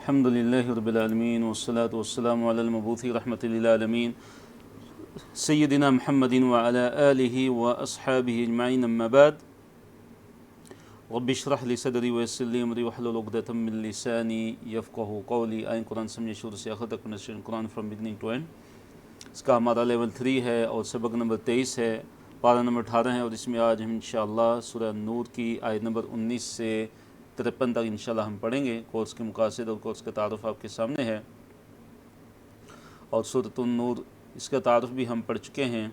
الحمد للہ رب العالمین والصلاة والسلام علی المبعوث رحمۃ للعالمین سیدنا محمد وعلی آلہ واصحابہ اجمعین اما بعد رب اشرح لی صدری ویسر لی امری واحلل عقدۃ من لسانی یفقہوا قولی. آئیں قرآن سمجھے شروع سے آخر تک pronunciation Quran from beginning to end. اس کا ہمارا لیول 3 ہے اور سبق نمبر 23 ہے، پارہ نمبر 18 ہے، اور اس میں آج ہم انشاءاللہ سورہ نور کی آیت نمبر 19 سے 53 تک انشاءاللہ ہم پڑھیں گے. کورس کے مقاصد اور کورس کا تعارف آپ کے سامنے ہے، اور سورۃ النور اس کا تعارف بھی ہم پڑھ چکے ہیں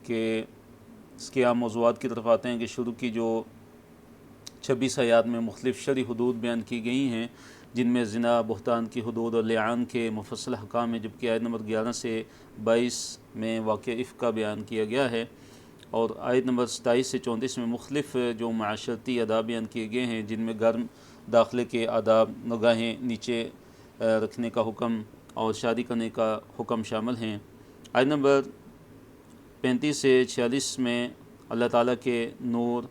کہ اس کے عام موضوعات کی طرف آتے ہیں کہ شروع کی جو 26 آیات میں مختلف شرعی حدود بیان کی گئی ہیں، جن میں زنا، بہتان کی حدود اور لعان کے مفصل احکام ہیں، جبکہ آیت نمبر 11 سے 22 میں واقعہ افک کا بیان کیا گیا ہے، اور آیت نمبر 27 سے 34 میں مختلف جو معاشرتی آداب بیان کیے گئے ہیں، جن میں گھر داخلے کے آداب، نگاہیں نیچے رکھنے کا حکم اور شادی کرنے کا حکم شامل ہیں. آیت نمبر 35 سے 46 میں اللہ تعالیٰ کے نور،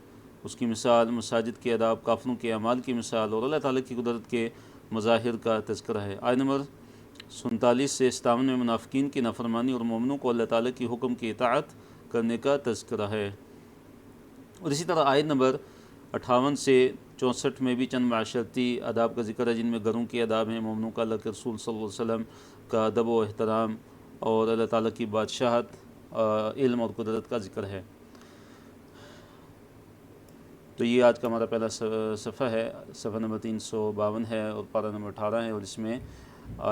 اس کی مثال، مساجد کے آداب، کافروں کے اعمال کی مثال اور اللہ تعالیٰ کی قدرت کے مظاہر کا تذکرہ ہے. آیت نمبر 47 سے 57 میں منافقین کی نافرمانی اور مومنوں کو اللہ تعالیٰ کی حکم کی اطاعت کرنے کا تذکرہ ہے. اور اسی طرح آیت نمبر 58 سے 64 میں بھی چند معاشرتی آداب کا ذکر ہے، جن میں گھروں کے آداب ہیں، مومنوں کا اللہ کے رسول صلی اللہ علیہ وسلم کا ادب و احترام اور اللہ تعالیٰ کی بادشاہت، علم اور قدرت کا ذکر ہے. تو یہ آج کا ہمارا پہلا صفحہ ہے، صفحہ نمبر 352 ہے اور پارہ نمبر 18 ہے، اور اس میں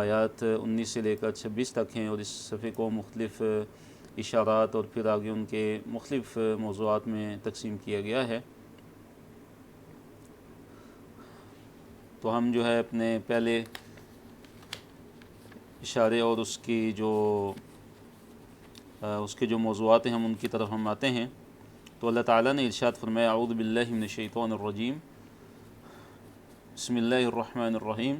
آیات 19 سے لے کر 26 تک ہیں، اور اس صفحے کو مختلف اشارات اور پھر آگے ان کے مختلف موضوعات میں تقسیم کیا گیا ہے. تو ہم جو ہے اپنے پہلے اشارے اور اس کے جو موضوعات ہیں ہم ان کی طرف ہم آتے ہیں. تو اللہ تعالیٰ نے ارشاد فرمایا، اعوذ باللہ من الشیطان الرجیم، بسم اللہ الرحمن الرحیم،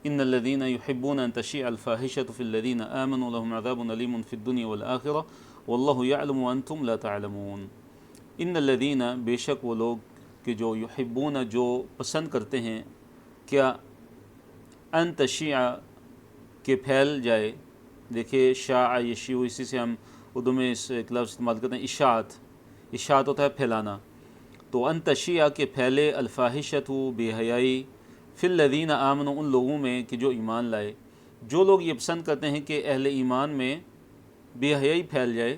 ان الذین یحبون ان تشیع الفاحشۃ فی الذین آمنوا لهم عذاب علیم فی الدنیا والآخرہ واللہ یعلم وانتم لا تعلمون. ان الذین، بے شک وہ لوگ کہ جو یحبون، جو پسند کرتے ہیں، کیا، ان تشیع، کہ پھیل جائے. دیکھیے شاع یشیع، اسی سے ہم اردو میں اس ایک لفظ استعمال کرتے ہیں اشاعت ہوتا ہے پھیلانا. تو ان تشیع، کہ پھیلے، الفاحشۃ، بے حیائی، فی الذین آمنوا، ان لوگوں میں کہ جو ایمان لائے. جو لوگ یہ پسند کرتے ہیں کہ اہل ایمان میں بے حیائی پھیل جائے،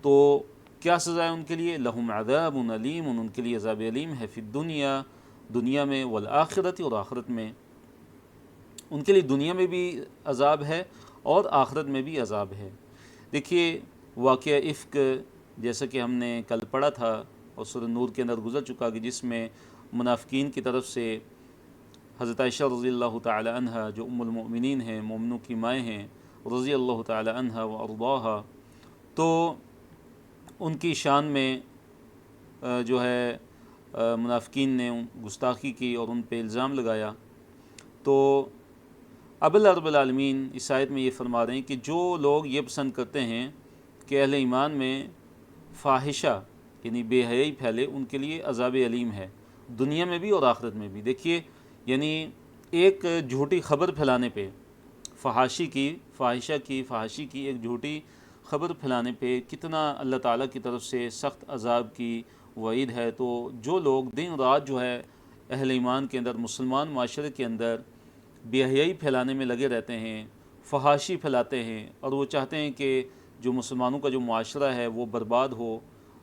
تو کیا سزا ہے ان کے لیے؟ لہم عذاب علیم، ان کے لیے عذاب علیم ہے، فی الدنیا، دنیا میں، والآخرۃ، اور آخرت میں. ان کے لیے دنیا میں بھی عذاب ہے اور آخرت میں بھی عذاب ہے. دیکھیے واقعہ افک جیسا کہ ہم نے کل پڑھا تھا اور سورہ نور کے اندر گزر چکا، کہ جس میں منافقین کی طرف سے حضرت عائشہ رضی اللہ تعالی عنہ، جو ام المؤمنین ہیں، مومنوں کی مائیں ہیں، رضی اللہ تعالی عنہ و ارضاہا، تو ان کی شان میں جو ہے منافقین نے گستاخی کی اور ان پہ الزام لگایا. تو اب اللہ رب العالمین اس آیت میں یہ فرما رہے ہیں کہ جو لوگ یہ پسند کرتے ہیں کہ اہل ایمان میں فاحشہ یعنی بے حیائی پھیلے، ان کے لیے عذاب علیم ہے، دنیا میں بھی اور آخرت میں بھی. دیکھیے یعنی ایک جھوٹی خبر پھیلانے پہ، فحاشی کی ایک جھوٹی خبر پھیلانے پہ کتنا اللہ تعالیٰ کی طرف سے سخت عذاب کی وعید ہے. تو جو لوگ دن رات جو ہے اہل ایمان کے اندر، مسلمان معاشرے کے اندر بے حیائی پھیلانے میں لگے رہتے ہیں، فحاشی پھیلاتے ہیں، اور وہ چاہتے ہیں کہ جو مسلمانوں کا جو معاشرہ ہے وہ برباد ہو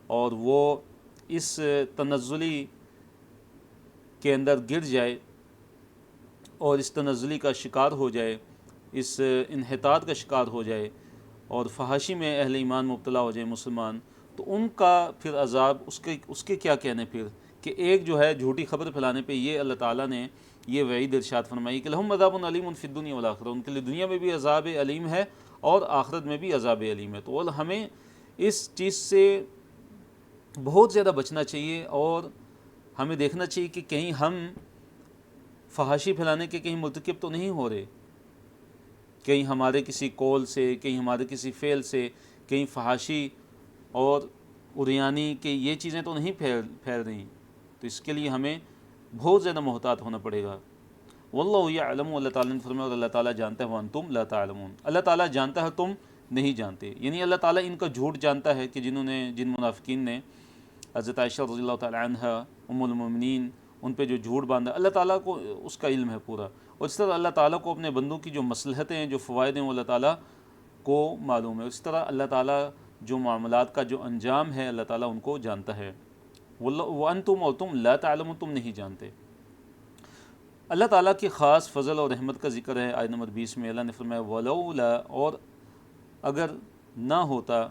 اور وہ اس تنزلی کے اندر گر جائے اور اس تنزلی کا شکار ہو جائے، اس انحطاط کا شکار ہو جائے اور فحاشی میں اہل ایمان مبتلا ہو جائے مسلمان، تو ان کا پھر عذاب اس کے کیا کہنے پھر، کہ ایک جو ہے جھوٹی خبر پھیلانے پہ یہ اللہ تعالیٰ نے یہ وعید ارشاد فرمائی کہ لہم عذاب علیم فی الدنیا والآخرہ، ان کے لیے دنیا میں بھی عذاب علیم ہے اور آخرت میں بھی عذاب علیم ہے. تو ہمیں اس چیز سے بہت زیادہ بچنا چاہیے اور ہمیں دیکھنا چاہیے کہ کہیں ہم فحاشی پھیلانے کے کہیں مرتکب تو نہیں ہو رہے، کہیں ہمارے کسی قول سے، کہیں ہمارے کسی فعل سے کہیں فحاشی اور عریانی کہ یہ چیزیں تو نہیں پھیل رہی. تو تو اس کے لیے ہمیں بہت زیادہ محتاط ہونا پڑے گا۔ واللہ یعلم، اللہ تعالیٰ نے فرمایا اور اللہ تعالیٰ جانتا ہے، وانتم لا تعلمون، اللہ تعالیٰ جانتا ہے تم نہیں جانتے، یعنی اللہ تعالیٰ ان کا جھوٹ جانتا ہے کہ جن منافقین نے حضرت عائشہ رضی اللہ تعالیٰ عنہ ام المؤمنین ان پہ جو جھوٹ باندھا، اللہ تعالیٰ کو اس کا علم ہے پورا، اور اس طرح اللہ تعالیٰ کو اپنے بندوں کی جو مصلحتیں ہیں، جو فوائد ہیں، وہ اللہ تعالیٰ کو معلوم ہے۔ اس طرح اللہ تعالیٰ جو معاملات کا جو انجام ہے اللہ تعالیٰ ان کو جانتا ہے۔ وَأَنْتُمْ، اور تم لا تعلمون، تم نہیں جانتے۔ اللہ تعالیٰ کی خاص فضل اور رحمت کا ذکر ہے آیت نمبر 20 میں۔ اللہ نے فرمایا وَلَوْلَا، اور اگر نہ ہوتا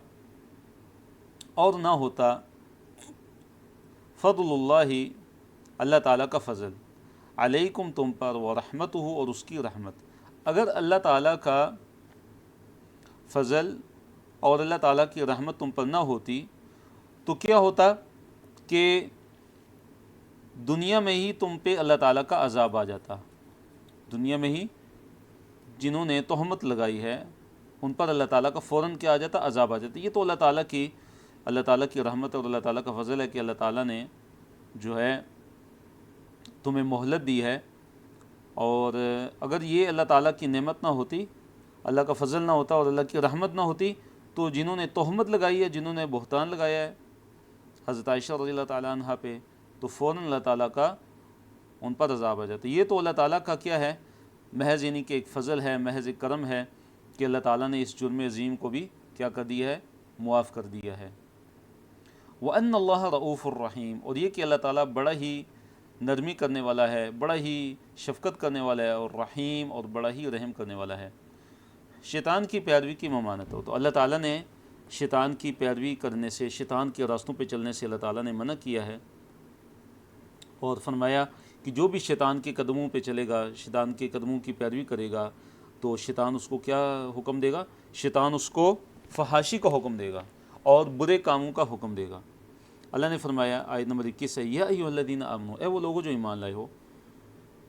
فضل اللہ، اللہ تعالیٰ کا فضل، علیکم، تم پر، ورحمتہ، اور اس کی رحمت، اگر اللہ تعالیٰ کا فضل اور اللہ تعالیٰ کی رحمت تم پر نہ ہوتی تو کیا ہوتا کہ دنیا میں ہی تم پہ اللہ تعالیٰ کا عذاب آ جاتا، دنیا میں ہی جنہوں نے تہمت لگائی ہے ان پر اللہ تعالیٰ کا فوراً کیا آ جاتا، عذاب آ جاتا۔ یہ تو اللہ تعالیٰ کی رحمت اور اللہ تعالیٰ کا فضل ہے کہ اللہ تعالیٰ نے جو ہے تمہیں مہلت دی ہے، اور اگر یہ اللہ تعالیٰ کی نعمت نہ ہوتی، اللہ کا فضل نہ ہوتا اور اللہ کی رحمت نہ ہوتی تو جنہوں نے تہمت لگائی ہے، جنہوں نے بہتان لگایا ہے حضرت عائشہ رضی اللہ تعالیٰ عنہ پہ، تو فوراً اللہ تعالیٰ کا ان پر عذاب آ جاتا۔ یہ تو اللہ تعالیٰ کا کیا ہے، محض یعنی کہ ایک فضل ہے، محض ایک کرم ہے کہ اللہ تعالیٰ نے اس جرم عظیم کو بھی کیا کر دیا ہے، معاف کر دیا ہے۔ وَأَنَّ اللَّهَ رَؤُوفٌ الرحیم، اور یہ کہ اللہ تعالیٰ بڑا ہی نرمی کرنے والا ہے، بڑا ہی شفقت کرنے والا ہے، اور رحیم، اور بڑا ہی رحم کرنے والا ہے۔ شیطان کی پیروی کی ممانعت ہو، تو اللہ تعالیٰ نے شیطان کی پیروی کرنے سے، شیطان کے راستوں پہ چلنے سے اللہ تعالیٰ نے منع کیا ہے، اور فرمایا کہ جو بھی شیطان کے قدموں پہ چلے گا، شیطان کے قدموں کی پیروی کرے گا تو شیطان اس کو کیا حکم دے گا، شیطان اس کو فحاشی کا حکم دے گا اور برے کاموں کا حکم دے گا۔ اللہ نے فرمایا آیت نمبر 21 ہے، یا ایھا الذین آمنوا، اے وہ لوگوں جو ایمان لائے ہو،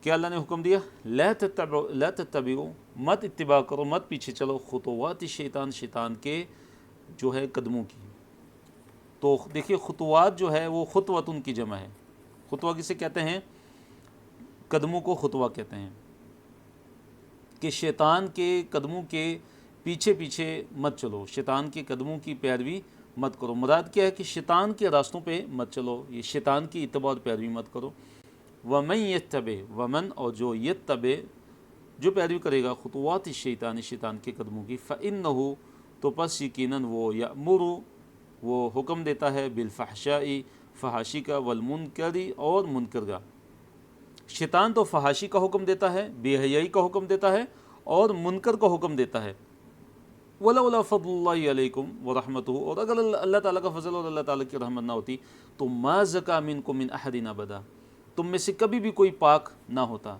کیا اللہ نے حکم دیا، لا تتبعوا، مت اتباع کرو، مت پیچھے چلو، خطوات شیطان، شیطان کے جو ہے قدموں کی۔ تو دیکھیے خطوات جو ہے وہ خطوتن کی جمع ہے، خطوہ کسے کہتے ہیں، قدموں کو خطوہ کہتے ہیں، کہ شیطان کے قدموں کے پیچھے پیچھے مت چلو، شیطان کے قدموں کی پیروی مت کرو۔ مراد کیا ہے کہ شیطان کے راستوں پہ مت چلو، یہ شیطان کی اتباع اور پیروی مت کرو۔ وَمَن يَتَّبِعْ، ومن، اور جو یتبع، جو پیروی کرے گا، خطوات الشیطان، شیطان کے قدموں کی، فَإِنَّهُ، تو پس یقیناً وہ، یأمر، وہ حکم دیتا ہے، بالفحشاء، فحاشی کا، والمنکر، اور منکر کا۔ شیطان تو فحاشی کا حکم دیتا ہے، بے حیائی کا حکم دیتا ہے، اور منکر کا حکم دیتا ہے۔ وَلَوْلَا فَضْلُ اللَّهِ عَلَيْكُمْ وَرَحْمَتُهُ، اور اگر اللہ تعالیٰ کا فضل اور اللہ تعالیٰ کی رحمت نہ ہوتی تو مَا زَكَىٰ مِنكُم مِّنْ أَحَدٍ أَبَدًا، تم میں سے کبھی بھی کوئی پاک نہ ہوتا،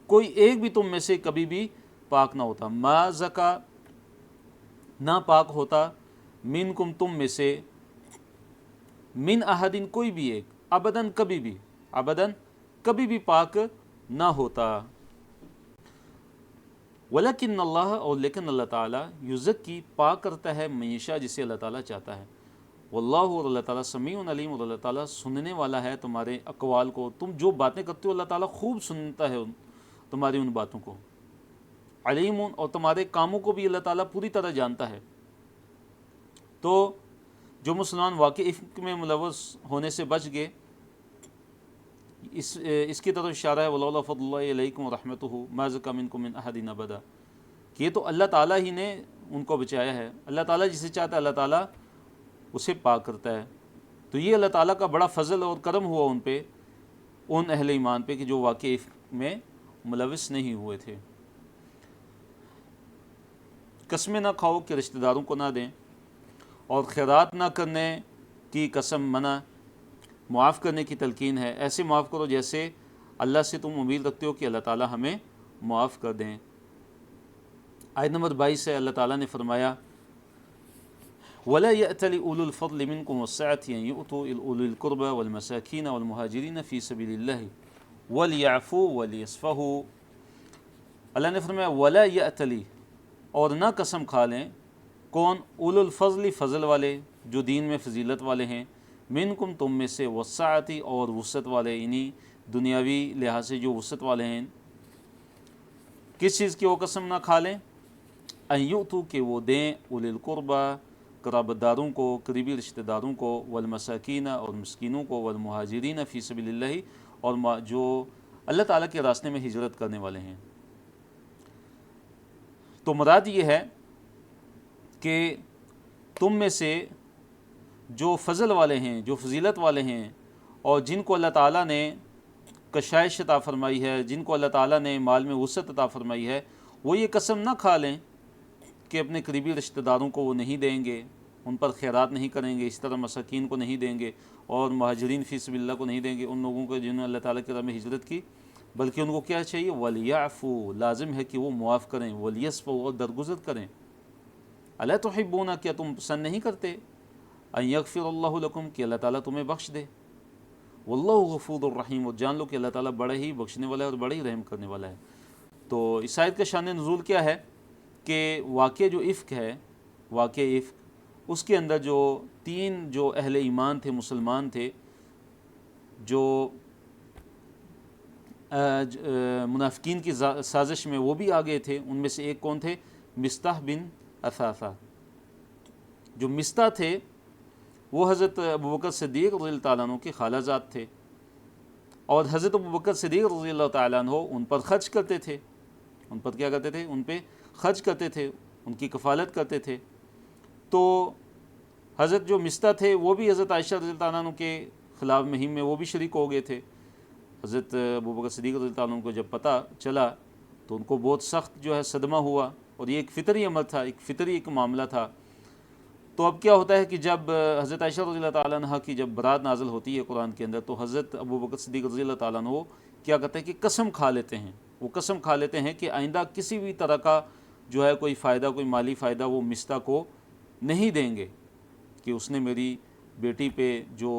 کوئی ایک بھی تم میں سے کبھی بھی پاک نہ ہوتا۔ مَا زَكَىٰ، نہ پاک ہوتا، مِنكُم، تم میں سے، مِنْ أَحَدٍ، کوئی بھی ایک، ابداً، کبھی بھی، ابداً، کبھی بھی پاک نہ ہوتا۔ وَلَكِنَّ اللَّهَ، اور لیکن اللہ تعالیٰ، یزکی، پاک کرتا ہے، من یشاء، جسے اللہ تعالیٰ چاہتا ہے۔ واللہ، اور اللہ تعالیٰ، سمیع علیم، اور اللہ تعالیٰ سننے والا ہے تمہارے اقوال کو، تم جو باتیں کرتے ہو اللہ تعالیٰ خوب سنتا ہے تمہاری ان باتوں کو۔ علیم، اور تمہارے کاموں کو بھی اللہ تعالیٰ پوری طرح جانتا ہے۔ تو جو مسلمان واقع افک میں ملوث ہونے سے بچ گئے، اس کی طرف اشارہ ہے، وَلَوْلَا فَضْلُ اللَّهِ عَلَيْكُمْ وَرَحْمَتُهُ مَا زَكَىٰ مِنكُم مِّنْ أَحَدٍ أَبَدًا، کہ یہ تو اللہ تعالیٰ ہی نے ان کو بچایا ہے، اللہ تعالیٰ جسے چاہتا ہے اللہ تعالیٰ اسے پاک کرتا ہے۔ تو یہ اللہ تعالیٰ کا بڑا فضل اور کرم ہوا ان پہ، ان اہل ایمان پہ، کہ جو واقع افک میں ملوث نہیں ہوئے تھے۔ قسمیں نہ کھاؤ کہ رشتہ داروں کو نہ دیں، اور خیرات نہ کرنے کی قسم منع، معاف کرنے کی تلقین ہے، ایسے معاف کرو جیسے اللہ سے تم امید رکھتے ہو کہ اللہ تعالیٰ ہمیں معاف کر دیں۔ آیت نمبر 22 ہے، اللہ تعالیٰ نے فرمایا وَلَا يَأْتَلِ أُولُو الْفَضْلِ مِنْكُمْ وَالسَّعَةِ أَن يُؤْتُوا أُولِي الْقُرْبَى وَالْمَسَاكِينَ وَالْمُهَاجِرِينَ فِي سَبِيلِ اللَّهِ وَلْيَعْفُوا وَلْيَصْفَحُوا۔ اللہ نے فرمایا وَلَا يَأْتَلِ، اور نہ قسم کھا لیں، کون، اولو الفضل، فضل والے، جو دین میں فضیلت والے ہیں، منکم تم میں سے وسعتی اور وسعت والے، یعنی دنیاوی لحاظ سے جو وسعت والے ہیں، کس چیز کی وہ قسم نہ کھا لیں؟ ان یؤتوا کہ وہ دیں اولی القربہ قرابت داروں کو، قریبی رشتہ داروں کو، والمساکین اور مسکینوں کو، والمہاجرین فی سبیل اللہ اور جو اللہ تعالیٰ کے راستے میں ہجرت کرنے والے ہیں۔ تو مراد یہ ہے کہ تم میں سے جو فضل والے ہیں، جو فضیلت والے ہیں، اور جن کو اللہ تعالیٰ نے کشائش عطا فرمائی ہے، جن کو اللہ تعالیٰ نے مال میں وسعت عطا فرمائی ہے، وہ یہ قسم نہ کھا لیں کہ اپنے قریبی رشتہ داروں کو وہ نہیں دیں گے، ان پر خیرات نہیں کریں گے، اس طرح مساکین کو نہیں دیں گے، اور مہاجرین فی سبیل اللہ کو نہیں دیں گے، ان لوگوں کو جنہوں نے اللہ تعالیٰ کی راہ میں ہجرت کی، بلکہ ان کو کیا چاہیے؟ وَلْيَعْفُوا، لازم ہے کہ وہ معاف کریں، وَلْيَصْفُوا، اور درگزر کریں۔ اَلَا تُحِبُّونَ، کیا تم پسند نہیں کرتے؟ ان یغفر اللہ لکم، کہ اللہ تعالیٰ تمہیں بخش دے، واللہ غفور الرحیم، اور جان لو کہ اللہ تعالیٰ بڑے ہی بخشنے والا ہے اور بڑے ہی رحم کرنے والا ہے۔ تو اس آیت کا شان نزول کیا ہے کہ واقعہ جو افک ہے، واقعہ افک، اس کے اندر جو تین جو اہل ایمان تھے، مسلمان تھے، جو منافقین کی سازش میں وہ بھی آگئے تھے، ان میں سے ایک کون تھے؟ مصطح بن اثاثہ۔ جو مصطح تھے وہ حضرت ابوبکر صدیق رضی اللہ تعالیٰ عنہ کے خالہ زاد تھے، اور حضرت ابوبکر صدیق رضی اللہ تعالیٰ عنہ ان پر خرچ کرتے تھے، ان پر کیا کرتے تھے؟ ان پہ خرچ کرتے تھے، ان کی کفالت کرتے تھے۔ تو حضرت جو مصطح تھے وہ بھی حضرت عائشہ رضی اللہ تعالیٰ عنہ کے خلاف مہم میں وہ بھی شریک ہو گئے تھے۔ حضرت ابوبکر صدیق رضی اللہ تعالیٰ عنہ کو جب پتہ چلا تو ان کو بہت سخت جو ہے صدمہ ہوا، اور یہ ایک فطری عمل تھا، ایک فطری ایک معاملہ تھا۔ تو اب کیا ہوتا ہے کہ جب حضرت عائشہ رضی اللہ تعالیٰ عنہ کی جب برات نازل ہوتی ہے قرآن کے اندر، تو حضرت ابوبکر صدیق رضی اللہ تعالیٰ عنہ کیا کرتے ہیں کہ قسم کھا لیتے ہیں، وہ قسم کھا لیتے ہیں کہ آئندہ کسی بھی طرح کا جو ہے کوئی فائدہ، کوئی مالی فائدہ وہ مصطح کو نہیں دیں گے، کہ اس نے میری بیٹی پہ جو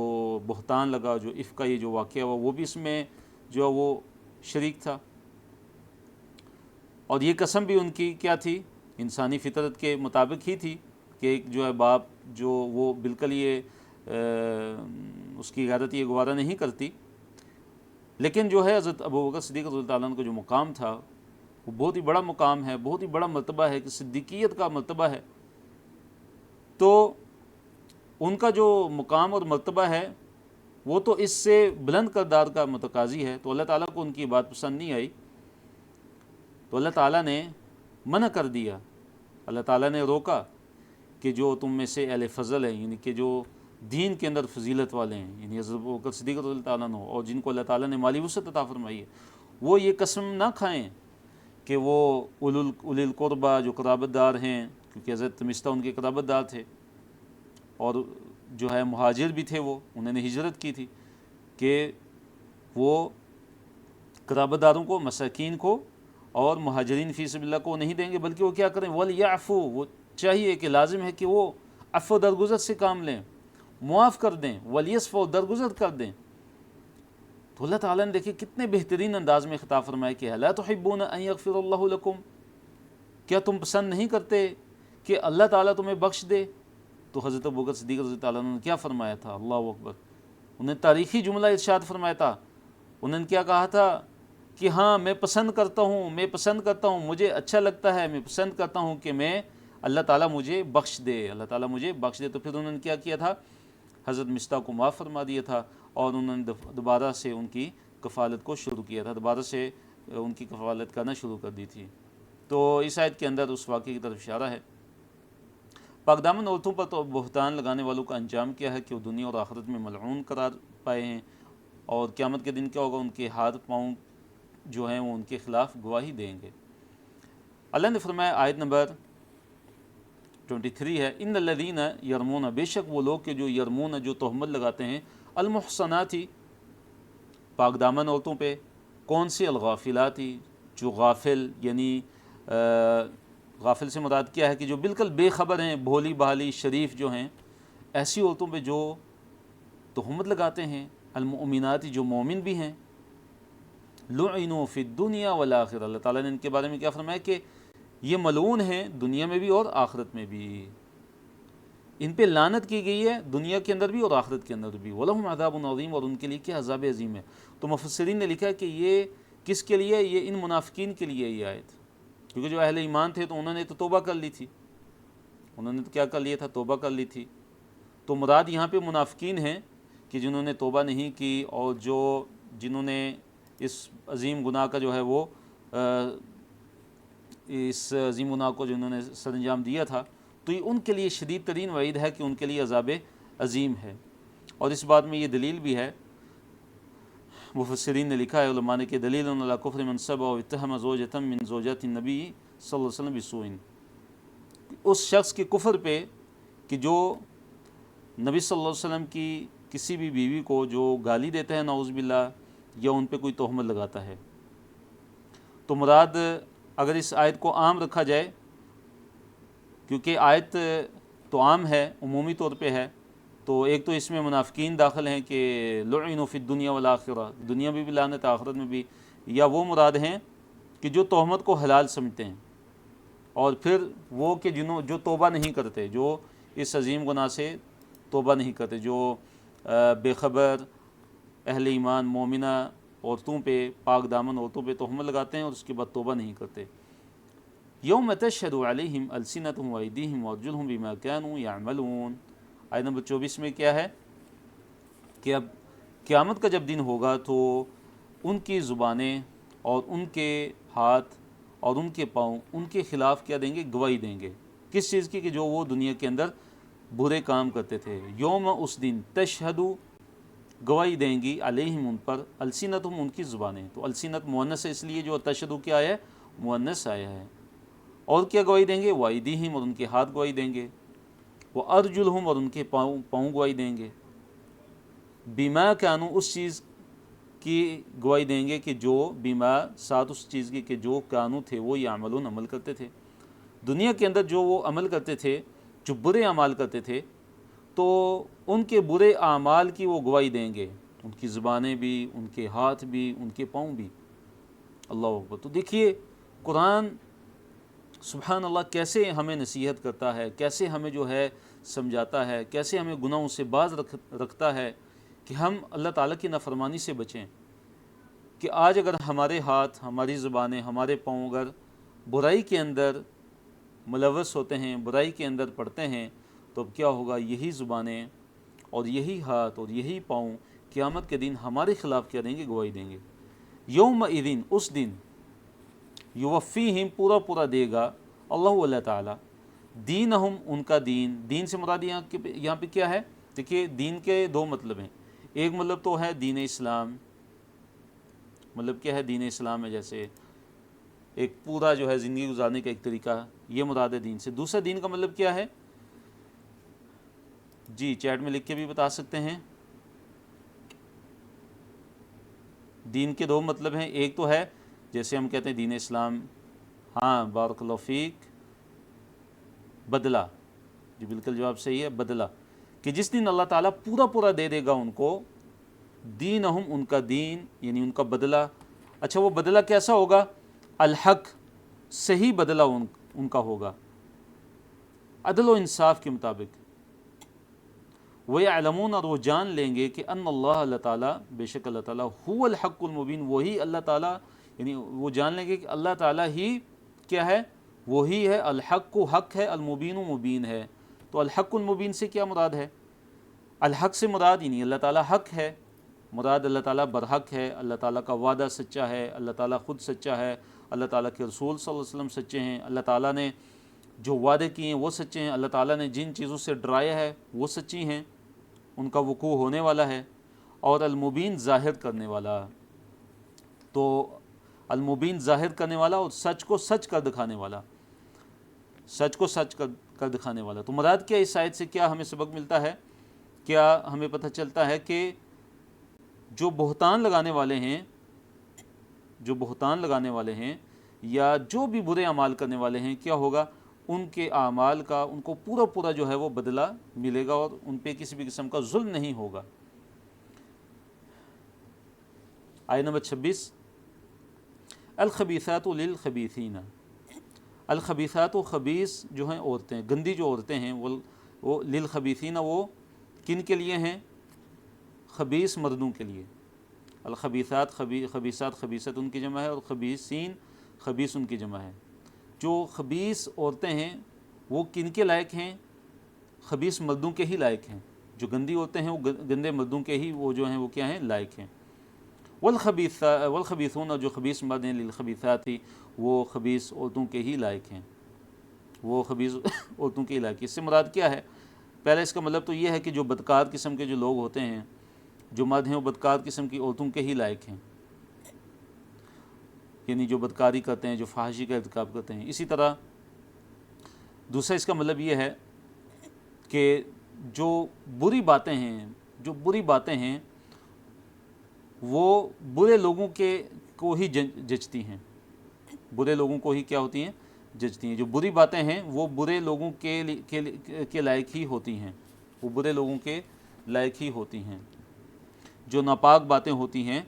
بہتان لگا، جو افک کا یہ جو واقعہ ہوا، وہ بھی اس میں جو ہے وہ شریک تھا۔ اور یہ قسم بھی ان کی کیا تھی؟ انسانی فطرت کے مطابق ہی تھی، کہ ایک جو ہے باپ جو وہ بالکل یہ اس کی غیرت یہ گوارہ نہیں کرتی، لیکن جو ہے حضرت ابوبکر صدیق رضی اللہ تعالیٰ عنہ کا جو مقام تھا وہ بہت ہی بڑا مقام ہے، بہت ہی بڑا مرتبہ ہے، کہ صدیقیت کا مرتبہ ہے۔ تو ان کا جو مقام اور مرتبہ ہے وہ تو اس سے بلند کردار کا متقاضی ہے، تو اللہ تعالیٰ کو ان کی بات پسند نہیں آئی، تو اللہ تعالیٰ نے منع کر دیا، اللہ تعالیٰ نے روکا کہ جو تم میں سے اہل فضل ہیں، یعنی کہ جو دین کے اندر فضیلت والے ہیں، یعنی حضرت ابوبکر صدیق رضی اللہ تعالیٰ عنہ، اور جن کو اللہ تعالیٰ نے مالی وسعت عطا فرمائی ہے، وہ یہ قسم نہ کھائیں کہ وہ اولی القربہ جو قرابت دار ہیں، کیونکہ حضرت مصطح ان کے قرابت دار تھے، اور جو ہے مہاجر بھی تھے، وہ انہوں نے ہجرت کی تھی، کہ وہ قرابت داروں کو، مساکین کو اور مہاجرین فی سبیل اللہ کو نہیں دیں گے، بلکہ وہ کیا کریں؟ وَلْيَعْفُوا، وہ چاہیے کہ لازم ہے کہ وہ عفو درگزر سے کام لیں، معاف کر دیں، وَلْيَصْفُوا، درگزر کر دیں۔ تو اللہ تعالیٰ نے دیکھیں کتنے بہترین انداز میں خطاب فرمایا کہ اَلَا تُحِبُّونَ أَن يَغْفِرَ اللَّهُ لَكُمْ، کیا تم پسند نہیں کرتے کہ اللہ تعالیٰ تمہیں بخش دے؟ تو حضرت ابوبکر صدیق رضی اللہ عنہ نے کیا فرمایا تھا؟ اللہ اکبر، انہیں تاریخی جملہ ارشاد فرمایا تھا، انہوں نے کیا کہا تھا کہ ہاں میں پسند کرتا ہوں، میں پسند کرتا ہوں، مجھے اچھا لگتا ہے، میں پسند کرتا ہوں کہ میں اللہ تعالیٰ مجھے بخش دے، اللہ تعالیٰ مجھے بخش دے۔ تو پھر انہوں نے کیا کیا تھا؟ حضرت مصطح کو معاف فرما دیا تھا، اور انہوں نے دوبارہ سے ان کی کفالت کو شروع کیا تھا، دوبارہ سے ان کی کفالت کرنا شروع کر دی تھی۔ تو اس آیت کے اندر اس واقعے کی طرف اشارہ ہے۔ پاک دامن عورتوں پر تو بہتان لگانے والوں کا انجام کیا ہے کہ وہ دنیا اور آخرت میں ملعون قرار پائے ہیں، اور قیامت کے دن کیا ہوگا؟ ان کے ہاتھ پاؤں جو ہیں وہ ان کے خلاف گواہی دیں گے۔ اللہ نے فرمایا آیت نمبر 23 ہے، ان الذین یرمون، بے شک وہ لوگ کہ جو یرمون، جو تہمت لگاتے ہیں، المحصناتی، پاک دامن عورتوں پہ، کون سی؟ الغافلاتی، جو غافل، یعنی غافل سے مراد کیا ہے کہ جو بالکل بے خبر ہیں، بھولی بھالی شریف جو ہیں، ایسی عورتوں پہ جو تہمت لگاتے ہیں، المؤمناتی، جو مومن بھی ہیں، لعنوا فی الدنیا والآخرہ، اللہ تعالیٰ نے ان کے بارے میں کیا فرمایا کہ یہ ملعون ہیں دنیا میں بھی اور آخرت میں بھی۔ ان پہ لعنت کی گئی ہے دنیا کے اندر بھی اور آخرت کے اندر بھی، وَلَهُمْ عَذَابٌ عَظِيمٌ، اور ان کے لیے کیا عذاب عظیم ہے۔ تو مفسرین نے لکھا کہ یہ کس کے لیے؟ یہ ان منافقین کے لیے یہ آیت، کیونکہ جو اہل ایمان تھے تو انہوں نے تو توبہ کر لی تھی، انہوں نے تو کیا کر لیا تھا؟ توبہ کر لی تھی۔ تو مراد یہاں پہ منافقین ہیں کہ جنہوں نے توبہ نہیں کی، اور جنہوں نے اس عظیم گناہ کا جو ہے وہ اس عظیم گناہ کو جنہوں نے سر انجام دیا تھا، تو یہ ان کے لیے شدید ترین وعید ہے کہ ان کے لیے عذاب عظیم ہے۔ اور اس بات میں یہ دلیل بھی ہے، مفسرین نے لکھا ہے علماء نے، کہ دلیل علی کفر من سب و اتہم زوجۃ من زوجات النبی صلی اللہ علیہ وسلم بسوء، اس شخص کے کفر پہ کہ جو نبی صلی اللہ علیہ وسلم کی کسی بھی بیوی کو جو گالی دیتا ہے نعوذ باللہ، یا ان پہ کوئی تہمت لگاتا ہے۔ تو مراد اگر اس آیت کو عام رکھا جائے، کیونکہ آیت تو عام ہے، عمومی طور پہ ہے، تو ایک تو اس میں منافقین داخل ہیں کہ لعنوا فی الدنیا والآخرہ، دنیا میں بھی لعنت، آخرت میں بھی، یا وہ مراد ہیں کہ جو تہمت کو حلال سمجھتے ہیں، اور پھر وہ کہ جو توبہ نہیں کرتے، جو اس عظیم گناہ سے توبہ نہیں کرتے، جو بے خبر اہل ایمان مومنہ عورتوں پہ، پاک دامن عورتوں پہ تہمت لگاتے ہیں اور اس کے بعد توبہ نہیں کرتے۔ یوم تشہد علیہم السنتہم وایدیہم وارجلہم بما کانوا یعملون، آیت نمبر 24 میں کیا ہے کہ اب قیامت کا جب دن ہوگا تو ان کی زبانیں اور ان کے ہاتھ اور ان کے پاؤں ان کے خلاف کیا دیں گے؟ گواہی دیں گے۔ کس چیز کی؟ کہ جو وہ دنیا کے اندر برے کام کرتے تھے۔ یوم، اس دن، تشہد، گواہی دیں گی، علیہم، ان پر، السنتہم، ان کی زبانیں۔ تو السنت مؤنث ہے، اس لیے جو تشہد کیا آیا ہے؟ مؤنث آیا ہے۔ اور کیا گواہی دیں گے؟ وایدیہم، اور ان کے ہاتھ گواہی دیں گے، وارجلہم، اور ان کے پاؤں گواہی دیں گے، بما کانوا، اس چیز کی گواہی دیں گے کہ جو، بما ساتھ اس چیز کی کہ جو کانوا تھے وہ یعملون، عمل کرتے تھے۔ دنیا کے اندر جو وہ عمل کرتے تھے، جو برے اعمال کرتے تھے، تو ان کے برے اعمال کی وہ گواہی دیں گے، ان کی زبانیں بھی، ان کے ہاتھ بھی، ان کے پاؤں بھی۔ اللہ اکبر۔ تو دیکھیے قرآن سبحان اللہ کیسے ہمیں نصیحت کرتا ہے، کیسے ہمیں جو ہے سمجھاتا ہے، کیسے ہمیں گناہوں سے باز رکھتا ہے کہ ہم اللہ تعالیٰ کی نافرمانی سے بچیں۔ کہ آج اگر ہمارے ہاتھ، ہماری زبانیں، ہمارے پاؤں اگر برائی کے اندر ملوث ہوتے ہیں، برائی کے اندر پڑتے ہیں، تو اب کیا ہوگا؟ یہی زبانیں اور یہی ہاتھ اور یہی پاؤں قیامت کے دن ہمارے خلاف کیا دیں گے؟ گواہی دیں گے۔ یومئذ، اس دن، یوفیہم، پورا دے گا اللہ، اللہ تعالیٰ، دینہم، ان کا دین۔ دین سے مراد یہاں پہ کیا ہے؟ دیکھیے دین کے دو مطلب ہیں۔ ایک مطلب تو ہے دین اسلام، مطلب کیا ہے؟ دین اسلام ہے جیسے ایک پورا جو ہے زندگی گزارنے کا ایک طریقہ، یہ مراد ہے دین سے۔ دوسرا دین کا مطلب کیا ہے؟ جی چیٹ میں لکھ کے بھی بتا سکتے ہیں۔ دین کے دو مطلب ہیں، ایک تو ہے جیسے ہم کہتے ہیں دین اسلام، ہاں بارک اللہ فیک، بدلہ، جی بالکل جواب صحیح ہے، بدلہ، کہ جس دن اللہ تعالیٰ پورا دے دے گا ان کو، دینہم، ان کا دین، یعنی ان کا بدلہ۔ اچھا وہ بدلہ کیسا ہوگا؟ الحق، صحیح بدلہ ان کا ہوگا، عدل و انصاف کے مطابق۔ وَيَعْلَمُونَ، اور وہ جان لیں گے کہ ان اللہ، اللہ تعالیٰ، بے شک اللہ تعالیٰ، هو الحق المبین، وہی اللہ تعالیٰ، یعنی وہ جان لیں گے کہ اللہ تعالیٰ ہی کیا ہے؟ وہی ہے، الحق، حق ہے، المبین، مبین ہے۔ تو الحق المبین سے کیا مراد ہے؟ الحق سے مراد یعنی اللہ تعالیٰ حق ہے، مراد اللہ تعالیٰ برحق ہے، اللہ تعالیٰ کا وعدہ سچا ہے، اللہ تعالیٰ خود سچا ہے، اللہ تعالیٰ کے رسول صلی اللہ علیہ وسلم سچے ہیں، اللہ تعالیٰ نے جو وعدے کیے ہیں وہ سچے ہیں، اللہ تعالیٰ نے جن چیزوں سے ڈرایا ہے وہ سچی ہیں، ان کا وقوع ہونے والا ہے، اور المبین، ظاہر کرنے والا۔ تو المبین، ظاہر کرنے والا، اور سچ کو سچ کر دکھانے والا، سچ کو سچ کر دکھانے والا۔ تو مراد کیا اس آیت سے کیا ہمیں سبق ملتا ہے؟ کیا ہمیں پتہ چلتا ہے کہ جو بہتان لگانے والے ہیں یا جو بھی برے اعمال کرنے والے ہیں، کیا ہوگا؟ ان کے اعمال کا ان کو پورا جو ہے وہ بدلہ ملے گا، اور ان پہ کسی بھی قسم کا ظلم نہیں ہوگا۔ آیت نمبر 26، الخبیثات للخبیثین، الخبیثات، و خبیث جو ہیں عورتیں، گندی جو عورتیں ہیں، وہ وہ للخبیثین وہ کن کے لیے ہیں؟ خبیث مردوں کے لیے. الخبیثات خبیثات خبیثت ان کی جمع ہے، اور خبیثین خبیث ان کی جمع ہے. جو خبیث عورتیں ہیں وہ کن کے لائق ہیں؟ خبیث مردوں کے ہی لائق ہیں. جو گندی عورتیں ہیں وہ گندے مردوں کے ہی وہ جو ہیں وہ کیا ہیں؟ لائق ہیں. والخبیثون جو خبیث مرد ہیں للخبیثات وہ خبیث عورتوں کے ہی لائق ہیں، وہ خبیث عورتوں کے ہی لائق. اس سے مراد کیا ہے؟ پہلے اس کا مطلب تو یہ ہے کہ جو بدکار قسم کے جو لوگ ہوتے ہیں، جو مرد ہیں وہ بدکار قسم کی عورتوں کے ہی لائق ہیں، یعنی جو بدکاری کرتے ہیں، جو فحاشی کا ارتکاب کرتے ہیں. اسی طرح دوسرا اس کا مطلب یہ ہے کہ جو بری باتیں ہیں وہ برے لوگوں کو ہی جچتی ہیں، برے لوگوں کو ہی کیا ہوتی ہیں؟ جچتی ہیں. جو بری باتیں ہیں وہ برے لوگوں کے لائق ہی ہوتی ہیں، وہ برے لوگوں کے لائق ہی ہوتی ہیں. جو ناپاک باتیں ہوتی ہیں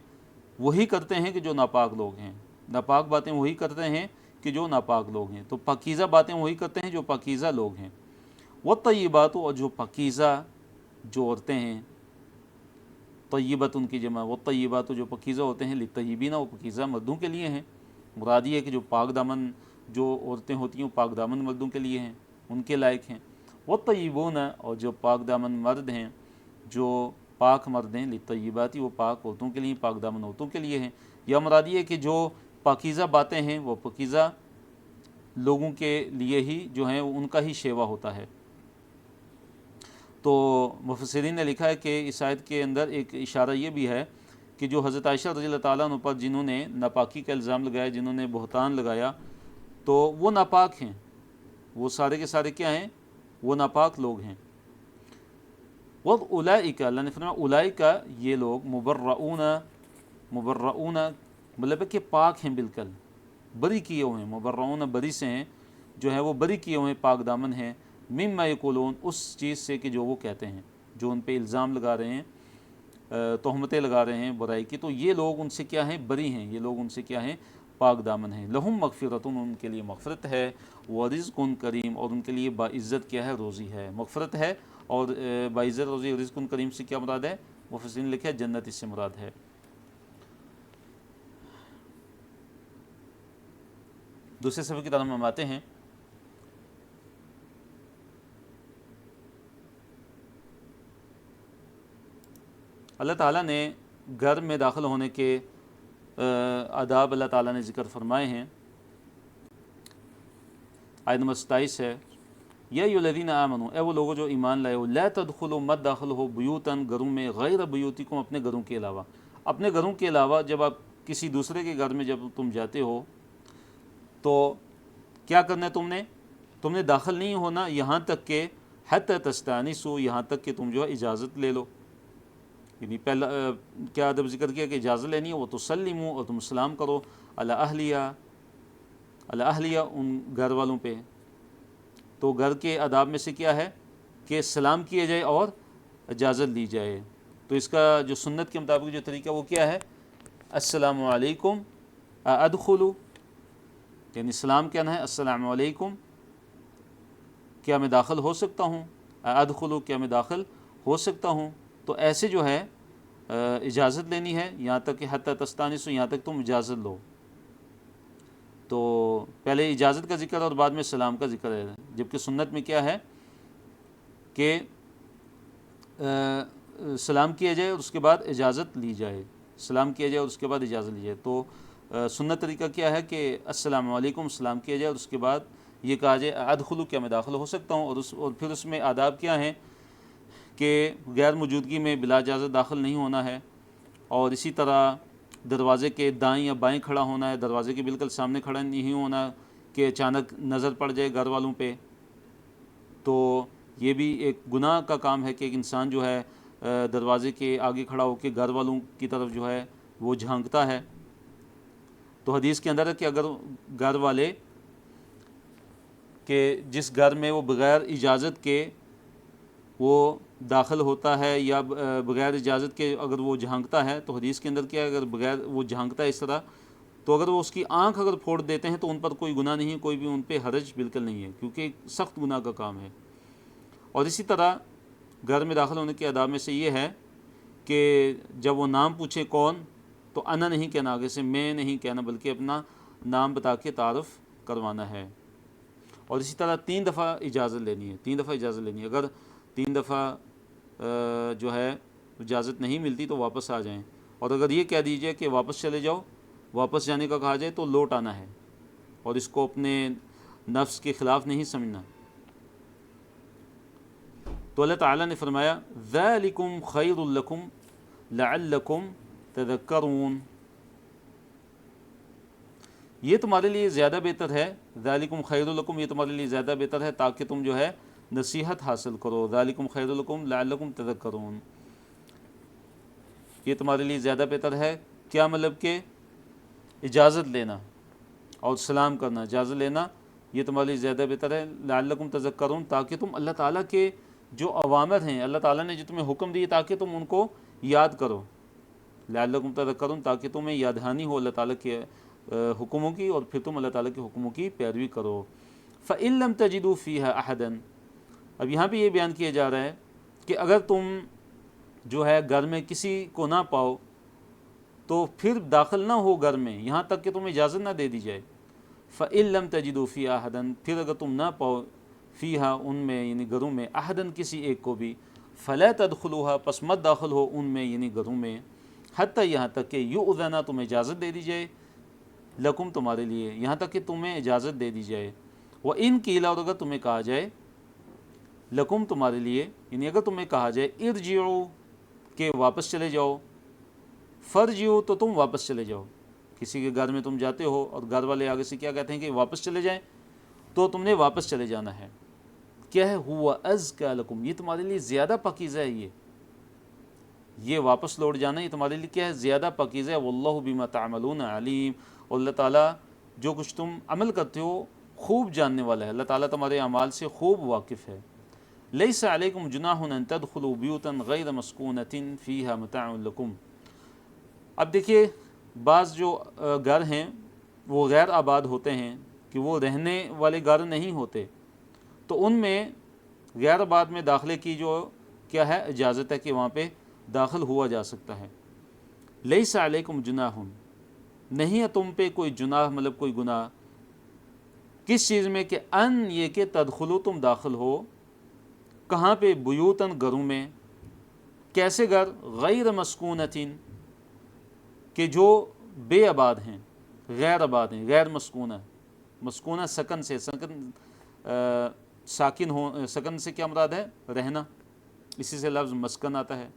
وہی کرتے ہیں کہ جو ناپاک لوگ ہیں، ناپاک باتیں وہی کرتے ہیں کہ جو ناپاک لوگ ہیں. تو پاکیزہ باتیں وہی کرتے ہیں جو پاکیزہ لوگ ہیں. والطیبات اور جو پاکیزہ جو عورتیں ہیں، طیبت ان کی جمع. والطیبات جو پاکیزہ ہوتے ہیں للطیبین وہ پاکیزہ مردوں کے لیے ہیں. مراد یہ ہے کہ جو پاک دامن جو عورتیں ہوتی ہیں وہ پاک دامن مردوں کے لیے ہیں، ان کے لائق ہیں. والطیبون اور جو پاک دامن مرد ہیں، جو پاک مرد ہیں للطیبات وہ پاک عورتوں کے لیے، پاک دامن عورتوں کے لیے ہیں. یا مراد یہ ہے کہ جو پاکیزہ باتیں ہیں وہ پاکیزہ لوگوں کے لیے ہی جو ہیں ان کا ہی شیوا ہوتا ہے. تو مفسرین نے لکھا ہے کہ اس آیت کے اندر ایک اشارہ یہ بھی ہے کہ جو حضرت عائشہ رضی اللہ تعالیٰ عنہ پر جنہوں نے ناپاکی کا الزام لگایا، جنہوں نے بہتان لگایا، تو وہ ناپاک ہیں، وہ سارے کے سارے کیا ہیں؟ وہ ناپاک لوگ ہیں. وَأُولَئِكَ اللہ نے فرمایا اولئک یہ لوگ مبرؤون مطلب ہے کہ پاک ہیں، بالکل بری کیے ہوئے ہیں. مبرؤون بری سے ہیں، جو ہے وہ بری کیے ہوئے ہیں، پاک دامن ہیں. مما یقولون اس چیز سے کہ جو وہ کہتے ہیں، جو ان پہ الزام لگا رہے ہیں، تہمتیں لگا رہے ہیں برائی کی، تو یہ لوگ ان سے کیا ہیں؟ بری ہیں. یہ لوگ ان سے کیا ہیں؟ پاک دامن ہیں. لہم مغفرۃ ان کے لیے مغفرت ہے، ورزق کریم اور ان کے لیے باعزت کیا ہے؟ روزی ہے. مغفرت ہے اور باعزت روزی. رزق کریم سے کیا مراد ہے؟ مفسرین نے لکھا ہے جنت اس سے مراد ہے. دوسرے صفحے کی طرف ہم آتے ہیں. اللہ تعالیٰ نے گھر میں داخل ہونے کے آداب اللہ تعالیٰ نے ذکر فرمائے ہیں. آیت نمبر 27 ہے، یا ایھا الذین آمنوا اے وہ لوگوں جو ایمان لائے ہو، لا تدخلوا مت داخل ہو بیوتاً گھروں میں، غیر بیوتکم اپنے گھروں کے علاوہ. اپنے گھروں کے علاوہ جب آپ کسی دوسرے کے گھر میں جب تم جاتے ہو تو کیا کرنا ہے؟ تم نے داخل نہیں ہونا یہاں تک کہ حتی تستانسوا یہاں تک کہ تم جو ہے اجازت لے لو. یعنی پہلا کیا ادب ذکر کیا کہ اجازت لینی ہے، وہ تسلموا اور تم سلام کرو علی اہلیہ ان گھر والوں پہ. تو گھر کے آداب میں سے کیا ہے کہ سلام کیا جائے اور اجازت لی جائے. تو اس کا جو سنت کے مطابق جو طریقہ وہ کیا ہے؟ السلام علیکم ادخلوا، یعنی سلام کہنا ہے السلام علیکم کیا میں داخل ہو سکتا ہوں؟ ادخلوا کیا میں داخل ہو سکتا ہوں؟ تو ایسے جو ہے اجازت لینی ہے یہاں تک کہ حتی تستانسوا یہاں تک تم اجازت لو. تو پہلے اجازت کا ذکر اور بعد میں سلام کا ذکر ہے. جبکہ سنت میں کیا ہے کہ سلام کیا جائے اور اس کے بعد اجازت لی جائے، سلام کیا جائے اور اس کے بعد اجازت لی جائے. تو سنت طریقہ کیا ہے کہ السلام علیکم سلام کیا جائے اور اس کے بعد یہ کہا جائے ادخلوا کیا میں داخل ہو سکتا ہوں. اور پھر اس میں آداب کیا ہیں کہ غیر موجودگی میں بلا اجازت داخل نہیں ہونا ہے، اور اسی طرح دروازے کے دائیں یا بائیں کھڑا ہونا ہے، دروازے کے بالکل سامنے کھڑا نہیں ہونا کہ اچانک نظر پڑ جائے گھر والوں پہ. تو یہ بھی ایک گناہ کا کام ہے کہ ایک انسان جو ہے دروازے کے آگے کھڑا ہو کے گھر والوں کی طرف جو ہے وہ جھانکتا ہے. تو حدیث کے اندر ہے کہ اگر گھر والے کہ جس گھر میں وہ بغیر اجازت کے وہ داخل ہوتا ہے یا بغیر اجازت کے اگر وہ جھانکتا ہے، تو حدیث کے اندر کیا ہے اگر بغیر وہ جھانکتا ہے اس طرح، تو اگر وہ اس کی آنکھ اگر پھوڑ دیتے ہیں تو ان پر کوئی گناہ نہیں ہے، کوئی بھی ان پہ حرج بالکل نہیں ہے، کیونکہ ایک سخت گناہ کا کام ہے. اور اسی طرح گھر میں داخل ہونے کے آداب میں سے یہ ہے کہ جب وہ نام پوچھے کون، تو انا نہیں کہنا، آگے سے میں نہیں کہنا، بلکہ اپنا نام بتا کے تعارف کروانا ہے۔ اور اسی طرح 3 دفعہ اجازت لینی ہے، 3 دفعہ اجازت لینی ہے۔ اگر 3 دفعہ جو ہے اجازت نہیں ملتی تو واپس آ جائیں، اور اگر یہ کہہ دیجئے کہ واپس چلے جاؤ، واپس جانے کا کہا جائے تو لوٹ آنا ہے، اور اس کو اپنے نفس کے خلاف نہیں سمجھنا۔ تو اللہ تعالیٰ نے فرمایا ذَلِكُمْ خَيْرٌ لَكُمْ لَعَلَّكُمْ تَذَكَّرُونَ، یہ تمہارے لیے زیادہ بہتر ہے، ذَلِكُمْ خَيْرٌ لَكُمْ، یہ تمہارے لیے زیادہ بہتر ہے تاکہ تم جو ہے نصیحت حاصل کرو۔ ذَلِكُمْ خَيْرٌ لَكُمْ لَعَلَّكُمْ تَذَكَّرُونَ، یہ تمہارے لیے زیادہ بہتر ہے، کیا مطلب کہ اجازت لینا اور سلام کرنا، اجازت لینا یہ تمہارے لیے زیادہ بہتر ہے، لعلکم تذکرون، تاکہ تم اللہ تعالیٰ کے جو اوامر ہیں، اللہ تعالیٰ نے جو تمہیں حکم دیے تاکہ تم ان کو یاد کرو، لعلکم تذکرون، تاکہ تمہیں یاد دہانی ہو اللہ تعالیٰ کے حکموں کی، اور پھر تم اللہ تعالیٰ کے حکموں کی پیروی کرو۔ فَإِن لَمْ تَجِدُوا فِيهَا أَحَدًا، اب یہاں پہ یہ بیان کیا جا رہا ہے کہ اگر تم جو ہے گھر میں کسی کو نہ پاؤ تو پھر داخل نہ ہو گھر میں یہاں تک کہ تمہیں اجازت نہ دے دی جائے۔ فَإِن لَمْ تَجِدُوا فِيهَا أَحَدًا، پھر اگر تم نہ پاؤ فیہا ان میں یعنی گھروں میں، احدن کسی ایک کو بھی، فَلَا تَدْخُلُوهَا پس مت داخل ہو ان میں یعنی گھروں میں، حتیٰ یہاں تک کہ یؤذن تمہیں اجازت دے دی جائے، لکم تمہارے لیے، یہاں تک کہ تمہیں اجازت دے دی جائے۔ وَإِن قِیلَ اور اگر تمہیں کہا جائے، لکم تمہارے لیے، یعنی اگر تمہیں کہا جائے ارجعوا کہ واپس چلے جاؤ، فرجعوا تو تم واپس چلے جاؤ، کسی کے گھر میں تم جاتے ہو اور گھر والے آگے سے کیا کہتے ہیں کہ واپس چلے جائیں، تو تم نے واپس چلے جانا ہے۔ کیا ہے؟ ہوا ازکیٰ لکم، یہ تمہارے لیے زیادہ پاکیزہ ہے، یہ واپس لوٹ جانا یہ تمہارے لیے کیا ہے؟ زیادہ پاکیزہ ہے۔ واللہ بما تعملون علیم، اور اللہ تعالیٰ جو کچھ تم عمل کرتے ہو خوب جاننے والا ہے، اللہ تعالیٰ تمہارے اعمال سے خوب واقف ہے۔ لیس علیکم جناح ان تدخلوا بیوتا غیر مسکونۃ فیہا متاع لکم، اب دیکھیے بعض جو گھر ہیں وہ غیر آباد ہوتے ہیں کہ وہ رہنے والے گھر نہیں ہوتے، تو ان میں غیر آباد میں داخلے کی جو کیا ہے اجازت ہے کہ وہاں پہ داخل ہوا جا سکتا ہے۔ لیس علیکم جناح، نہیں ہے تم پہ کوئی جناح مطلب کوئی گناہ، کس چیز میں؟ کہ ان یہ کہ تدخلو تم داخل ہو، کہاں پہ؟ بیوتن گھروں میں، کیسے گھر؟ غیر مسکونتین کہ جو بے آباد ہیں، غیر آباد ہیں، غیر مسکونہ، مسکونہ سکن سے، سکن ساکن ہو، سکن سے کیا مراد ہے؟ رہنا، اسی سے لفظ مسکن آتا ہے۔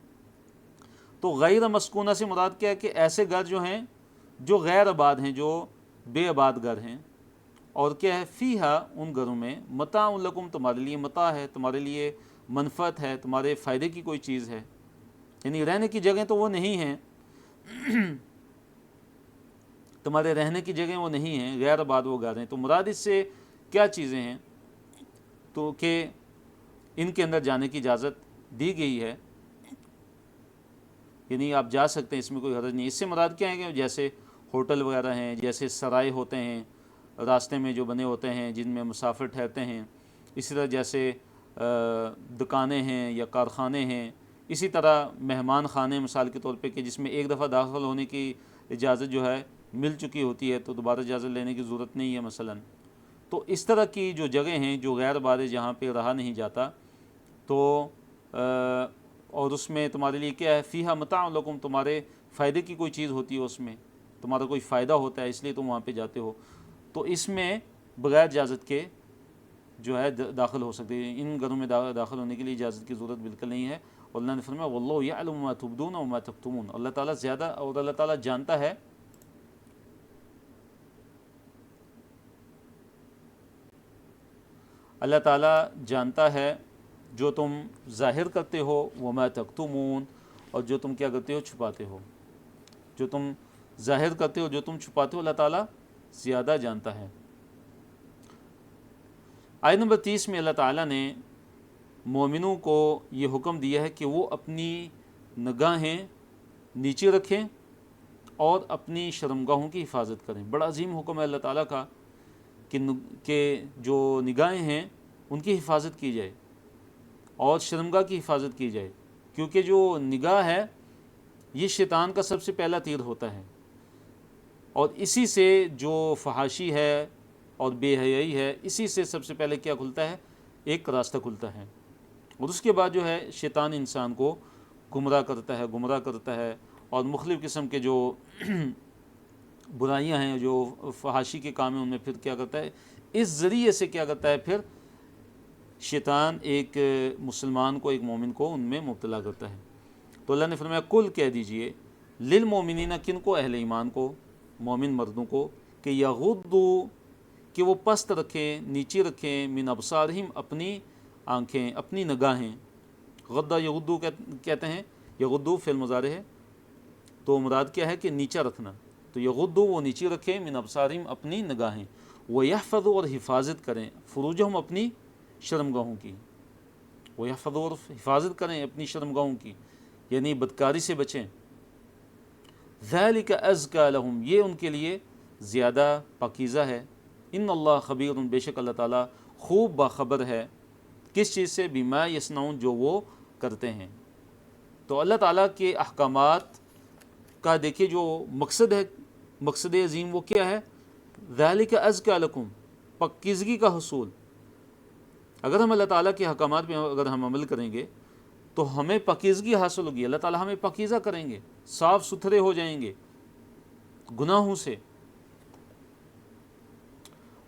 تو غیر مسکونہ سے مراد کیا ہے؟ کہ ایسے گھر جو ہیں جو غیر آباد ہیں، جو بے آباد گھر ہیں، اور کیا ہے؟ فیہا ان گھروں میں، متاع لکم تمہارے لیے متاع ہے، تمہارے لیے منفعت ہے، تمہارے فائدے کی کوئی چیز ہے، یعنی رہنے کی جگہ تو وہ نہیں ہیں، تمہارے رہنے کی جگہ وہ نہیں ہیں، غیر آباد وہ گھر ہیں۔ تو مراد اس سے کیا چیزیں ہیں؟ تو کہ ان کے اندر جانے کی اجازت دی گئی ہے، یعنی آپ جا سکتے ہیں، اس میں کوئی حرج نہیں۔ اس سے مراد کیا ہے؟ کہ جیسے ہوٹل وغیرہ ہیں، جیسے سرائے ہوتے ہیں راستے میں جو بنے ہوتے ہیں جن میں مسافر ٹھہرتے ہیں، اسی طرح جیسے دکانیں ہیں یا کارخانے ہیں، اسی طرح مہمان خانے مثال کے طور پہ کہ جس میں ایک دفعہ داخل ہونے کی اجازت جو ہے مل چکی ہوتی ہے تو دوبارہ اجازت لینے کی ضرورت نہیں ہے مثلا۔ تو اس طرح کی جو جگہ ہیں جو غیر آباد جہاں پہ رہا نہیں جاتا، تو اور اس میں تمہارے لیے کیا ہے؟ فیہا متاع لکم، تمہارے فائدے کی کوئی چیز ہوتی ہے، اس میں تمہارا کوئی فائدہ ہوتا ہے اس لیے تم وہاں پہ جاتے ہو، تو اس میں بغیر اجازت کے جو ہے داخل ہو سکتے ہیں۔ ان گھروں میں داخل ہونے کے لیے اجازت کی ضرورت بالکل نہیں ہے۔ اور اللہ نے فرمایا واللہ یعلم ما تبدون وما تکتمون، اللہ تعالیٰ زیادہ اور اللہ تعالیٰ جانتا ہے اللہ تعالیٰ جانتا ہے جو تم ظاہر کرتے ہو، وما تکتمون، اور جو تم کیا کرتے ہو؟ چھپاتے ہو۔ جو تم ظاہر کرتے ہو، جو تم چھپاتے ہو، اللہ تعالیٰ زیادہ جانتا ہے۔ آیت نمبر 30 میں اللہ تعالیٰ نے مومنوں کو یہ حکم دیا ہے کہ وہ اپنی نگاہیں نیچے رکھیں اور اپنی شرمگاہوں کی حفاظت کریں۔ بڑا عظیم حکم ہے اللہ تعالیٰ کا کہ جو نگاہیں ہیں ان کی حفاظت کی جائے، اور شرمگاہ کی حفاظت کی جائے، کیونکہ جو نگاہ ہے یہ شیطان کا سب سے پہلا تیر ہوتا ہے، اور اسی سے جو فحاشی ہے اور بے حیائی ہے، اسی سے سب سے پہلے کیا کھلتا ہے؟ ایک راستہ کھلتا ہے، اور اس کے بعد جو ہے شیطان انسان کو گمراہ کرتا ہے اور مختلف قسم کے جو برائیاں ہیں، جو فحاشی کے کام ہیں، ان میں پھر کیا کرتا ہے؟ اس ذریعے سے کیا کرتا ہے؟ پھر شیطان ایک مسلمان کو، ایک مومن کو ان میں مبتلا کرتا ہے۔ تو اللہ نے فرمایا کل کہہ دیجئے للمومنین، کن کو؟ اہل ایمان کو، مومن مردوں کو، کہ یغضوا، کہ وہ پست رکھیں، نیچے رکھیں، من ابصارہم، اپنی آنکھیں، اپنی نگاہیں۔ غدہ یغدو کہتے ہیں، یغدو فعل مضارع ہے، تو مراد کیا ہے؟ کہ نیچا رکھنا، تو یغدو وہ نیچے رکھیں، من ابصارہم، اپنی نگاہیں، ویحفظوا، اور حفاظت کریں، فروجہم، اپنی شرمگاہوں کی، ویحفظوا، اور حفاظت کریں اپنی شرمگاہوں کی، یعنی بدکاری سے بچیں۔ ذالک ازکی لہم، یہ ان کے لیے زیادہ پاکیزہ ہے۔ ان اللہ خبیر، بے شک اللہ تعالیٰ خوب باخبر ہے، کس چیز سے؟ بما یصنعون، جو وہ کرتے ہیں۔ تو اللہ تعالیٰ کے احکامات کا دیکھیے جو مقصد ہے، مقصد عظیم وہ کیا ہے؟ ذالک ازکی لکم، پاکیزگی کا حصول۔ اگر ہم اللہ تعالیٰ کے احکامات پہ اگر ہم عمل کریں گے تو ہمیں پاکیزگی حاصل ہوگی، اللہ تعالیٰ ہمیں پاکیزہ کریں گے، صاف ستھرے ہو جائیں گے گناہوں سے۔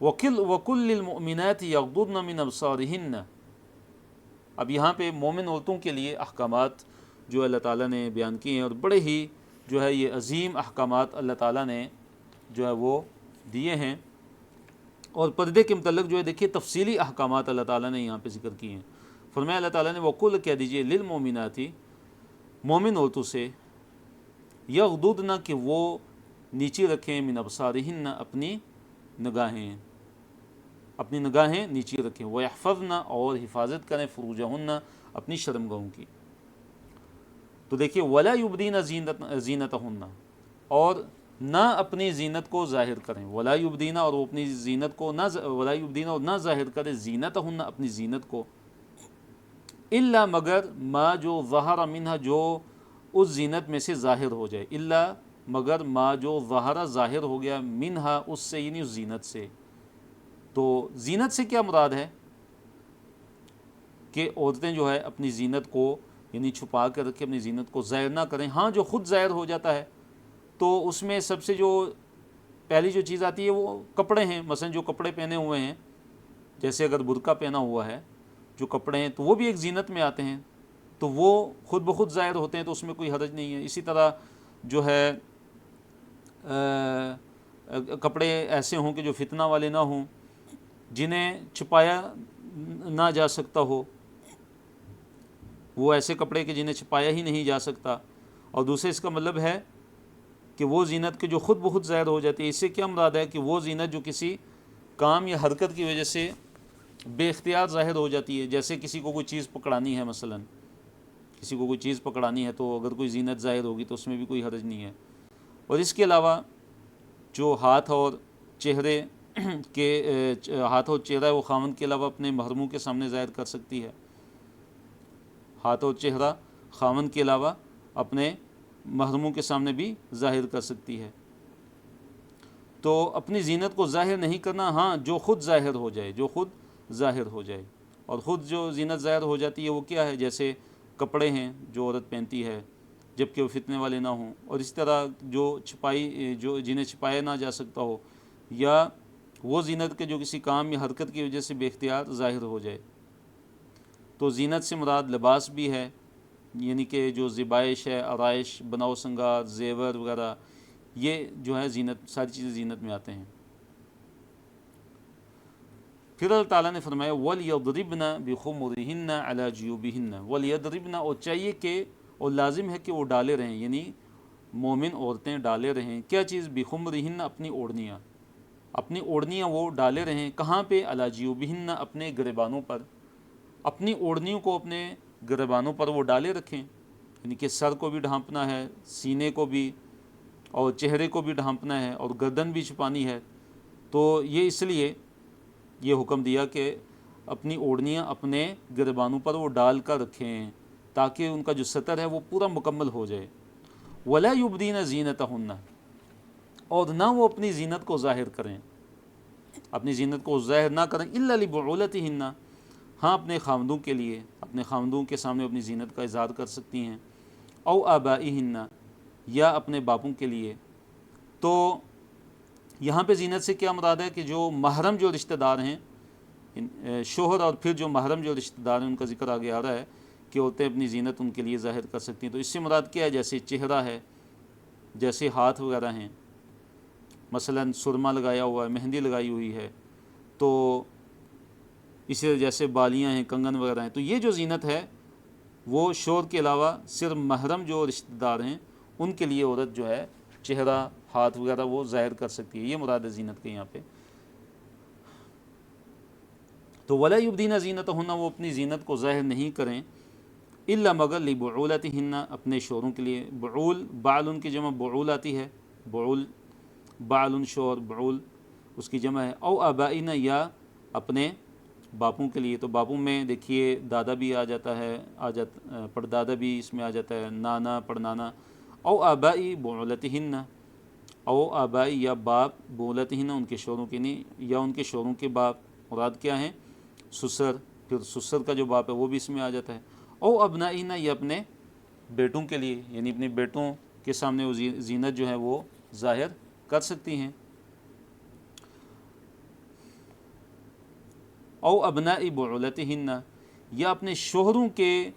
وَقُلْ لِلْمُؤْمِنَاتِ يَغْضُضْنَ مِنْ أَبْصَارِهِنَّ، اب یہاں پہ مومن عورتوں کے لیے احکامات جو اللہ تعالیٰ نے بیان کیے ہیں، اور بڑے ہی جو ہے یہ عظیم احکامات اللہ تعالیٰ نے جو ہے وہ دیے ہیں، اور پردے کے متعلق جو ہے دیکھیے تفصیلی احکامات اللہ تعالیٰ نے یہاں پہ ذکر کیے ہیں۔ فرمایا اللہ تعالیٰ نے وَقُلْ، کہہ دیجئے لِلْمُؤْمِنَاتِ، مومن عورتوں سے، یغضضن، کہ وہ نیچے رکھیں، من ابصارہن، اپنی نگاہیں، اپنی نگاہیں نیچے رکھیں، وَيَحْفَظْنَ، اور حفاظت کریں، فروجہن، اپنی شرمگاہوں کی۔ تو دیکھیے وَلَا يُبْدِينَ زِينَتَهُنَّ، اور نہ اپنی زینت کو ظاہر کریں، وَلَا يُبْدِينَ، اور وہ اپنی زینت کو نہ، وَلَا يُبْدِينَ، اور نہ ظاہر کریں، زِينَتَهُنَّ، اپنی زینت کو، الا، مگر، ما، جو ظہر منہا، جو اس زینت میں سے ظاہر ہو جائے، الا، مگر، ما، جو ظہر، ظاہر ہو گیا، منہا، اس سے، یعنی اس زینت سے۔ تو زینت سے کیا مراد ہے؟ کہ عورتیں جو ہے اپنی زینت کو یعنی چھپا کر رکھیں، اپنی زینت کو ظاہر نہ کریں۔ ہاں جو خود ظاہر ہو جاتا ہے تو اس میں سب سے جو پہلی جو چیز آتی ہے وہ کپڑے ہیں، مثلا جو کپڑے پہنے ہوئے ہیں، جیسے اگر برقع پہنا ہوا ہے، جو کپڑے ہیں تو وہ بھی ایک زینت میں آتے ہیں، تو وہ خود بخود ظاہر ہوتے ہیں، تو اس میں کوئی حرج نہیں ہے۔ اسی طرح جو ہے کپڑے ایسے ہوں کہ جو فتنہ والے نہ ہوں، جنہیں چھپایا نہ جا سکتا ہو، وہ ایسے کپڑے کہ جنہیں چھپایا ہی نہیں جا سکتا۔ اور دوسرے اس کا مطلب ہے کہ وہ زینت کے جو خود بخود ظاہر ہو جاتی ہے، اس سے کیا مراد ہے؟ کہ وہ زینت جو کسی کام یا حرکت کی وجہ سے بے اختیار ظاہر ہو جاتی ہے، جیسے کسی کو کوئی چیز پکڑانی ہے، مثلا کسی کو کوئی چیز پکڑانی ہے تو اگر کوئی زینت ظاہر ہوگی تو اس میں بھی کوئی حرج نہیں ہے۔ اور اس کے علاوہ جو ہاتھ اور چہرے کے ہاتھ اور چہرہ وہ خاوند کے علاوہ اپنے محرموں کے سامنے ظاہر کر سکتی ہے، ہاتھ اور چہرہ خاوند کے علاوہ اپنے محرموں کے سامنے بھی ظاہر کر سکتی ہے۔ تو اپنی زینت کو ظاہر نہیں کرنا، ہاں جو خود ظاہر ہو جائے، جو خود ظاہر ہو جائے۔ اور خود جو زینت ظاہر ہو جاتی ہے وہ کیا ہے؟ جیسے کپڑے ہیں جو عورت پہنتی ہے جبکہ وہ فتنے والے نہ ہوں، اور اس طرح جو جنہیں چھپایا نہ جا سکتا ہو، یا وہ زینت کے جو کسی کام یا حرکت کی وجہ سے بے اختیار ظاہر ہو جائے۔ تو زینت سے مراد لباس بھی ہے، یعنی کہ جو زیبائش ہے، آرائش، بناؤ سنگار، زیور وغیرہ، یہ جو ہے زینت، ساری چیزیں زینت میں آتے ہیں۔ پھر اللہ تعالیٰ نے فرمایا وَلْيَضْرِبْنَ بِخُمُرِهِنَّ عَلَى جُيُوبِهِنَّ، وَلْيَضْرِبْنَ، اور چاہیے کہ، اور لازم ہے کہ وہ ڈالے رہیں، یعنی مومن عورتیں ڈالے رہیں کیا چیز؟ بِخُمُرِهِنَّ، اپنی اوڑھنیاں، اپنی اوڑھنیاں وہ ڈالے رہیں، کہاں پہ؟ عَلَى جُيُوبِهِنَّ، اپنے گریبانوں پر، اپنی اوڑھنیوں کو اپنے گریبانوں پر وہ ڈالے رکھیں، یعنی کہ سر کو بھی ڈھانپنا ہے، سینے کو بھی، اور چہرے کو بھی ڈھانپنا ہے، اور گردن بھی چھپانی ہے۔ تو یہ اس لیے یہ حکم دیا کہ اپنی اوڑھنیاں اپنے گربانوں پر وہ ڈال کر رکھیں تاکہ ان کا جو سطر ہے وہ پورا مکمل ہو جائے۔ ولا یبدین زینتہن، اور نہ وہ اپنی زینت کو ظاہر کریں، اپنی زینت کو ظاہر نہ کریں، الا لبعولتہن، ہاں اپنے خاوندوں کے لیے، اپنے خاوندوں کے سامنے اپنی زینت کا اظہار کر سکتی ہیں، او آبائہن، یا اپنے باپوں کے لیے۔ تو یہاں پہ زینت سے کیا مراد ہے کہ جو محرم جو رشتہ دار ہیں، شوہر اور پھر جو محرم جو رشتہ دار ہیں ان کا ذکر آگے آ رہا ہے کہ عورتیں اپنی زینت ان کے لیے ظاہر کر سکتی ہیں۔ تو اس سے مراد کیا ہے؟ جیسے چہرہ ہے، جیسے ہاتھ وغیرہ ہیں، مثلا سرما لگایا ہوا ہے، مہندی لگائی ہوئی ہے، تو اسی جیسے بالیاں ہیں، کنگن وغیرہ ہیں۔ تو یہ جو زینت ہے وہ شوہر کے علاوہ صرف محرم جو رشتہ دار ہیں ان کے لیے عورت جو ہے چہرہ، ہاتھ وغیرہ وہ ظاہر کر سکتی ہے، یہ مراد ہے زینت کے یہاں پہ۔ تو ولا یبدین زینتہن، وہ اپنی زینت کو ظاہر نہیں کریں، الا مگر لبعولتہن، اپنے شوہروں کے لیے۔ بعول، بعل کی جمع بعول آتی ہے، بعول، بعل شوہر، بعول اس کی جمع ہے۔ او آبائنا، یا اپنے باپوں کے لیے۔ تو باپوں میں دیکھیے دادا بھی آ جاتا ہے، پردادا بھی اس میں آ جاتا ہے، نانا، پڑنانا۔ او آبائی بعولتہن، او آبائی یا باپ، بعولتہن ان کے شوہروں کے نہیں، یا ان کے شوہروں کے باپ، مراد کیا ہیں؟ سسر، پھر سسر کا جو باپ ہے وہ بھی اس میں آ جاتا ہے۔ او ابنائنا، یا اپنے بیٹوں کے لیے، یعنی اپنے بیٹوں کے سامنے وہ زینت جو ہے وہ ظاہر کر سکتی ہیں۔ او ابناء بعولتہن، یا اپنے شوہروں کے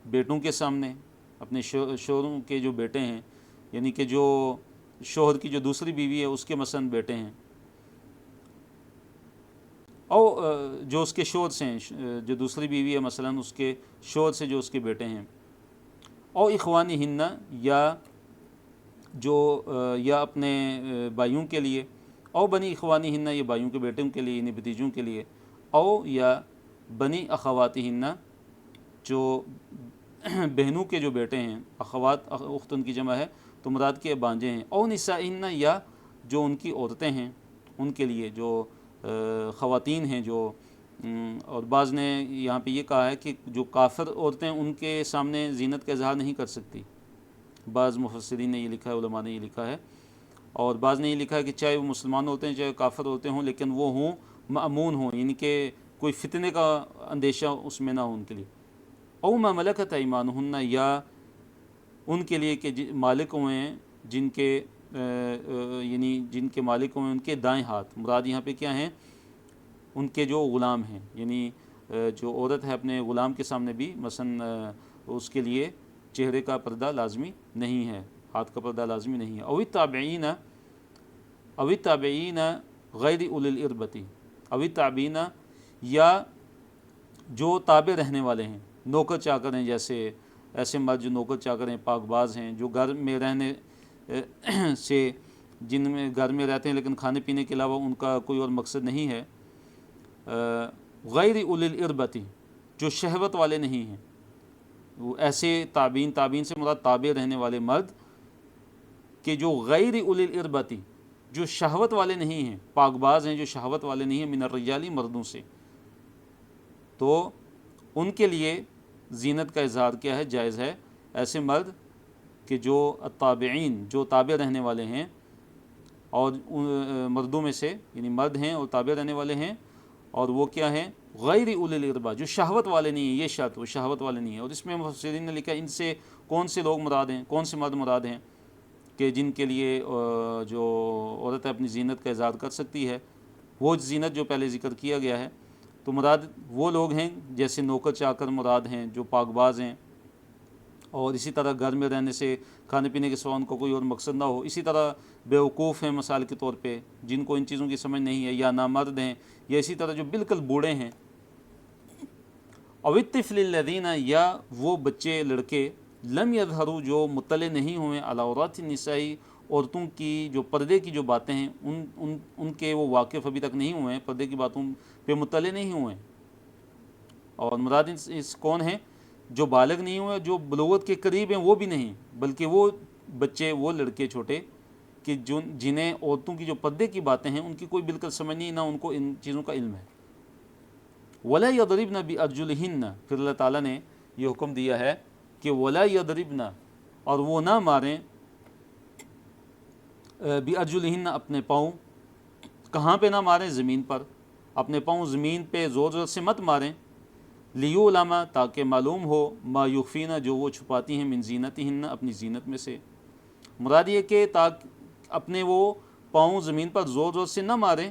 بیٹوں کے سامنے، اپنے شوہروں کے جو بیٹے ہیں، یعنی کہ جو شوہر کی جو دوسری بیوی ہے اس کے مثلاً بیٹے ہیں، او جو اس کے شوہر سے ہیں، جو دوسری بیوی ہے مثلاً اس کے شوہر سے جو اس کے بیٹے ہیں۔ او اخوانہن، یا اپنے بھائیوں کے لیے۔ او بنی اخوانہن، یہ بھائیوں کے بیٹوں کے لیے، یعنی بھتیجوں کے لیے۔ او یا بنی اخواتہن، جو بہنوں کے جو بیٹے ہیں، اخوات اختن کی جمع ہے تو مراد کے بانجے ہیں۔ او نسائہن، یا جو ان کی عورتیں ہیں ان کے لیے، جو خواتین ہیں جو، اور بعض نے یہاں پہ یہ کہا ہے کہ جو کافر عورتیں ان کے سامنے زینت کا اظہار نہیں کر سکتی، بعض مفسرین نے یہ لکھا ہے، علماء نے یہ لکھا ہے، اور بعض نے یہ لکھا ہے کہ چاہے وہ مسلمان ہوتے ہیں چاہے کافر ہوتے ہوں، لیکن وہ ہوں مأمون ہوں، یعنی کہ کوئی فتنے کا اندیشہ اس میں نہ ہو ان کے لیے۔ او ما ملکت ایمانہن، یا ان کے لیے کہ مالک ہوئے ہیں جن کے یعنی جن کے مالک ہوئے ہیں ان کے دائیں ہاتھ، مراد یہاں پہ کیا ہیں؟ ان کے جو غلام ہیں، یعنی جو عورت ہے اپنے غلام کے سامنے بھی مثلا اس کے لیے چہرے کا پردہ لازمی نہیں ہے، ہاتھ کا پردہ لازمی نہیں ہے۔ او التابعین غیر اولی الاربۃ، او التابعین، یا جو تابع رہنے والے ہیں، نوکر چاکر ہیں، جیسے ایسے مرد جو نوکر چاکر ہیں، پاک باز ہیں، جو گھر میں رہنے سے، جن میں گھر میں رہتے ہیں لیکن کھانے پینے کے علاوہ ان کا کوئی اور مقصد نہیں ہے۔ غیر اولی الاربۃ، جو شہوت والے نہیں ہیں، وہ ایسے تابعین سے مراد تابع رہنے والے مرد کہ جو غیر اولی الاربۃ، جو شہوت والے نہیں ہیں، پاک باز ہیں جو شہوت والے نہیں ہیں، من الرجال، مردوں سے، تو ان کے لیے زینت کا اظہار کیا ہے؟ جائز ہے۔ ایسے مرد کہ جو التابعین، جو تابع رہنے والے ہیں، اور مردوں میں سے یعنی مرد ہیں اور تابع رہنے والے ہیں، اور وہ کیا ہیں؟ غیر اولی الارباء، جو شہوت والے نہیں ہیں، یہ شرط، وہ شہوت والے نہیں ہیں۔ اور اس میں مفسرین نے لکھا ان سے کون سے لوگ مراد ہیں، کون سے مرد مراد ہیں کہ جن کے لیے جو عورت اپنی زینت کا اظہار کر سکتی ہے، وہ زینت جو پہلے ذکر کیا گیا ہے، تو مراد وہ لوگ ہیں جیسے نوکر چاکر مراد ہیں جو پاک باز ہیں، اور اسی طرح گھر میں رہنے سے کھانے پینے کے سوا ان کو کوئی اور مقصد نہ ہو، اسی طرح بیوقوف ہیں مثال کے طور پہ، جن کو ان چیزوں کی سمجھ نہیں ہے، یا نامرد ہیں، یا اسی طرح جو بالکل بوڑھے ہیں۔ او الطفل الذین، یا وہ بچے لڑکے، لم یظہروا، جو مطلع نہیں ہوئے، علی عورات النساء، عورتوں کی جو پردے کی جو باتیں ہیں ان کے وہ واقف ابھی تک نہیں ہوئے ہیں، پردے کی باتوں پہ مطلع نہیں ہوئے ہیں۔ اور مراد اس کون ہیں؟ جو بالغ نہیں ہوئے، جو بلوغت کے قریب ہیں وہ بھی نہیں، بلکہ وہ بچے، وہ لڑکے چھوٹے کہ جنہیں عورتوں کی جو پردے کی باتیں ہیں ان کی کوئی بالکل سمجھ نہیں، نہ ان کو ان چیزوں کا علم ہے۔ ولا یضربن بارجلہن، پھر اللہ تعالیٰ نے یہ حکم دیا ہے کہ ولا یضربن، اور وہ نہ ماریں بارجلہن اپنے پاؤں، کہاں پہ نہ ماریں؟ زمین پر، اپنے پاؤں زمین پہ زور زور سے مت ماریں، لیعلم، تاکہ معلوم ہو، ما یخفین، جو وہ چھپاتی ہیں، من زینتہن، اپنی زینت میں سے۔ مراد یہ کہ اپنے وہ پاؤں زمین پر زور زور سے نہ ماریں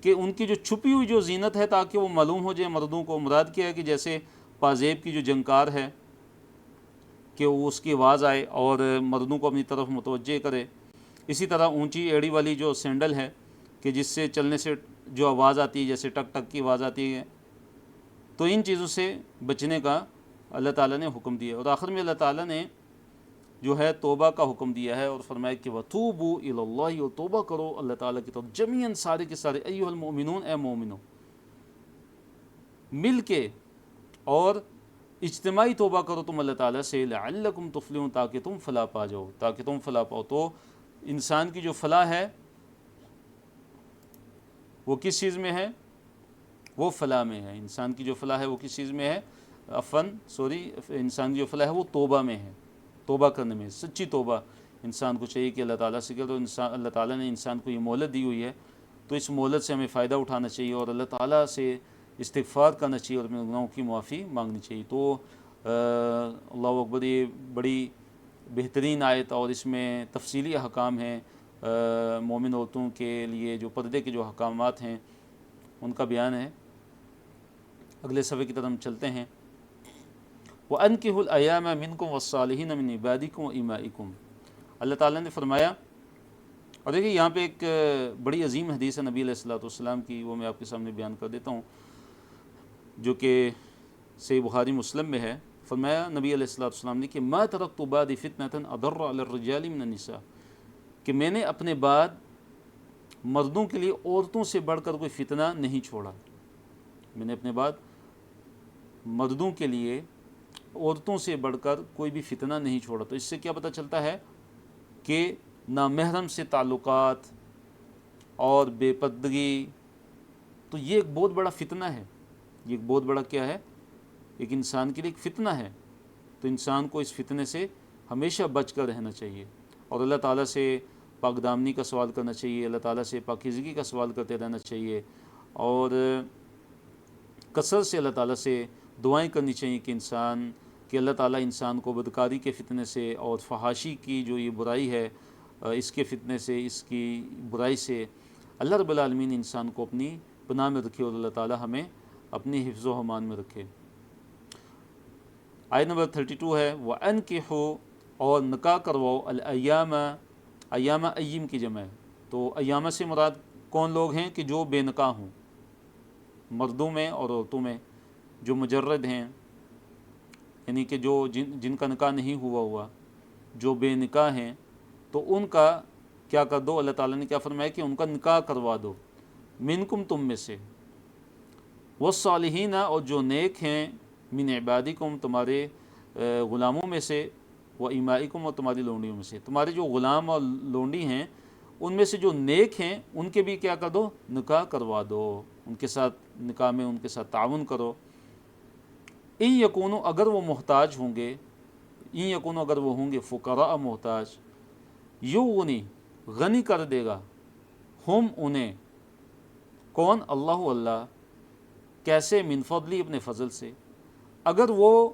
کہ ان کی جو چھپی ہوئی جو زینت ہے تاکہ وہ معلوم ہو جائے مردوں کو۔ مراد کیا ہے کہ جیسے پازیب کی جو جنکار ہے کہ وہ اس کی آواز آئے اور مردوں کو اپنی طرف متوجہ کرے، اسی طرح اونچی ایڑی والی جو سینڈل ہے کہ جس سے چلنے سے جو آواز آتی ہے، جیسے ٹک ٹک کی آواز آتی ہے، تو ان چیزوں سے بچنے کا اللہ تعالیٰ نے حکم دیا۔ اور آخر میں اللہ تعالیٰ نے جو ہے توبہ کا حکم دیا ہے اور فرمایا کہ وَتُوبُوا إِلَى اللَّهِ، اور توبہ کرو اللہ تعالیٰ کی طرف، جمیعاً، سارے کے سارے، ایھا المؤمنون، اے مومنو، مل کے اور اجتماعی توبہ کرو تم اللہ تعالیٰ سے، لعلکم تفلحون، تاکہ تم فلاح پا جاؤ، تاکہ تم فلاح پاؤ۔ تو انسان کی جو فلاح ہے وہ کس چیز میں ہے؟ وہ فلاح میں ہے۔ انسان کی جو فلاح ہے وہ کس چیز میں ہے؟ انسان کی جو فلاح ہے وہ توبہ میں ہے، توبہ کرنے میں، سچی توبہ انسان کو چاہیے کہ اللہ تعالیٰ سے کرے۔ تو اللہ تعالیٰ نے انسان کو یہ مہلت دی ہوئی ہے، تو اس مہلت سے ہمیں فائدہ اٹھانا چاہیے اور اللہ تعالیٰ سے استغفار کرنا چاہیے اور اپنے گناہوں کی معافی مانگنی چاہیے۔ تو اللہ اکبر، یہ بڑی بہترین آیت، اور اس میں تفصیلی احکام ہیں مومن عورتوں کے لیے، جو پردے کے جو احکامات ہیں ان کا بیان ہے۔ اگلے صفحے کی طرف ہم چلتے ہیں۔ وَأَنكِحُوا الْأَيَامَ مِنكُمْ وَالصَّالِحِينَ مِنْ عِبَادِكُمْ وَإِمَائِكُمْ، اللہ تعالیٰ نے فرمایا، اور دیکھیے یہاں پہ ایک بڑی عظیم حدیث ہے نبی علیہ الصلوۃ والسلام کی، وہ میں آپ کے سامنے بیان کر دیتا ہوں، جو کہ صحیح بخاری مسلم میں ہے۔ فرمایا نبی علیہ الصلوۃ والسلام نے کہ مَا تَرَكْتُ بَعْدِي فِتْنَةً أَضَرَّ عَلَى الرِّجَالِ مِنَ النِّسَاءِ، کہ میں نے اپنے بعد مردوں کے لیے عورتوں سے بڑھ کر کوئی فتنہ نہیں چھوڑا، میں نے اپنے بعد مردوں کے لیے عورتوں سے بڑھ کر کوئی بھی فتنہ نہیں چھوڑا۔ تو اس سے کیا پتہ چلتا ہے کہ نامحرم سے تعلقات اور بے پردگی، تو یہ ایک بہت بڑا فتنہ ہے، یہ ایک بہت بڑا کیا ہے؟ ایک انسان کے لیے ایک فتنہ ہے۔ تو انسان کو اس فتنے سے ہمیشہ بچ کر رہنا چاہیے اور اللہ تعالیٰ سے پاک دامنی کا سوال کرنا چاہیے، اللہ تعالیٰ سے پاکیزگی کا سوال کرتے رہنا چاہیے، اور کثرت سے اللہ تعالیٰ سے دعائیں کرنی چاہیے کہ اللہ تعالیٰ انسان کو بدکاری کے فتنے سے اور فحاشی کی جو یہ برائی ہے اس کے فتنے سے، اس کی برائی سے اللہ رب العالمین انسان کو اپنی پناہ میں رکھے، اور اللہ تعالیٰ ہمیں اپنی حفظ و امان میں رکھے۔ آیت نمبر 32 ہے، وَأَنكِحُوا، اور نکاح کرواؤ، الایام، ایام ایم کی جمع ہے، تو ایامہ سے مراد کون لوگ ہیں؟ کہ جو بے نکاح ہوں، مردوں میں اور عورتوں میں، جو مجرد ہیں، یعنی کہ جو جن کا نکاح نہیں ہوا، جو بے نکاح ہیں، تو ان کا کیا کر دو؟ اللہ تعالیٰ نے کیا فرمایا کہ ان کا نکاح کروا دو، منکم، تم میں سے، والصالحین، اور جو نیک ہیں، من عبادکم، تمہارے غلاموں میں سے، وامائکم، اور تمہاری لونڈیوں میں سے، تمہارے جو غلام اور لونڈی ہیں ان میں سے جو نیک ہیں ان کے بھی کیا کر دو؟ نکاح کروا دو، ان کے ساتھ نکاح میں ان کے ساتھ تعاون کرو۔ ان یکونو، اگر وہ محتاج ہوں گے، ان یکونو، اگر وہ ہوں گے، فقراء، محتاج، یغنی، غنی کر دے گا، ہم، انہیں، کون؟ اللہ، کیسے؟ من فضلی، اپنے فضل سے۔ اگر وہ،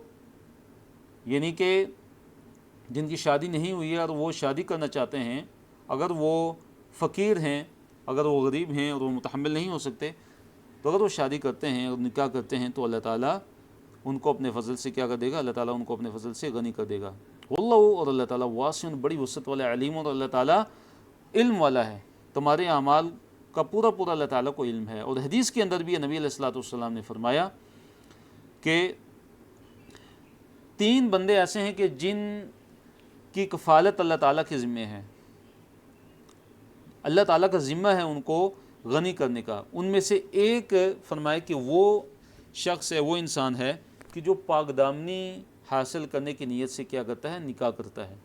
یعنی کہ جن کی شادی نہیں ہوئی ہے اور وہ شادی کرنا چاہتے ہیں، اگر وہ فقیر ہیں، اگر وہ غریب ہیں اور وہ متحمل نہیں ہو سکتے، تو اگر وہ شادی کرتے ہیں اور نکاح کرتے ہیں تو اللہ تعالیٰ ان کو اپنے فضل سے کیا کر دے گا؟ اللہ تعالیٰ ان کو اپنے فضل سے غنی کر دے گا۔ واللہ، اور اللہ تعالیٰ، واسع، بڑی وسعت والا، علیم، اور اللہ تعالیٰ علم والا ہے، تمہارے اعمال کا پورا اللہ تعالیٰ کو علم ہے۔ اور حدیث کے اندر بھی نبی علیہ الصلوۃ والسلام نے فرمایا کہ 3 بندے ایسے ہیں کہ جن کی کفالت اللہ تعالیٰ کے ذمہ ہے، اللہ تعالیٰ کا ذمہ ہے ان کو غنی کرنے کا۔ ان میں سے ایک فرمایا کہ وہ شخص ہے، وہ انسان ہے کہ جو پاک دامنی حاصل کرنے کی نیت سے کیا کرتا ہے؟ نکاح کرتا ہے۔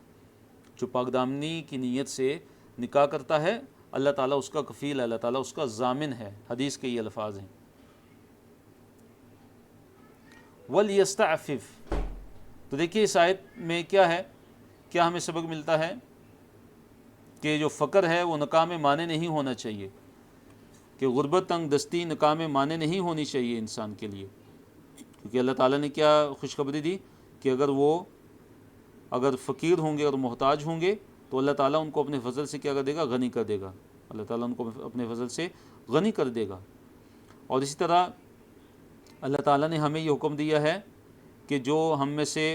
جو پاک دامنی کی نیت سے نکاح کرتا ہے، اللہ تعالیٰ اس کا کفیل ہے، اللہ تعالیٰ اس کا ضامن ہے۔ حدیث کے یہ الفاظ ہیں۔ وَلْيَسْتَعْفِفْ۔ تو دیکھیے اس آیت میں کیا ہے، کیا ہمیں سبق ملتا ہے کہ جو فقر ہے وہ نکاح میں مانع نہیں ہونا چاہیے، کہ غربت تنگ دستی نکاح میں مانع نہیں ہونی چاہیے انسان کے لیے، کیونکہ اللہ تعالیٰ نے کیا خوشخبری دی کہ اگر فقیر ہوں گے اور محتاج ہوں گے تو اللہ تعالیٰ ان کو اپنے فضل سے کیا کر دے گا، غنی کر دے گا، اللہ تعالیٰ ان کو اپنے فضل سے غنی کر دے گا۔ اور اسی طرح اللہ تعالیٰ نے ہمیں یہ حکم دیا ہے کہ جو ہم میں سے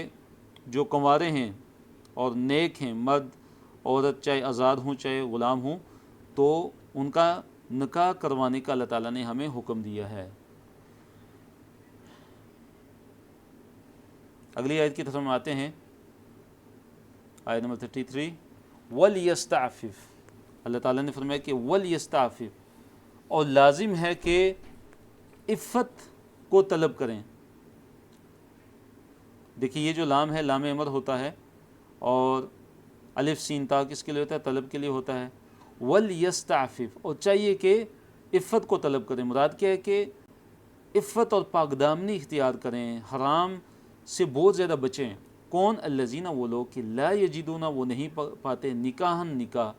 جو کنوارے ہیں اور نیک ہیں، مرد عورت چاہے آزاد ہوں چاہے غلام ہوں، تو ان کا نکاح کروانے کا اللہ تعالیٰ نے ہمیں حکم دیا ہے۔ اگلی آیت کی طرف ہم آتے ہیں، آیت نمبر 33، وَلْيَسْتَعْفِفْ۔ اللہ تعالیٰ نے فرمایا کہ وَلْيَسْتَعْفِفْ، اور لازم ہے کہ عفت کو طلب کریں۔ دیکھیے یہ جو لام ہے لام امر ہوتا ہے، اور الف سین تا کس کے لیے ہوتا ہے؟ طلب کے لیے ہوتا ہے۔ وَلْيَسْتَعْفِفْ، اور چاہیے کہ عفت کو طلب کریں۔ مراد کیا ہے کہ عفت اور پاکدامنی اختیار کریں، حرام سے بہت زیادہ بچیں۔ کون؟ الذین، وہ لوگ کہ لا یجدون، وہ نہیں پاتے نکاحن، نکاح،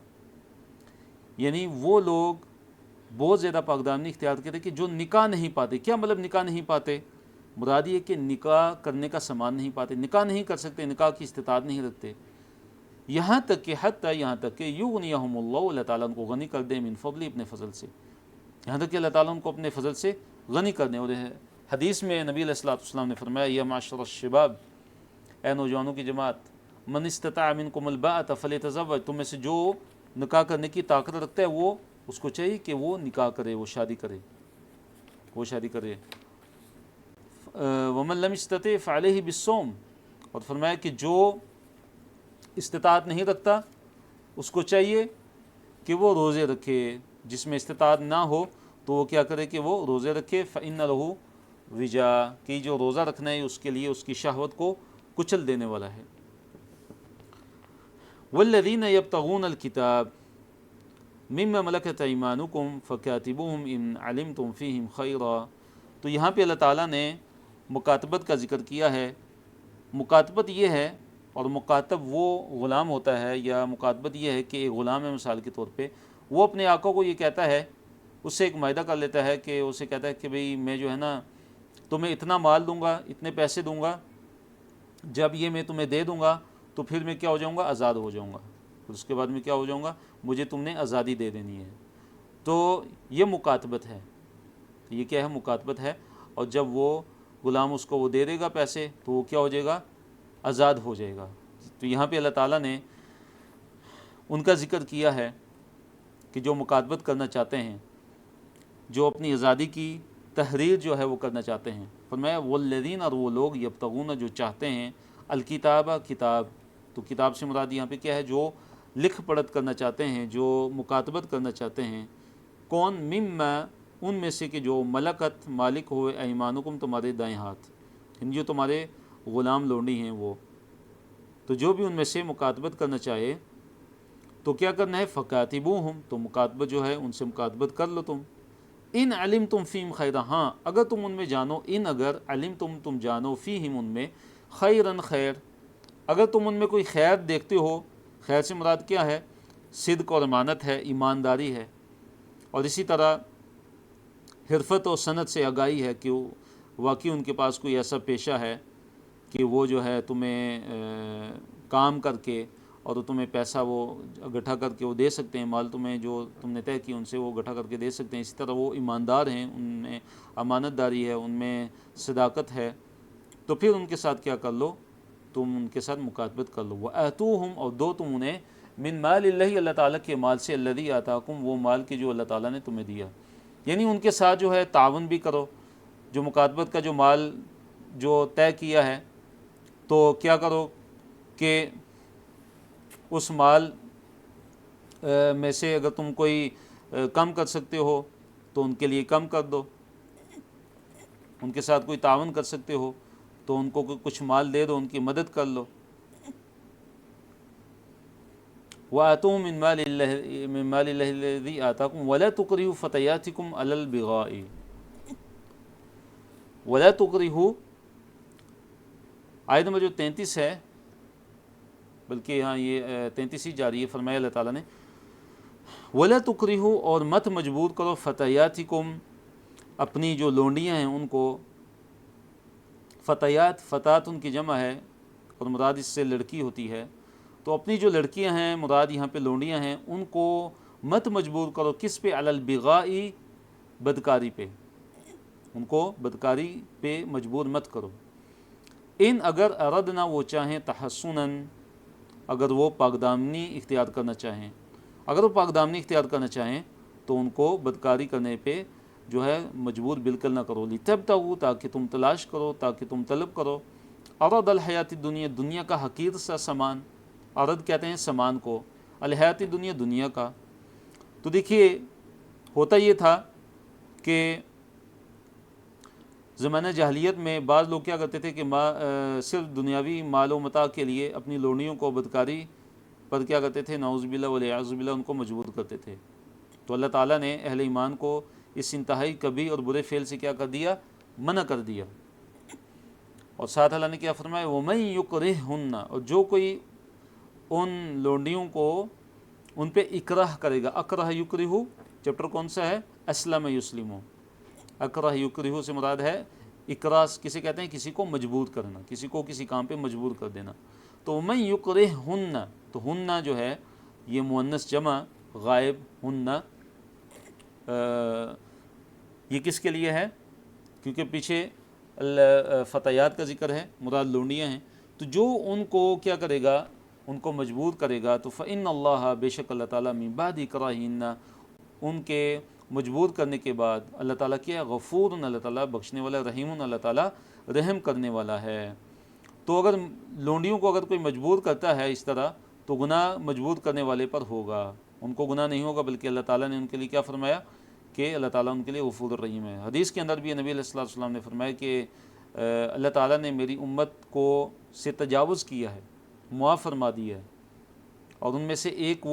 یعنی وہ لوگ بہت زیادہ پاکدامنی اختیار کرتے کہ جو نکاح نہیں پاتے۔ کیا مطلب نکاح نہیں پاتے؟ مراد یہ کہ نکاح کرنے کا سامان نہیں پاتے، نکاح نہیں کر سکتے، نکاح کی استطاعت نہیں رکھتے، یہاں تک کہ یہاں تک کہ یغنیہم اللہ، اللہ تعالیٰ ان کو غنی کر دے، من فضل، اپنے فضل سے، یہاں تک کہ اللہ تعالیٰ ان کو اپنے فضل سے غنی کر دیں۔ اور حدیث میں نبی علیہ الصلوۃ والسلام نے فرمایا، یا معاشر الشباب، اے نوجوانوں کی جماعت، من استطاع منکم الباءۃ فلیتزوج، تم میں سے جو نکاح کرنے کی طاقت رکھتا ہے وہ اس کو چاہیے کہ وہ نکاح کرے، وہ شادی کرے۔ ومن لم یستطع فعلیہ بالصوم، اور فرمایا کہ جو استطاعت نہیں رکھتا اس کو چاہیے کہ وہ روزے رکھے، جس میں استطاعت نہ ہو تو وہ کیا کرے کہ وہ روزے رکھے۔ فإن له وجا، کہ جو روزہ رکھنا ہے اس کے لیے اس کی شہوت کو کچل دینے والا ہے۔ والذین یبتغون الکتاب مما ملکت ایمانکم فکاتبوہم ان علمتم فیہم خیرا۔ تو یہاں پہ اللہ تعالیٰ نے مکاتبت کا ذکر کیا ہے۔ مکاتبت یہ ہے، اور مکاتب وہ غلام ہوتا ہے، یا مکاتبت یہ ہے کہ ایک غلام ہے مثال کے طور پہ، وہ اپنے آقا کو یہ کہتا ہے، اس سے ایک معاہدہ کر لیتا ہے کہ اسے کہتا ہے کہ بھئی میں جو ہے نا تمہیں اتنا مال دوں گا، اتنے پیسے دوں گا، جب یہ میں تمہیں دے دوں گا تو پھر میں کیا ہو جاؤں گا؟ آزاد ہو جاؤں گا، پھر اس کے بعد میں کیا ہو جاؤں گا؟ مجھے تم نے آزادی دے دینی ہے۔ تو یہ مکاتبت ہے، یہ کیا ہے؟ مکاتبت ہے۔ اور جب وہ غلام اس کو وہ دے دے گا پیسے تو وہ کیا ہو جائے گا؟ آزاد ہو جائے گا۔ تو یہاں پہ اللہ تعالیٰ نے ان کا ذکر کیا ہے کہ جو مکاتبت کرنا چاہتے ہیں، جو اپنی آزادی کی تحریر جو ہے وہ کرنا چاہتے ہیں، فرمایا والذین، اور وہ لوگ یبتغون جو چاہتے ہیں، الکتاب، کتاب، تو کتاب سے مراد یہاں پہ کیا ہے؟ جو لکھ پڑھت کرنا چاہتے ہیں، جو مکاتبت کرنا چاہتے ہیں۔ کون؟ مما، ان میں سے کہ جو ملکت، مالک ہوئے، ایمانکم، تمہارے دائیں ہاتھ، یعنی جو تمہارے غلام لونڈی ہیں وہ، تو جو بھی ان میں سے مکاتبت کرنا چاہے تو کیا کرنا ہے؟ فکاتبوہم، تو مکاتبت جو ہے ان سے مکاتبت کر لو تم۔ ان علمتم فیہم خیرا، ہاں اگر تم ان میں جانو، اگر علمتم، تم جانو، فیہم، ان میں، خیرن، خیر، اگر تم ان میں کوئی خیر دیکھتے ہو، خیر سے مراد کیا ہے؟ صدق اور امانت ہے، ایمانداری ہے، اور اسی طرح حرفت اور صنعت سے آگاہی ہے کہ واقعی ان کے پاس کوئی ایسا پیشہ ہے کہ وہ جو ہے تمہیں کام کر کے اور تمہیں پیسہ وہ اکٹھا کر کے وہ دے سکتے ہیں، مال تمہیں جو تم نے طے کی ان سے وہ اکٹھا کر کے دے سکتے ہیں، اسی طرح وہ ایماندار ہیں، ان میں امانت داری ہے، ان میں صداقت ہے، تو پھر ان کے ساتھ کیا کر لو؟ تم ان کے ساتھ مکاتبت کر لو۔ وَآتُوهُمْ، اور دو تم انہیں، من مال اللہ، اللہ تعالیٰ کے مال سے، الذی آتاکم، وہ مال کی جو اللہ تعالیٰ نے تمہیں دیا، یعنی ان کے ساتھ جو ہے تعاون بھی کرو، جو مکاتبت کا جو مال جو طے کیا ہے تو کیا کرو کہ اس مال میں سے اگر تم کوئی کم کر سکتے ہو تو ان کے لیے کم کر دو، ان کے ساتھ کوئی تعاون کر سکتے ہو تو ان کو کچھ مال دے دو، ان کی مدد کر لو۔ وَآتُوهُم مِّن مَالِ اللَّهِ الَّذِي آتَاكُمْ وَلَا تُكْرِهُوا فَتَيَاتِكُمْ عَلَى الْبِغَاءِ، وَلَا تُكْرِهُوا آیت نمبر جو 33 ہے، بلکہ یہاں یہ 33 ہی جاری ہے، فرمایا اللہ تعالیٰ نے وَلَا تُكْرِهُ، اور مت مجبور کرو فتياتكم، اپنی جو لونڈیاں ہیں ان کو. فتیات، فتات ان کی جمع ہے اور مراد اس سے لڑکی ہوتی ہے. تو اپنی جو لڑکیاں ہیں، مراد یہاں پہ لونڈیاں ہیں، ان کو مت مجبور کرو. کس پہ؟ علی البغاء، بدکاری پہ. ان کو بدکاری پہ مجبور مت کرو. ان اگر اردنا، وہ چاہیں، تحسناً، اگر وہ پاکدامنی اختیار کرنا چاہیں، اگر وہ پاکدامنی اختیار کرنا چاہیں تو ان کو بدکاری کرنے پہ جو ہے مجبور بالکل نہ کرو. لتبتغوا، تاکہ تم تلاش کرو، تاکہ تم طلب کرو. عرض الحیات الدنیا، دنیا کا حقیر سا سامان. عرض کہتے ہیں سامان کو، الحیات دنیا، دنیا کا. تو دیکھیے ہوتا یہ تھا کہ زمانہ جاہلیت میں بعض لوگ کیا کرتے تھے کہ صرف دنیاوی مال و متاع کے لیے اپنی لونڈیوں کو بدکاری پر کیا کرتے تھے، نعوذ باللہ والعیاذ باللہ، ان کو مجبور کرتے تھے. تو اللہ تعالیٰ نے اہل ایمان کو اس انتہائی کبھی اور برے فعل سے کیا کر دیا، منع کر دیا. اور ساتھ اللہ نے کیا فرمایا، وَمَن يُكْرِهْهُنَّ، اور جو کوئی ان لونڈیوں کو ان پہ اکراہ کرے گا. اکرہ یکرہ چیپٹر کون سا ہے؟ اسلم یسلم. اکرہ یکرہ سے مراد ہے اکراہ کسے کہتے ہیں؟ کسی کو مجبور کرنا، کسی کو کسی کام پہ مجبور کر دینا. تو من یکرہن، تو ہن جو ہے یہ مؤنث جمع غائب، ہن یہ کس کے لیے ہے؟ کیونکہ پیچھے فتیات کا ذکر ہے، مراد لونڈیاں ہیں. تو جو ان کو کیا کرے گا، ان کو مجبور کرے گا، تو فإن اللہ، بے شک اللہ تعالیٰ، من بعد اکراہہن، ان کے مجبور کرنے کے بعد اللہ تعالیٰ کیا، غفور، اللہ تعالیٰ بخشنے والا، رحیم، اللہ تعالیٰ رحم کرنے والا ہے. تو اگر لونڈیوں کو اگر کوئی مجبور کرتا ہے اس طرح تو گناہ مجبور کرنے والے پر ہوگا، ان کو گناہ نہیں ہوگا، بلکہ اللہ تعالیٰ نے ان کے لیے کیا فرمایا کہ اللہ تعالیٰ ان کے لیے غفور الرحیم ہے. حدیث کے اندر بھی نبی علیہ الصلوۃ والسلام نے فرمایا کہ اللہ تعالیٰ نے میری امت کو سے تجاوز کیا ہے، معاف فرما دیا ہے. اور ان میں سے ایک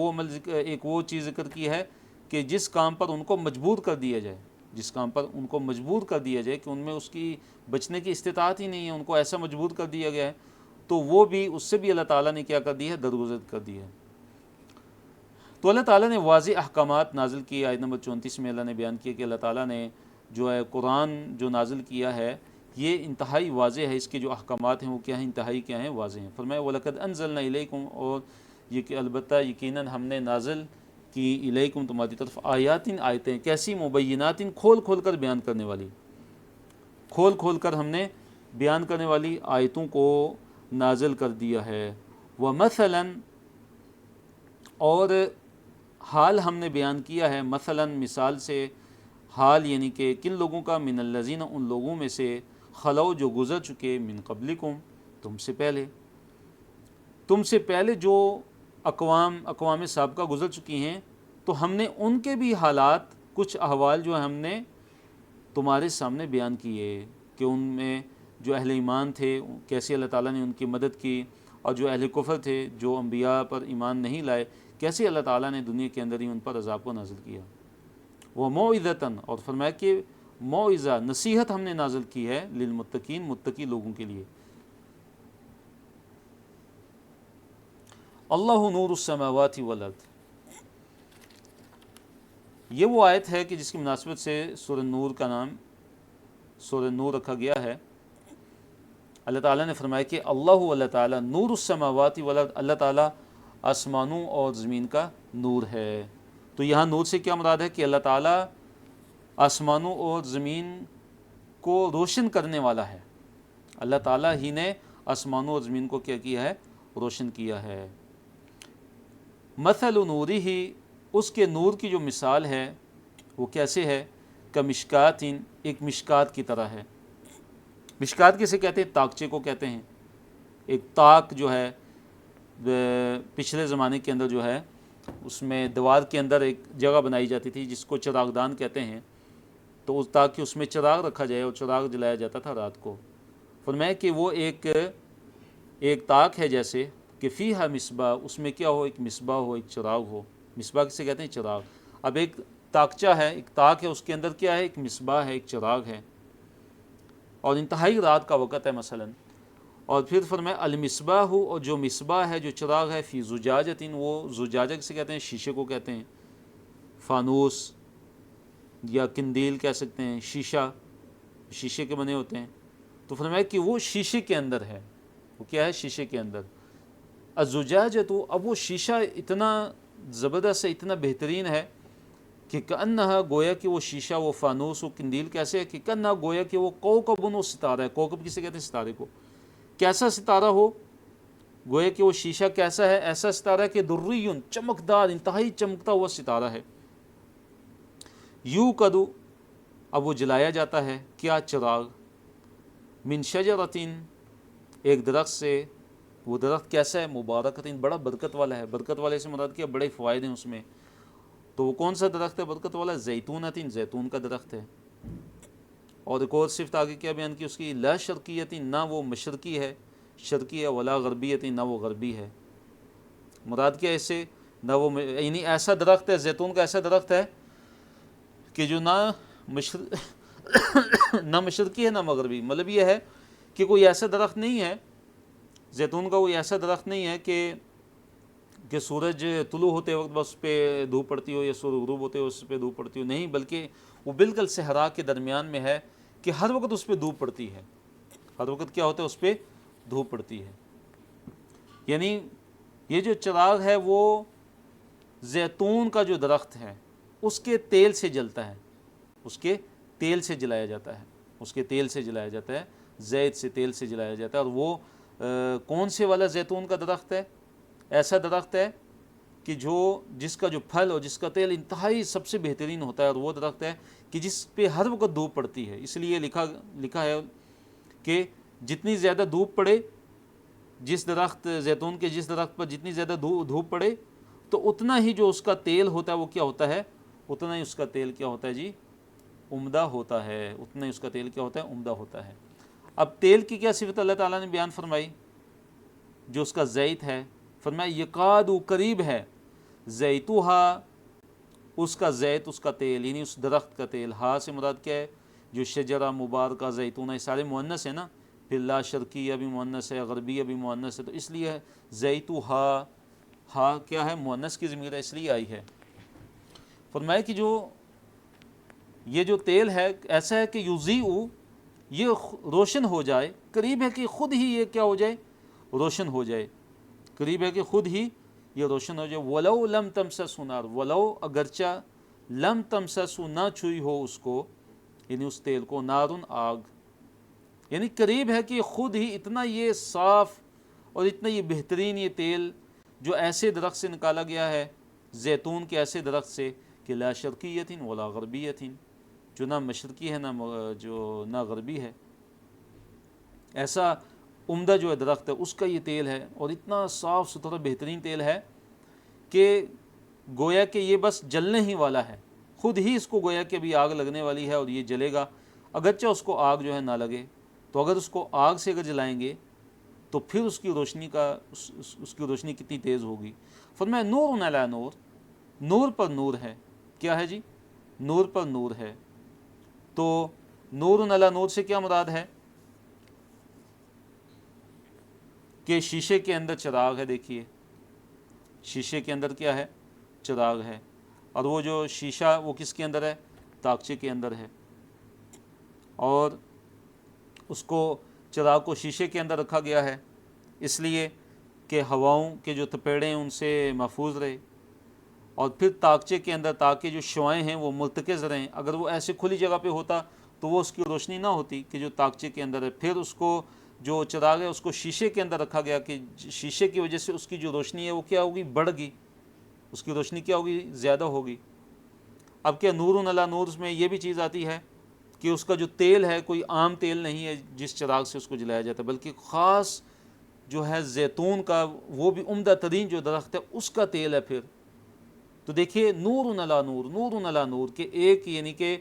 وہ چیز ذکر کی ہے کہ جس کام پر ان کو مجبور کر دیا جائے، جس کام پر ان کو مجبور کر دیا جائے کہ ان میں اس کی بچنے کی استطاعت ہی نہیں ہے، ان کو ایسا مجبور کر دیا گیا ہے، تو وہ بھی، اس سے بھی اللہ تعالیٰ نے کیا کر دیا ہے، درگزر کر دیا ہے. تو اللہ تعالیٰ نے واضح احکامات نازل کیے. آیت نمبر 34 میں اللہ نے بیان کیا کہ اللہ تعالیٰ نے جو ہے قرآن جو نازل کیا ہے یہ انتہائی واضح ہے. اس کے جو احکامات ہیں وہ کیا ہیں، انتہائی کیا ہیں، واضح ہیں. فرمایا وَلَقَدْ أَنزَلْنَا إِلَيْكُمْ، اور یہ کہ البتہ یقیناً ہم نے نازل کی، الیکم تمہاری طرف، آیاتن، آیتیں، کیسی، مبیناتن، کھول کھول کر بیان کرنے والی، کھول کھول کر ہم نے بیان کرنے والی آیتوں کو نازل کر دیا ہے. وَمَثَلًا، اور حال ہم نے بیان کیا ہے، مثلاً مثال سے، حال یعنی کہ کن لوگوں کا، من الذین، ان لوگوں میں سے، خلو جو گزر چکے، من قبلکم، تم سے پہلے، تم سے پہلے جو اقوام سابقہ گزر چکی ہیں، تو ہم نے ان کے بھی حالات، کچھ احوال جو ہم نے تمہارے سامنے بیان کیے کہ ان میں جو اہل ایمان تھے کیسے اللہ تعالیٰ نے ان کی مدد کی، اور جو اہل کفر تھے جو انبیاء پر ایمان نہیں لائے کیسے اللہ تعالیٰ نے دنیا کے اندر ہی ان پر عذاب کو نازل کیا. وہ موعظۃً، اور فرمایا کہ موعظہ، نصیحت ہم نے نازل کی ہے، للمتقین، متقی لوگوں کے لیے. اللہ نور السماوات والارض، یہ وہ آیت ہے کہ جس کی مناسبت سے سورہ نور کا نام سورہ نور رکھا گیا ہے. اللہ تعالیٰ نے فرمایا کہ اللہ تعالیٰ نور السماوات والارض، اللہ تعالیٰ آسمانوں اور زمین کا نور ہے. تو یہاں نور سے کیا مراد ہے کہ اللہ تعالیٰ آسمانوں اور زمین کو روشن کرنے والا ہے. اللہ تعالیٰ ہی نے آسمانوں اور زمین کو کیا کیا ہے، روشن کیا ہے. مثل نورہ، اس کے نور کی جو مثال ہے وہ کیسے ہے، کمشکات، ایک مشکات کی طرح ہے. مشکات کسے کہتے ہیں؟ تاکچے کو کہتے ہیں. ایک تاک جو ہے پچھلے زمانے کے اندر جو ہے اس میں دیوار کے اندر ایک جگہ بنائی جاتی تھی جس کو چراغ دان کہتے ہیں. تو تاکہ اس میں چراغ رکھا جائے اور چراغ جلایا جاتا تھا رات کو. فرمایا کہ وہ ایک تاک ہے جیسے کہ فیہا مصباح، اس میں کیا ہو، ایک مصباح ہو، ایک چراغ ہو. مصباح کسے کہتے ہیں؟ چراغ. اب ایک تاکچہ ہے، ایک تاک ہے، اس کے اندر کیا ہے، ایک مصباح ہے، ایک چراغ ہے، اور انتہائی رات کا وقت ہے مثلا، اور پھر فرمایا المصباح، اور جو مصباح ہے، جو چراغ ہے، فی زجاجتن، وہ زجاجہ سے کہتے ہیں شیشے کو کہتے ہیں، فانوس یا قندیل کہہ سکتے ہیں، شیشے کے بنے ہوتے ہیں. تو فرمایا کہ وہ شیشے کے اندر ہے. وہ کیا ہے؟ شیشے کے اندر. الزجاجۃ، اب وہ شیشہ اتنا زبردست ہے، اتنا بہترین ہے کہ کأنہا، گویا کہ وہ شیشہ، وہ فانوس، وہ قندیل کیسے ہے کہ کأنہا، گویا کہ وہ کوکب، وہ ستارہ ہے. کوکب کسے کہتے ہیں؟ ستارے کو. کیسا ستارہ ہو؟ گویا کہ وہ شیشہ کیسا ہے؟ ایسا ستارہ کہ دری، چمکدار، انتہائی چمکتا ہوا ستارہ ہے. یوقد، اب وہ جلایا جاتا ہے. کیا؟ چراغ. من شجرۃ، ایک درخت سے. وہ درخت کیسا ہے؟ مبارکۃ، بڑا برکت والا ہے. برکت والے سے مراد کیا؟ بڑے فوائد ہیں اس میں. تو وہ کون سا درخت ہے برکت والا؟ زیتونۃ، زیتون کا درخت ہے. اور ایک اور صفت آگے کیا بیان کی اس کی؟ لا شرقیۃ، نہ وہ مشرقی ہے، شرقی ہے، ولا غربیۃ، نہ وہ غربی ہے. مراد کیا ہے اس سے؟ نہ وہ، یعنی ایسا درخت ہے، زیتون کا ایسا درخت ہے کہ جو نہ مشرقی ہے نہ مغربی. مطلب یہ ہے کہ کوئی ایسا درخت نہیں ہے، زیتون کا کوئی ایسا درخت نہیں ہے کہ سورج طلوع ہوتے وقت بس اس پہ دھوپ پڑتی ہو، یا سورج غروب ہوتے اس پہ دھوپ پڑتی ہو. نہیں، بلکہ وہ بالکل صحرا کے درمیان میں ہے کہ ہر وقت اس پہ دھوپ پڑتی ہے. ہر وقت کیا ہوتا ہے؟ اس پہ دھوپ پڑتی ہے. یعنی یہ جو چراغ ہے وہ زیتون کا جو درخت ہے اس کے تیل سے جلتا ہے. اس کے تیل سے جلایا جاتا ہے. اس کے تیل سے جلایا جاتا ہے، زیت سے، تیل سے جلایا جاتا ہے. اور وہ کون سے والا زیتون کا درخت ہے؟ ایسا درخت ہے کہ جس کا جو پھل اور جس کا تیل انتہائی سب سے بہترین ہوتا ہے. اور وہ درخت ہے کہ جس پہ ہر وقت دھوپ پڑتی ہے. اس لیے لکھا ہے کہ جتنی زیادہ دھوپ پڑے، جس درخت زیتون کے جس درخت پر جتنی زیادہ دھوپ پڑے تو اتنا ہی جو اس کا تیل ہوتا ہے وہ کیا ہوتا ہے؟ اتنا ہی اس کا تیل کیا ہوتا ہے جی؟ عمدہ ہوتا ہے. اتنا ہی اس کا تیل کیا ہوتا ہے؟ عمدہ ہوتا ہے. اب تیل کی کیا صفت اللہ تعالیٰ نے بیان فرمائی؟ جو اس کا زیت ہے، فرمایا یکاد، قریب ہے، زیتوہا، اس کا زیت، اس کا تیل، یعنی اس درخت کا تیل. ہا سے مراد کیا ہے؟ جو شجرہ مبارکہ زیتون، یہ سارے مؤنث ہیں نا. پھر لا شرقیہ بھی مؤنث ہے، غربیہ بھی مؤنث ہے. تو اس لیے زیتوہا، ہا کیا ہے؟ مؤنث کی ضمیر ہے، اس لیے آئی ہے. فرمایا کہ یہ جو تیل ہے ایسا ہے کہ یضیء، یہ روشن ہو جائے. قریب ہے کہ خود ہی یہ کیا ہو جائے؟ روشن ہو جائے. قریب ہے کہ خود ہی یہ روشن ہو جائے. ولو لم تمسس نار، ولو اگرچہ لم تمسس، نہ چھوئی ہو اس کو، یعنی اس تیل کو، نارن، آگ. یعنی قریب ہے کہ خود ہی اتنا یہ صاف اور اتنا یہ بہترین یہ تیل جو ایسے درخت سے نکالا گیا ہے، زیتون کے ایسے درخت سے، کہ لا شرقیۃ ولا غربیۃ، جو نہ مشرقی ہے نہ غربی ہے. ایسا عمدہ جو ہے درخت ہے اس کا یہ تیل ہے. اور اتنا صاف ستھرا بہترین تیل ہے کہ گویا کہ یہ بس جلنے ہی والا ہے. خود ہی اس کو گویا کہ ابھی آگ لگنے والی ہے اور یہ جلے گا. اگرچہ اس کو آگ جو ہے نہ لگے، تو اگر اس کو آگ سے اگر جلائیں گے تو پھر اس کی روشنی کتنی تیز ہوگی. فرمایا نور علی نور، نور پر نور ہے. کیا ہے جی؟ نور پر نور ہے. تو نور علی نور سے کیا مراد ہے؟ کہ شیشے کے اندر چراغ ہے. دیکھیے شیشے کے اندر کیا ہے؟ چراغ ہے. اور وہ جو شیشہ وہ کس کے اندر ہے؟ طاقچے کے اندر ہے. اور اس کو، چراغ کو شیشے کے اندر رکھا گیا ہے اس لیے کہ ہواؤں کے جو تپیڑے ہیں ان سے محفوظ رہے. اور پھر طاقچے کے اندر تاکہ جو شعاعیں ہیں وہ مرتکز رہیں. اگر وہ ایسے کھلی جگہ پہ ہوتا تو وہ اس کی روشنی نہ ہوتی کہ جو طاقچے کے اندر ہے. پھر اس کو جو چراغ ہے اس کو شیشے کے اندر رکھا گیا کہ شیشے کی وجہ سے اس کی جو روشنی ہے وہ کیا ہوگی؟ بڑھ گئی. اس کی روشنی کیا ہوگی؟ زیادہ ہوگی. اب کیا نور علی نور میں یہ بھی چیز آتی ہے کہ اس کا جو تیل ہے کوئی عام تیل نہیں ہے جس چراغ سے اس کو جلایا جاتا ہے، بلکہ خاص جو ہے زیتون کا وہ بھی عمدہ ترین جو درخت ہے اس کا تیل ہے. پھر تو دیکھیے نور علی نور، نور علی نور کے ایک، یعنی کہ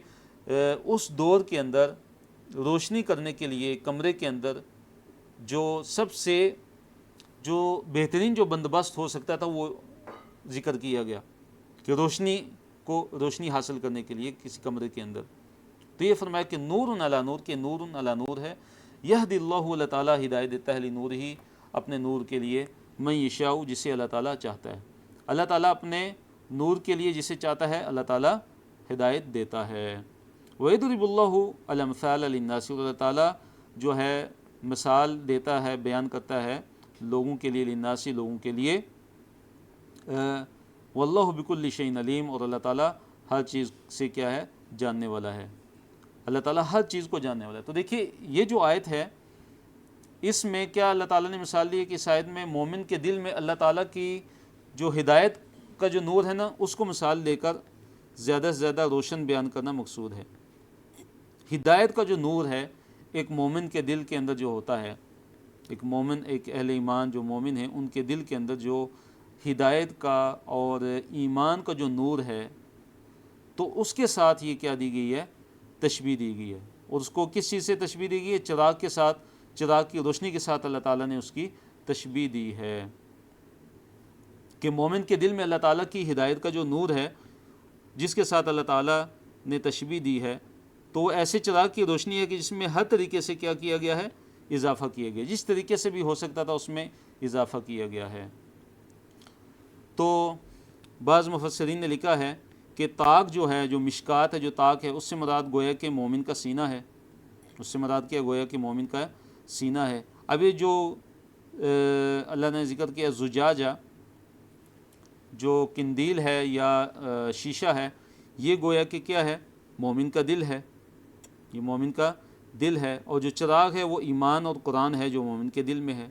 اس دور کے اندر روشنی کرنے کے لیے کمرے کے اندر جو سب سے جو بہترین جو بندوبست ہو سکتا تھا وہ ذکر کیا گیا کہ روشنی حاصل کرنے کے لیے کسی کمرے کے اندر. تو یہ فرمایا کہ نور علی نور، کے نور علی نور ہے. یہدی اللہ، اللہ تعالیٰ ہدایت دیتا ہے، لنورہ، اپنے نور کے لیے، من یشاء، جسے اللہ تعالیٰ چاہتا ہے۔ اللہ تعالیٰ اپنے نور کے لیے جسے چاہتا ہے اللہ تعالیٰ ہدایت دیتا ہے۔ وَيَضْرِبُ اللَّهُ الْأَمْثَالَ لِلنَّاسِ، اور اللہ تعالیٰ جو ہے مثال دیتا ہے، بیان کرتا ہے لوگوں کے لیے، للناس، لوگوں کے لیے، واللہ بکل شیء علیم، اور اللہ تعالیٰ ہر چیز سے کیا ہے، جاننے والا ہے۔ اللہ تعالیٰ ہر چیز کو جاننے والا ہے۔ تو دیکھیے یہ جو آیت ہے، اس میں کیا اللہ تعالیٰ نے مثال دی ہے کہ اس آیت میں مومن کے دل میں اللہ تعالیٰ کی جو ہدایت کا جو نور ہے نا، اس کو مثال لے کر زیادہ سے زیادہ روشن بیان کرنا مقصود ہے۔ ہدایت کا جو نور ہے ایک مومن کے دل کے اندر جو ہوتا ہے، ایک مومن، ایک اہل ایمان جو مومن ہیں، ان کے دل کے اندر جو ہدایت کا اور ایمان کا جو نور ہے، تو اس کے ساتھ یہ کیا دی گئی ہے، تشبیہ دی گئی ہے۔ اور اس کو کس چیز سے تشبیہ دی گئی ہے؟ چراغ کے ساتھ، چراغ کی روشنی کے ساتھ اللہ تعالیٰ نے اس کی تشبیہ دی ہے کہ مومن کے دل میں اللہ تعالیٰ کی ہدایت کا جو نور ہے، جس کے ساتھ اللہ تعالیٰ نے تشبیہ دی ہے، تو وہ ایسے چراغ کی روشنی ہے کہ جس میں ہر طریقے سے کیا کیا گیا ہے، اضافہ کیا گیا، جس طریقے سے بھی ہو سکتا تھا اس میں اضافہ کیا گیا ہے۔ تو بعض مفسرین نے لکھا ہے کہ طاق جو ہے، جو مشکات ہے، جو طاق ہے، اس سے مراد گویا کہ مومن کا سینہ ہے، اس سے مراد کیا، گویا کہ مومن کا سینہ ہے۔ اب یہ جو اللہ نے ذکر کیا زجاجہ، جو قندیل ہے یا شیشہ ہے، یہ گویا کہ کیا ہے، مومن کا دل ہے، یہ مومن کا دل ہے۔ اور جو چراغ ہے وہ ایمان اور قرآن ہے جو مومن کے دل میں ہے۔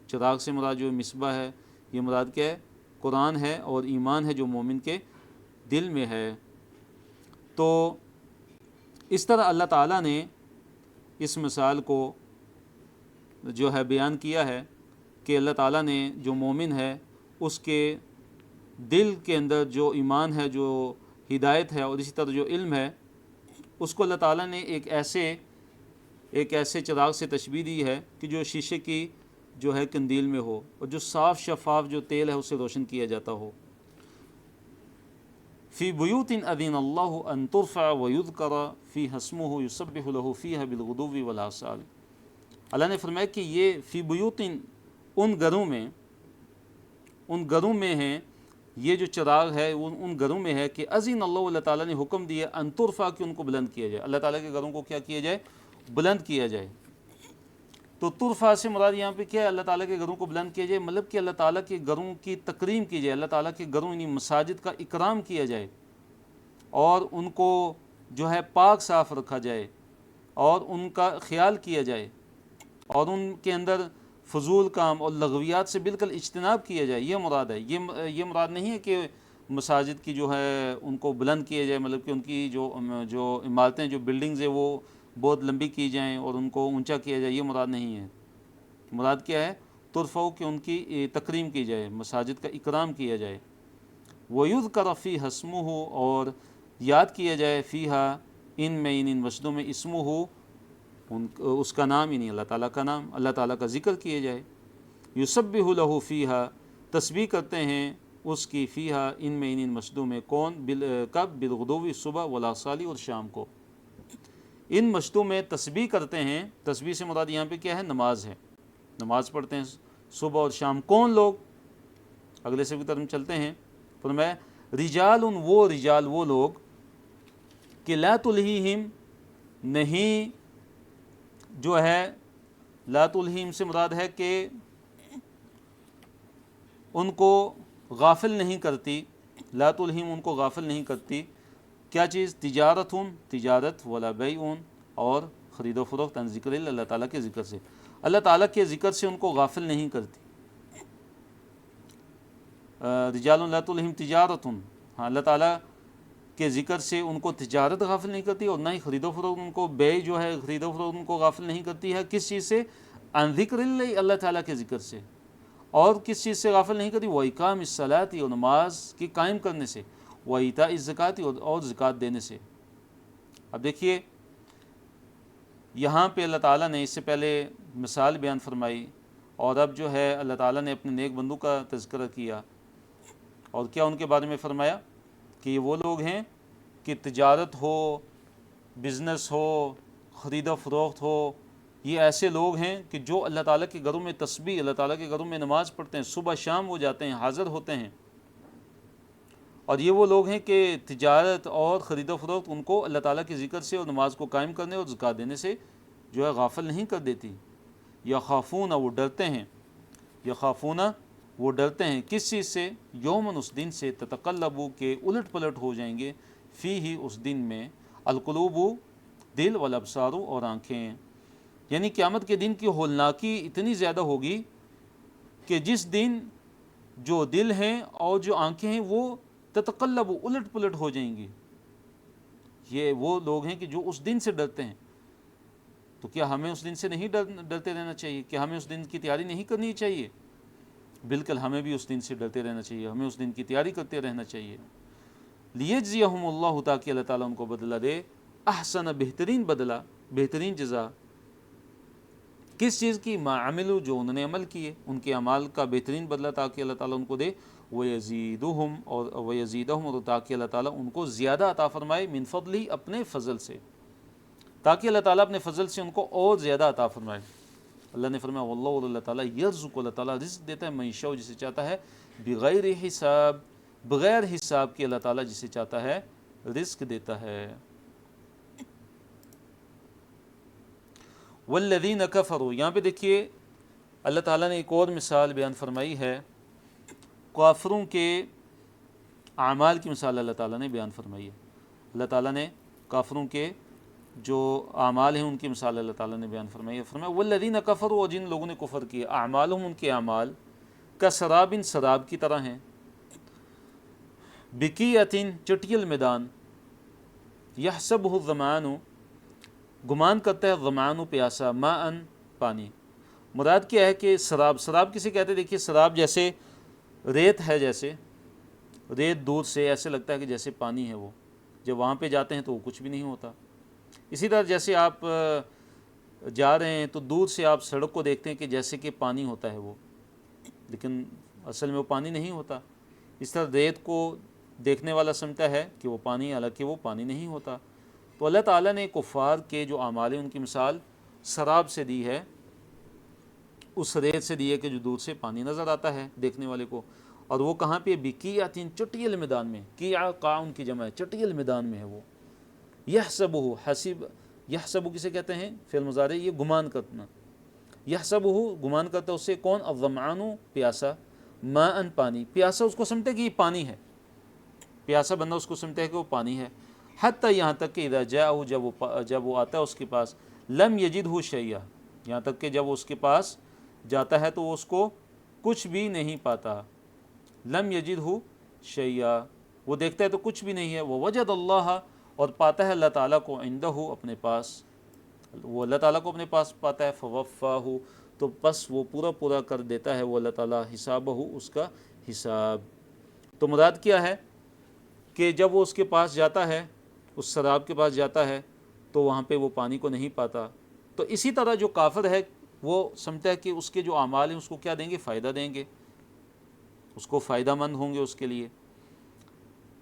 چراغ سے مراد جو مصباح ہے، یہ مراد کیا ہے، قرآن ہے اور ایمان ہے جو مومن کے دل میں ہے۔ تو اس طرح اللہ تعالیٰ نے اس مثال کو جو ہے بیان کیا ہے کہ اللہ تعالیٰ نے جو مومن ہے اس کے دل کے اندر جو ایمان ہے، جو ہدایت ہے، اور اسی طرح جو علم ہے، اس کو اللہ تعالیٰ نے ایک ایسے چراغ سے تشبیہ دی ہے کہ جو شیشے کی جو ہے قندیل میں ہو، اور جو صاف شفاف جو تیل ہے اس سے روشن کیا جاتا ہو۔ فی بیوت اذن اللہ ان ترفع ویذکر فیہا اسمہ یسبح لہ فیہا بالغدو والآصال۔ اللہ نے فرمایا کہ یہ فی بیوت، ان گھروں میں ہیں، یہ جو چراغ ہے ان گھروں میں ہے کہ اذن اللہ تعالیٰ نے حکم دیا ان ترفع، کہ ان کو بلند کیا جائے، اللہ تعالیٰ کے گھروں کو کیا کیا جائے، بلند کیا جائے۔ تو ترفع سے مراد یہاں پہ کیا ہے، اللہ تعالیٰ کے گھروں کو بلند کیا جائے، مطلب کہ اللہ تعالیٰ کے گھروں کی تکریم کی جائے، اللہ تعالیٰ کے گھروں یعنی مساجد کا اکرام کیا جائے، اور ان کو جو ہے پاک صاف رکھا جائے، اور ان کا خیال کیا جائے، اور ان کے اندر فضول کام اور لغویات سے بالکل اجتناب کیا جائے، یہ مراد ہے۔ یہ مراد نہیں ہے کہ مساجد کی جو ہے ان کو بلند کیا جائے، مطلب کہ ان کی جو عمارتیں، جو بلڈنگز ہیں، وہ بہت لمبی کی جائیں اور ان کو اونچا کیا جائے، یہ مراد نہیں ہے۔ مراد کیا ہے، ترفع، کہ ان کی تکریم کی جائے، مساجد کا اکرام کیا جائے۔ وَيُذْكَرَ فِيهَا اسْمُهُ، اور یاد کیا جائے، فیہا، ان میں، ان مسجدوں میں، اسمہ، اس کا نام، یعنی اللہ تعالیٰ کا نام، اللہ تعالیٰ کا ذکر کیا جائے۔ یسبح لہ فیہا، تسبیح کرتے ہیں اس کی، فیہا، ان میں، ان مسجدوں میں، کون، کب، بالغدو، صبح، والآصال، اور شام کو۔ ان مسجدوں میں تسبیح کرتے ہیں، تسبیح سے مراد یہاں پہ کیا ہے، نماز ہے، نماز پڑھتے ہیں صبح اور شام۔ کون لوگ؟ اگلے سے کی طرف چلتے ہیں، فرمایا رجال، وہ لوگ کہ لا تلہیہم، نہیں جو ہے، لا تلہیم سے مراد ہے کہ ان کو غافل نہیں کرتی، لا تلہیم، ان کو غافل نہیں کرتی، کیا چیز، تجارت، ولا بیعون، اور خرید و فروخت، عن ذکر اللہ تعالیٰ کے ذکر سے، اللہ تعالیٰ کے ذکر سے ان کو غافل نہیں کرتی۔ رجال لا تلہم تجارت، ہاں، اللہ تعالیٰ کے ذکر سے ان کو تجارت غافل نہیں کرتی، اور نہ ہی خرید و فروخت، ان کو بیع جو ہے، خرید و فروخت ان کو غافل نہیں کرتی ہے۔ کس چیز سے؟ عن ذکر اللہ، اللہ تعالیٰ کے ذکر سے۔ اور کس چیز سے غافل نہیں کرتی؟ وَإِقَامِ الصَّلَاةِ، اور نماز کی قائم کرنے سے، وَإِيتَاءِ الزَّكَاةِ، اور زکوٰۃ دینے سے۔ اب دیکھیے یہاں پہ اللہ تعالیٰ نے اس سے پہلے مثال بیان فرمائی، اور اب جو ہے اللہ تعالیٰ نے اپنے نیک بندوں کا تذکرہ کیا، اور کیا ان کے بارے میں فرمایا کہ یہ وہ لوگ ہیں کہ تجارت ہو، بزنس ہو، خرید و فروخت ہو، یہ ایسے لوگ ہیں کہ جو اللہ تعالیٰ کے گھروں میں تسبیح، اللہ تعالیٰ کے گھروں میں نماز پڑھتے ہیں، صبح شام وہ جاتے ہیں، حاضر ہوتے ہیں، اور یہ وہ لوگ ہیں کہ تجارت اور خرید و فروخت ان کو اللہ تعالیٰ کے ذکر سے اور نماز کو قائم کرنے اور زکوٰۃ دینے سے جو ہے غافل نہیں کر دیتی۔ یخافون، وہ ڈرتے ہیں، یخافون وہ ڈرتے ہیں کس چیز سے؟ یومن، اس دن سے، تتقلب کے الٹ پلٹ ہو جائیں گے، فی ہی اس دن میں، القلوب دل، والابصار اور آنکھیں، یعنی قیامت کے دن کی ہولناکی اتنی زیادہ ہوگی کہ جس دن جو دل ہیں اور جو آنکھیں ہیں وہ تتقلب، الٹ پلٹ ہو جائیں گی۔ یہ وہ لوگ ہیں کہ جو اس دن سے ڈرتے ہیں۔ تو کیا ہمیں اس دن سے نہیں ڈرتے رہنا چاہیے؟ کیا ہمیں اس دن کی تیاری نہیں کرنی چاہیے؟ بالکل ہمیں بھی اس دن سے ڈرتے رہنا چاہیے، ہمیں اس دن کی تیاری کرتے رہنا چاہیے۔ لیجزیہم اللہ، تاکہ اللہ تعالیٰ ان کو بدلہ دے، احسن، بہترین بدلہ، بہترین جزا، کس چیز کی؟ ما عملوا، جو انہوں نے عمل کیے، ان کے اعمال کا بہترین بدلہ تاکہ اللہ تعالیٰ ان کو دے، وَيَزِيدُهُمْ، اور تاکہ اللہ تعالیٰ ان کو زیادہ عطا فرمائے، من فضلی، اپنے فضل سے، تاکہ اللہ تعالیٰ اپنے فضل سے ان کو اور زیادہ عطا فرمائے۔ اللہ نے فرمایا واللہ، اور اللہ تعالیٰ یرزق، اللہ تعالیٰ رزق دیتا ہے، من یشاء، جسے چاہتا ہے، بغیر حساب، بغیر حساب کے اللہ تعالیٰ جسے چاہتا ہے رزق دیتا ہے۔ والذین کفروا، یہاں پہ دیکھیے اللہ تعالیٰ نے ایک اور مثال بیان فرمائی ہے، کافروں کے اعمال کی مثال اللہ تعالیٰ نے بیان فرمائی ہے۔ اللہ تعالیٰ نے کافروں کے جو اعمال ہیں ان کی مثال اللہ تعالیٰ نے بیان فرمائی ہے۔ فرمایا والذین کفروا، اور جن لوگوں نے کفر کیا، اعمالہم، ان کے اعمال، کسراب، سراب کی طرح ہیں، بقیعۃ، چٹیل میدان، یحسبہ الظمآن، گمان کرتا ہے ظمآن، پیاسا، ماء، پانی۔ مراد کیا ہے کہ سراب، سراب کسے کہتے ہیں؟ دیکھیے سراب جیسے ریت ہے، جیسے ریت دور سے ایسے لگتا ہے کہ جیسے پانی ہے، وہ جب وہاں پہ جاتے ہیں تو وہ کچھ بھی نہیں ہوتا۔ اسی طرح جیسے آپ جا رہے ہیں تو دور سے آپ سڑک کو دیکھتے ہیں کہ جیسے کہ پانی ہوتا ہے وہ، لیکن اصل میں وہ پانی نہیں ہوتا۔ اس طرح ریت کو دیکھنے والا سمجھتا ہے کہ وہ پانی، حالانکہ وہ پانی نہیں ہوتا۔ تو اللہ تعالیٰ نے کفار کے جو اعمال ہیں ان کی مثال سراب سے دی ہے، اس ریت سے دی ہے کہ جو دور سے پانی نظر آتا ہے دیکھنے والے کو، اور وہ کہاں پہ؟ بقیعۃ، چٹیل میدان میں، قیع، قاع کی جمع ہے، چٹیل میدان میں ہے وہ۔ یحسبہ، حسب، یحسبہ کسے کہتے ہیں؟ فعل مضارع، یہ گمان کرنا، یحسبہ گمان کرتا ہے اسے، کون؟ الظمآن، پیاسا، ماء، پانی، پیاسا اس کو سمجھتے کہ یہ پانی ہے، پیاسا بندہ اس کو سمجھتا ہے کہ وہ پانی ہے، حتیٰ، یہاں تک کہ اذا جاءہ، جب وہ آتا ہے اس کے پاس، لم یجدہ شیئا، یہاں تک کہ جب وہ اس کے پاس جاتا ہے تو وہ اس کو کچھ بھی نہیں پاتا، لم یجدہ شیئا، وہ دیکھتا ہے تو کچھ بھی نہیں ہے، ووجد اللہ، اور پاتا ہے اللہ تعالیٰ کو، عندہ، اپنے پاس، وہ اللہ تعالیٰ کو اپنے پاس پاتا ہے، فوفاہ، تو بس وہ پورا کر دیتا ہے وہ اللہ تعالیٰ، حسابہ، اس کا حساب۔ تو مراد کیا ہے کہ جب وہ اس کے پاس جاتا ہے، اس سراب کے پاس جاتا ہے تو وہاں پہ وہ پانی کو نہیں پاتا۔ تو اسی طرح جو کافر ہے وہ سمجھتا ہے کہ اس کے جو اعمال ہیں اس کو کیا دیں گے؟ فائدہ دیں گے، اس کو فائدہ مند ہوں گے اس کے لیے،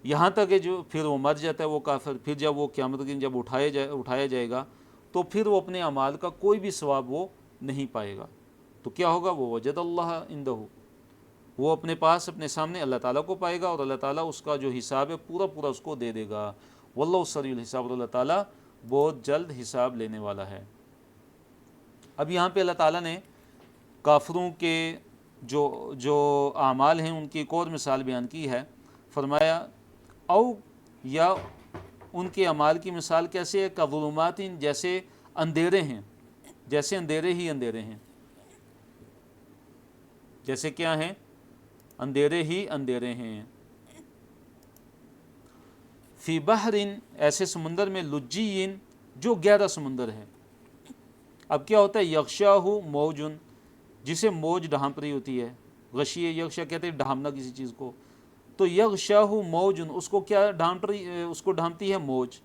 یہاں تک کہ جو پھر وہ مر جاتا ہے وہ کافر، پھر جب وہ قیامت کے دن جب اٹھایا جائے گا تو پھر وہ اپنے اعمال کا کوئی بھی ثواب وہ نہیں پائے گا۔ تو کیا ہوگا؟ وہ وجد اللہ عندہ، وہ اپنے پاس، اپنے سامنے اللہ تعالیٰ کو پائے گا، اور اللہ تعالیٰ اس کا جو حساب ہے پورا اس کو دے دے گا۔ واللہ سریع الحساب، اور اللہ تعالیٰ بہت جلد حساب لینے والا ہے۔ اب یہاں پہ اللہ تعالیٰ نے کافروں کے جو اعمال ہیں ان کی ایک اور مثال بیان کی ہے، فرمایا او، یا ان کے اعمال کی مثال کیسے ہے؟ کظلمات، جیسے اندھیرے ہیں، جیسے اندھیرے ہی اندھیرے ہیں، جیسے کیا ہیں؟ اندھیرے ہی اندھیرے ہیں، فی بحر، ایسے سمندر میں، لجی، جو گہرا سمندر ہے۔ اب کیا ہوتا ہے؟ یغشاہ موج، جسے موج ڈھانپ رہی ہوتی ہے، غشیہ، یغشا کہتے ہیں ڈھانپنا کسی چیز کو، تو یغشاہ موج، اس کو کیا اس کو ڈھانپتی ہے موج،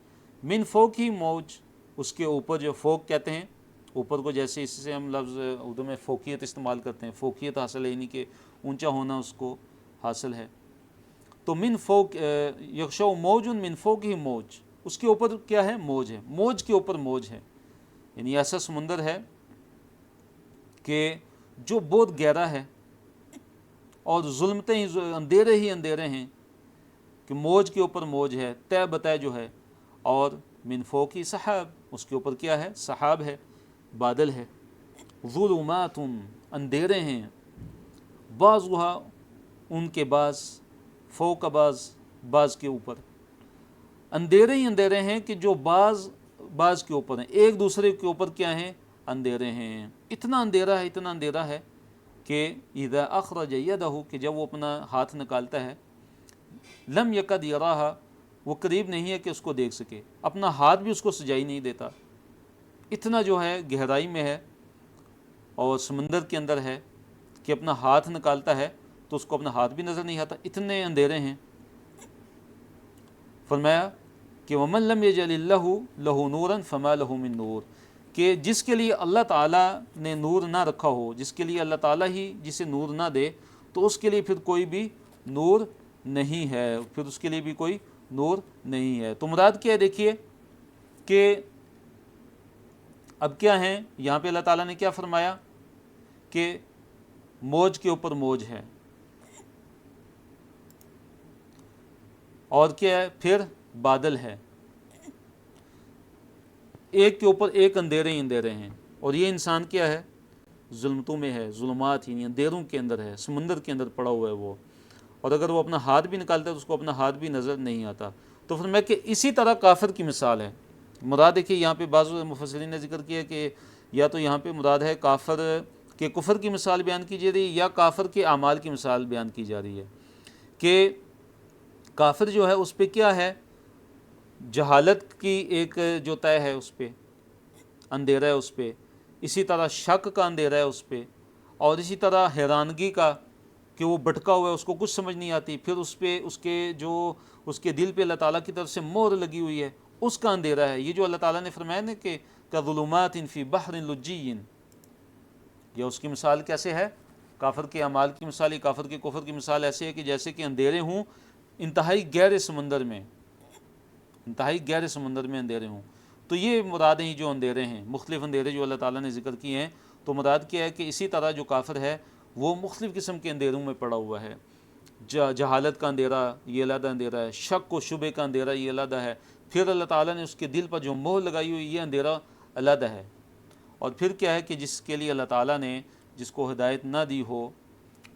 من فوق ہی موج، اس کے اوپر، جو فوق کہتے ہیں اوپر کو، جیسے اس سے ہم لفظ اردو میں فوقیت استعمال کرتے ہیں، فوقیت حاصل ہے، یعنی کہ اونچا ہونا اس کو حاصل ہے۔ تو من فوق، یغشاہ موج من فوق ہی موج، اس کے اوپر کیا ہے؟ موج ہے، موج کے اوپر موج ہے، یعنی ایسا سمندر ہے کہ جو بہت گہرا ہے اور ظلمتیں ہی اندھیرے ہیں کہ موج کے اوپر موج ہے، طے بتہ جو ہے، اور من فوقی سحاب، اس کے اوپر کیا ہے؟ سحاب ہے، بادل ہے، ظلمات اندھیرے ہیں، بعضها ان کے بعض، فوق بعض کے اوپر، اندھیرے ہی اندھیرے ہیں کہ جو بعض کے اوپر ہیں، ایک دوسرے کے اوپر کیا ہیں؟ اندھیرے ہیں۔ اتنا اندھیرا ہے کہ اذا اخرج یدہ، کہ جب وہ اپنا ہاتھ نکالتا ہے، لم یکد یراہا، وہ قریب نہیں ہے کہ اس کو دیکھ سکے، اپنا ہاتھ بھی اس کو سجائی نہیں دیتا، اتنا جو ہے گہرائی میں ہے اور سمندر کے اندر ہے کہ اپنا ہاتھ نکالتا ہے تو اس کو اپنا ہاتھ بھی نظر نہیں آتا، اتنے اندھیرے ہیں۔ فرمایا کہ ومن لم یجعل اللہ لہ نورا فما لہ من نور، کہ جس کے لیے اللہ تعالیٰ نے نور نہ رکھا ہو، جس کے لیے اللہ تعالیٰ ہی جسے نور نہ دے، تو اس کے لیے پھر کوئی بھی نور نہیں ہے، پھر اس کے لیے بھی کوئی نور نہیں ہے۔ تو مراد کیا ہے؟ دیکھیے کہ اب کیا ہے یہاں پہ اللہ تعالیٰ نے کیا فرمایا کہ موج کے اوپر موج ہے، اور کیا ہے؟ پھر بادل ہے، ایک کے اوپر ایک اندھیرے ہی اندھیرے ہیں، اور یہ انسان کیا ہے؟ ظلمتوں میں ہے، ظلمات ہی نہیں، اندھیروں کے اندر ہے، سمندر کے اندر پڑا ہوا ہے وہ، اور اگر وہ اپنا ہاتھ بھی نکالتا ہے تو اس کو اپنا ہاتھ بھی نظر نہیں آتا۔ تو فرمایا کہ اسی طرح کافر کی مثال ہے۔ مراد دیکھیے یہاں پہ بعض مفسرین نے ذکر کیا کہ یا تو یہاں پہ مراد ہے کافر کے کفر کی مثال بیان کی جا رہی ہے، یا کافر کے اعمال کی مثال بیان کی جا رہی ہے کہ کافر جو ہے اس پہ کیا ہے؟ جہالت کی ایک جو طے ہے، اس پہ اندھیرا ہے، اس پہ اسی طرح شک کا اندھیرا ہے اس پہ، اور اسی طرح حیرانگی کا کہ وہ بھٹکا ہوا ہے، اس کو کچھ سمجھ نہیں آتی، پھر اس پہ اس کے دل پہ اللہ تعالیٰ کی طرف سے مہر لگی ہوئی ہے، اس کا اندھیرا ہے۔ یہ جو اللہ تعالیٰ نے فرمایا نا کہ کظلمات فی بحر لجی، یہ اس کی مثال کیسے ہے؟ کافر کے اعمال کی مثال، کافر کے کفر کی مثال ایسے ہے کہ جیسے کہ اندھیرے ہوں انتہائی گہرے سمندر میں، اندھیرے ہوں۔ تو یہ مراد ہیں جو اندھیرے ہیں، مختلف اندھیرے جو اللہ تعالیٰ نے ذکر کیے ہیں، تو مراد کیا ہے کہ اسی طرح جو کافر ہے وہ مختلف قسم کے اندھیروں میں پڑا ہوا ہے۔ جہالت کا اندھیرا یہ علیحدہ اندھیرا ہے، شک و شبے کا اندھیرا یہ علیحدہ ہے، پھر اللہ تعالیٰ نے اس کے دل پر جو مہر لگائی ہوئی یہ اندھیرا علیحدہ ہے، اور پھر کیا ہے کہ جس کے لیے اللہ تعالیٰ نے جس کو ہدایت نہ دی ہو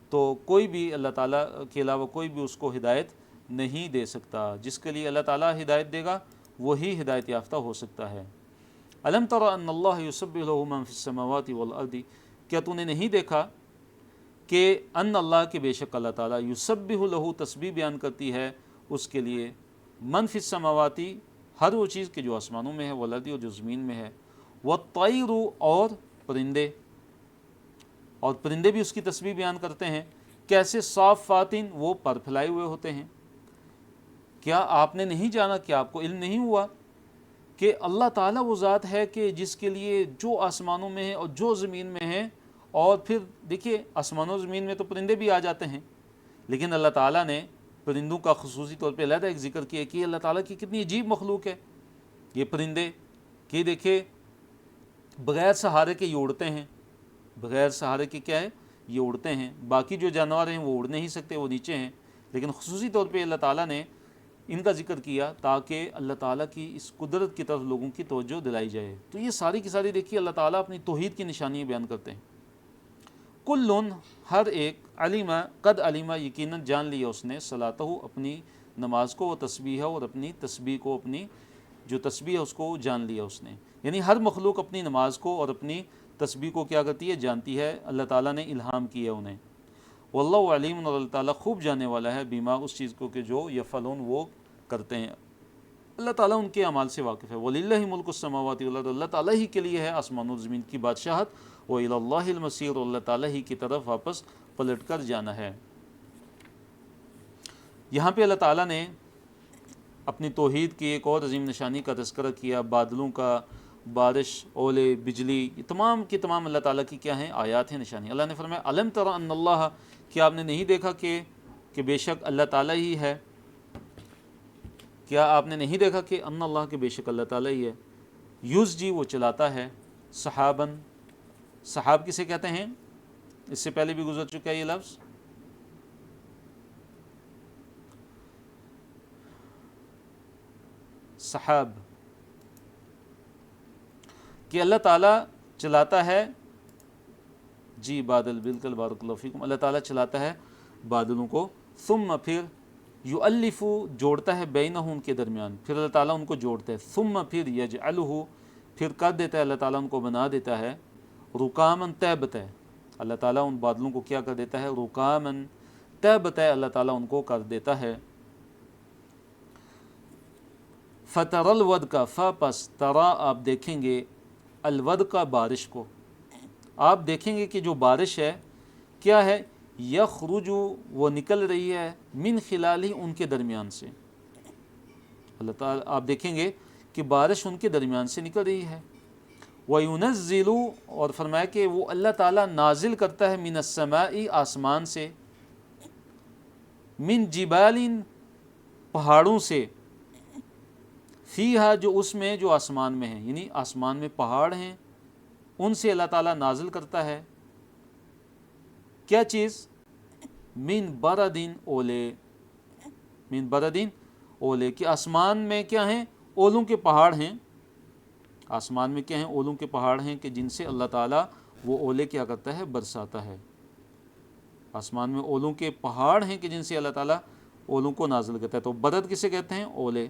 تو کوئی بھی اللہ تعالیٰ کے علاوہ کوئی بھی اس کو ہدایت نہیں دے سکتا، جس کے لیے اللہ تعالیٰ ہدایت دے گا وہی ہدایت یافتہ ہو سکتا ہے۔ الم تر ان اللہ یسبح له من فی السماوات والارض، کیا تو نے نہیں دیکھا کہ ان اللہ کے بے شک اللہ تعالیٰ یسبح له تسبیح بیان کرتی ہے اس کے لیے، من فی السماوات ہر وہ چیز کہ جو آسمانوں میں ہے، والارض اور جو زمین میں ہے، والطیر اور پرندے، اور پرندے بھی اس کی تسبیح بیان کرتے ہیں، کیسے؟ صافاتن، وہ پر پھیلائے ہوئے ہوتے ہیں۔ کیا آپ نے نہیں جانا، کہ آپ کو علم نہیں ہوا کہ اللہ تعالیٰ وہ ذات ہے کہ جس کے لیے جو آسمانوں میں ہے اور جو زمین میں ہے، اور پھر دیکھیے آسمانوں زمین میں تو پرندے بھی آ جاتے ہیں، لیکن اللہ تعالیٰ نے پرندوں کا خصوصی طور پہ علیحدہ ایک ذکر کیا کہ اللہ تعالیٰ کی کتنی عجیب مخلوق ہے یہ پرندے، کہ دیکھیں بغیر سہارے کے یہ اڑتے ہیں، بغیر سہارے کے کیا ہے؟ یہ اڑتے ہیں۔ باقی جو جانور ہیں وہ اڑ نہیں سکتے، وہ نیچے ہیں، لیکن خصوصی طور پہ اللہ تعالیٰ نے ان کا ذکر کیا تاکہ اللہ تعالیٰ کی اس قدرت کی طرف لوگوں کی توجہ دلائی جائے۔ تو یہ ساری کی ساری دیکھیے اللہ تعالیٰ اپنی توحید کی نشانیاں بیان کرتے ہیں۔ کلن، ہر ایک، علیمہ، قد علیمہ، یقیناً جان لیا اس نے، صلاتہ، اپنی نماز کو، وہ تسبیح اور اپنی تسبیح کو، اپنی جو تسبیح ہے اس کو جان لیا اس نے، یعنی ہر مخلوق اپنی نماز کو اور اپنی تسبیح کو کیا کرتی ہے؟ جانتی ہے، اللہ تعالیٰ نے الہام کیا انہیں۔ واللہ علیم، اور اللہ تعالیٰ خوب جانے والا ہے، بیما، اس چیز کو کہ جو یفعلون، وہ کرتے ہیں، اللہ تعالیٰ ان کے اعمال سے واقف ہے۔ وَلِلَّهِ مُلْكُ السَّمَاوَاتِ وَالْأَرْضِ، اللہ تعالیٰ ہی کے لیے ہے آسمان و زمین کی بادشاہت، وَإِلَى اللَّهِ الْمَصِيرُ، اور اللہ تعالیٰ ہی کی طرف واپس پلٹ کر جانا ہے۔ یہاں پہ اللہ تعالیٰ نے اپنی توحید کی ایک اور عظیم نشانی کا تذکرہ کیا، بادلوں کا، بارش، اولے، بجلی، یہ تمام کی تمام اللہ تعالیٰ کی کیا ہیں؟ آیات ہیں، نشانی۔ اللہ نے فرمایا الم تر ان اللہ، کیا آپ نے نہیں دیکھا کہ بے شک اللہ تعالیٰ ہی ہے، کیا آپ نے نہیں دیکھا کہ ان اللہ کے بے شک اللہ تعالیٰ ہی ہے، یزجی، وہ چلاتا ہے، سحابن، سحاب کسے کہتے ہیں؟ اس سے پہلے بھی گزر چکا ہے یہ لفظ. سحاب کہ اللہ تعالیٰ چلاتا ہے، جی بادل، بالکل، بارک اللہ فیکم، اللہ تعالیٰ چلاتا ہے بادلوں کو. ثم پھر یؤلف جوڑتا ہے بینہم ان کے درمیان، پھر اللہ تعالیٰ ان کو جوڑتا ہے. ثم پھر یجعلہ پھر کر دیتا ہے اللہ تعالیٰ ان کو بنا دیتا ہے رکامن طے بتہ. اللہ تعالیٰ ان بادلوں کو کیا کر دیتا ہے؟ رکامن طے بتہ اللہ تعالیٰ ان کو کر دیتا ہے. فتر الود کا پس ترا آپ دیکھیں گے، الود کا بارش کو، آپ دیکھیں گے کہ جو بارش ہے کیا ہے؟ یخرج وہ نکل رہی ہے، من خلالہ ان کے درمیان سے. اللہ تعالیٰ آپ دیکھیں گے کہ بارش ان کے درمیان سے نکل رہی ہے. وَيُنَزِّلُ اور فرمایا کہ وہ اللہ تعالیٰ نازل کرتا ہے من السماء آسمان سے، من جبال پہاڑوں سے، فیہا جو اس میں جو آسمان میں ہیں، یعنی آسمان میں پہاڑ ہیں ان سے اللہ تعالیٰ نازل کرتا ہے. کیا چیز؟ من بردن اولے، من بردن اولے کہ آسمان میں کیا ہیں؟ اولوں کے پہاڑ ہیں. آسمان میں کیا ہیں؟ اولوں کے پہاڑ ہیں کہ جن سے اللہ تعالیٰ وہ اولے کیا کرتا ہے؟ برساتا ہے. آسمان میں اولوں کے پہاڑ ہیں کہ جن سے اللہ تعالیٰ اولوں کو نازل کرتا ہے. تو برد کسے کہتے ہیں؟ اولے.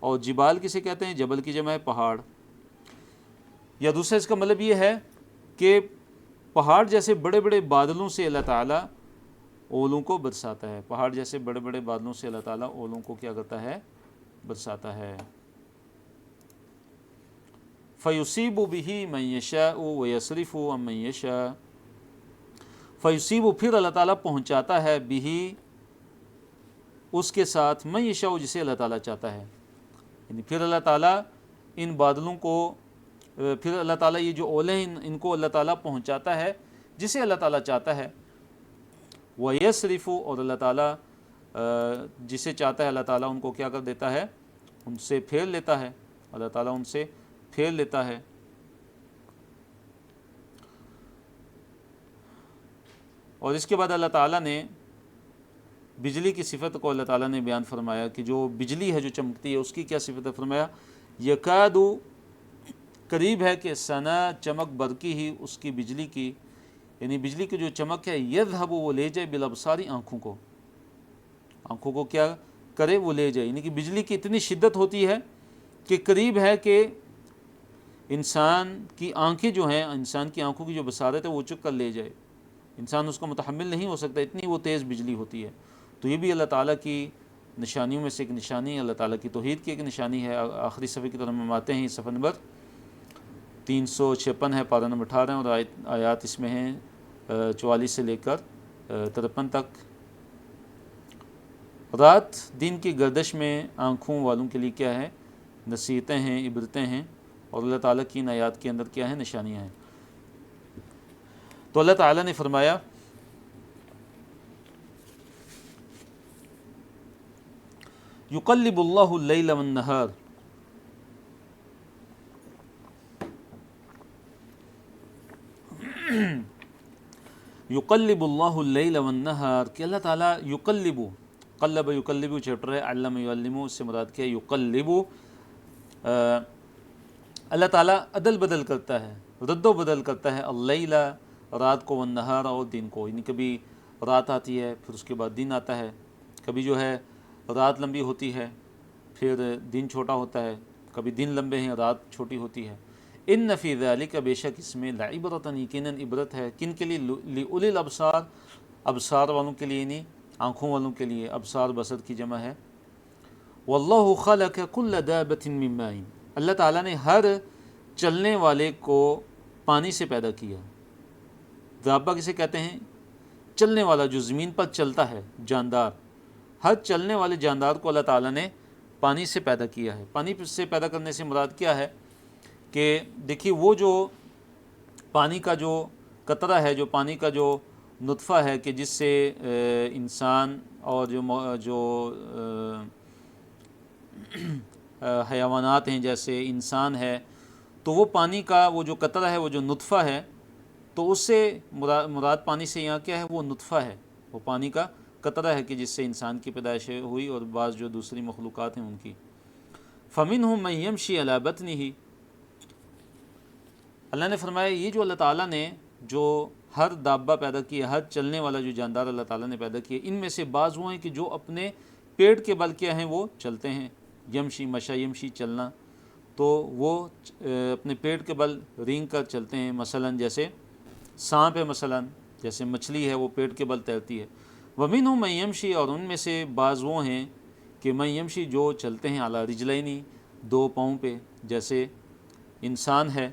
اور جبال کسے کہتے ہیں؟ جبل کی جمع ہے پہاڑ. یا دوسرا اس کا مطلب یہ ہے کہ پہاڑ جیسے بڑے بڑے بادلوں سے اللہ تعالیٰ اولوں کو برساتا ہے. پہاڑ جیسے بڑے بڑے بادلوں سے اللہ تعالیٰ اولوں کو کیا کرتا ہے؟ برساتا ہے. فَيُصِيبُ بِهِ مَن يَشَاءُ وَيَصْرِفُ عَن مَن يَشَاءُ فَيُصِيبُ پھر اللہ تعالیٰ پہنچاتا ہے بِهِ اس کے ساتھ مَن يَشَاءُ جسے اللہ تعالیٰ چاہتا ہے. یعنی پھر اللہ تعالیٰ ان بادلوں کو، پھر اللہ تعالیٰ یہ جو اولے ہیں ان کو اللہ تعالیٰ پہنچاتا ہے جسے اللہ تعالیٰ چاہتا ہے. وَيَصْرِفُ اور اللہ تعالیٰ جسے چاہتا ہے اللہ تعالیٰ ان کو کیا کر دیتا ہے؟ ان سے پھیر لیتا ہے. اللہ تعالیٰ ان سے پھیر لیتا ہے. اور اس کے بعد اللہ تعالیٰ نے بجلی کی صفت کو اللہ تعالیٰ نے بیان فرمایا کہ جو بجلی ہے جو چمکتی ہے اس کی کیا صفت ہے؟ فرمایا یکاد قریب ہے کہ ثنا چمک برقی ہی اس کی بجلی کی، یعنی بجلی کی جو چمک ہے، یذہب وہ لے جائے بالابصار آنکھوں کو، آنکھوں کو کیا کرے؟ وہ لے جائے. یعنی کہ بجلی کی اتنی شدت ہوتی ہے کہ قریب ہے کہ انسان کی آنکھیں جو ہیں، انسان کی آنکھوں کی جو بصارت ہے وہ چک کر لے جائے. انسان اس کو متحمل نہیں ہو سکتا، اتنی وہ تیز بجلی ہوتی ہے. تو یہ بھی اللہ تعالیٰ کی نشانیوں میں سے ایک نشانی ہے، اللہ تعالیٰ کی توحید کی ایک نشانی ہے. آخری صفحے کی طرف ہم آتے ہیں، صفحہ نمبر 356 ہے، پارہ نمبر 18 اور آیات اس میں ہیں 44 سے لے کر 53 تک. رات دن کی گردش میں آنکھوں والوں کے لیے کیا ہے؟ نصیحتیں ہیں، عبرتیں ہیں، اور اللہ تعالیٰ کی ان آیات کے اندر کیا ہے؟ نشانیاں ہیں. تو اللہ تعالیٰ نے فرمایا یقلب اللہ اللیل والنہار، یقلب اللہ اللیل والنہار کہ اللہ تعالیٰ یقلب، قلب یقلب چیپٹر ہے، علم یعلم، اس سے مراد کیا ہے؟ یقلب. اللہ تعالیٰ عدل بدل کرتا ہے، رد و بدل کرتا ہے، اللیل رات کو، والنہار اور دن کو. یعنی کبھی رات آتی ہے پھر اس کے بعد دن آتا ہے، کبھی جو ہے رات لمبی ہوتی ہے پھر دن چھوٹا ہوتا ہے، کبھی دن لمبے ہیں رات چھوٹی ہوتی ہے. ان فی ذالک بے شک اس میں لعبرۃ یقیناً عبرت ہے. کن کے لیے؟ لأولی الابصار، ابصار والوں کے لیے، یعنی آنکھوں والوں کے لیے. ابصار بصر کی جمع ہے. واللہ خلق کل دابۃ من ماء، اللہ تعالیٰ نے ہر چلنے والے کو پانی سے پیدا کیا. دابہ کسے کہتے ہیں؟ چلنے والا، جو زمین پر چلتا ہے، جاندار. ہر چلنے والے جاندار کو اللہ تعالیٰ نے پانی سے پیدا کیا ہے. پانی سے پیدا کرنے سے مراد کیا ہے؟ کہ دیکھیے وہ جو پانی کا جو قطرہ ہے، جو پانی کا جو نطفہ ہے کہ جس سے انسان اور جو حیوانات ہیں جیسے انسان ہے، تو وہ پانی کا وہ جو قطرہ ہے، وہ جو نطفہ ہے، تو اس سے مراد پانی سے یہاں کیا ہے؟ وہ نطفہ ہے، وہ پانی کا قطرہ ہے کہ جس سے انسان کی پیدائش ہوئی اور بعض جو دوسری مخلوقات ہیں ان کی۔ فَمِنْهُمْ مَنْ يَمْشِي عَلَى بَطْنِهِ، اللہ نے فرمایا یہ جو اللہ تعالیٰ نے جو ہر دابہ پیدا کیا، ہر چلنے والا جو جاندار اللہ تعالیٰ نے پیدا کیا، ان میں سے بعض وہ ہیں کہ جو اپنے پیٹ کے بل کیا ہیں وہ چلتے ہیں۔ یمشی مشا یمشی چلنا، تو وہ اپنے پیٹ کے بل رینگ کر چلتے ہیں، مثلا جیسے سانپ ہے، مثلا جیسے مچھلی ہے وہ پیٹ کے بل تیرتی ہے۔ وَمِنْهُمْ مَنْ يَمْشِي، اور ان میں سے بعض وہ ہیں کہ مَنْ يَمْشِي جو چلتے ہیں عَلَى رِجْلَيْنِ، دو پاؤں پہ، جیسے انسان ہے،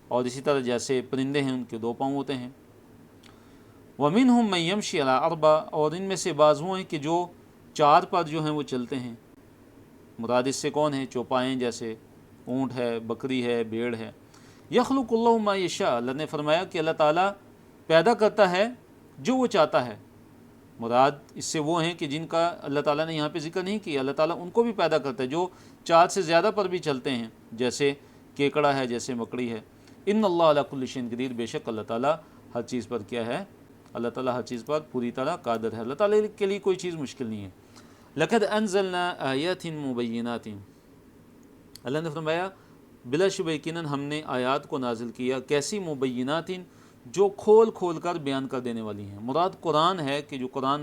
اور اسی طرح جیسے پرندے ہیں ان کے دو پاؤں ہوتے ہیں۔ وَمِنْهُمْ مَنْ يَمْشِي عَلَى أَرْبَعٍ، اور ان میں سے بعض وہ ہیں کہ جو چار پر جو ہیں وہ چلتے ہیں۔ مراد اس سے کون ہے؟ چوپائیں، جیسے اونٹ ہے، بکری ہے، بھیڑ ہے۔ یخلق اللہ ما یشاء، اللہ نے فرمایا کہ اللہ تعالیٰ پیدا کرتا ہے جو وہ چاہتا ہے۔ مراد اس سے وہ ہیں کہ جن کا اللہ تعالیٰ نے یہاں پہ ذکر نہیں کیا، اللہ تعالیٰ ان کو بھی پیدا کرتا ہے جو چار سے زیادہ پر بھی چلتے ہیں، جیسے کیکڑا ہے، جیسے مکڑی ہے۔ ان اللہ علی کل شیء قدیر، بے شک اللہ تعالیٰ ہر چیز پر کیا ہے؟ اللہ تعالیٰ ہر چیز پر پوری طرح قادر ہے، اللہ تعالیٰ کے لیے کوئی چیز مشکل نہیں ہے۔ لقد انزلنا آیات مبینات، اللہ نے فرمایا بلا شبہ یقیناً ہم نے آیات کو نازل کیا، کیسی؟ مبینات، جو کھول کھول کر بیان کر دینے والی ہیں۔ مراد قرآن ہے کہ جو قرآن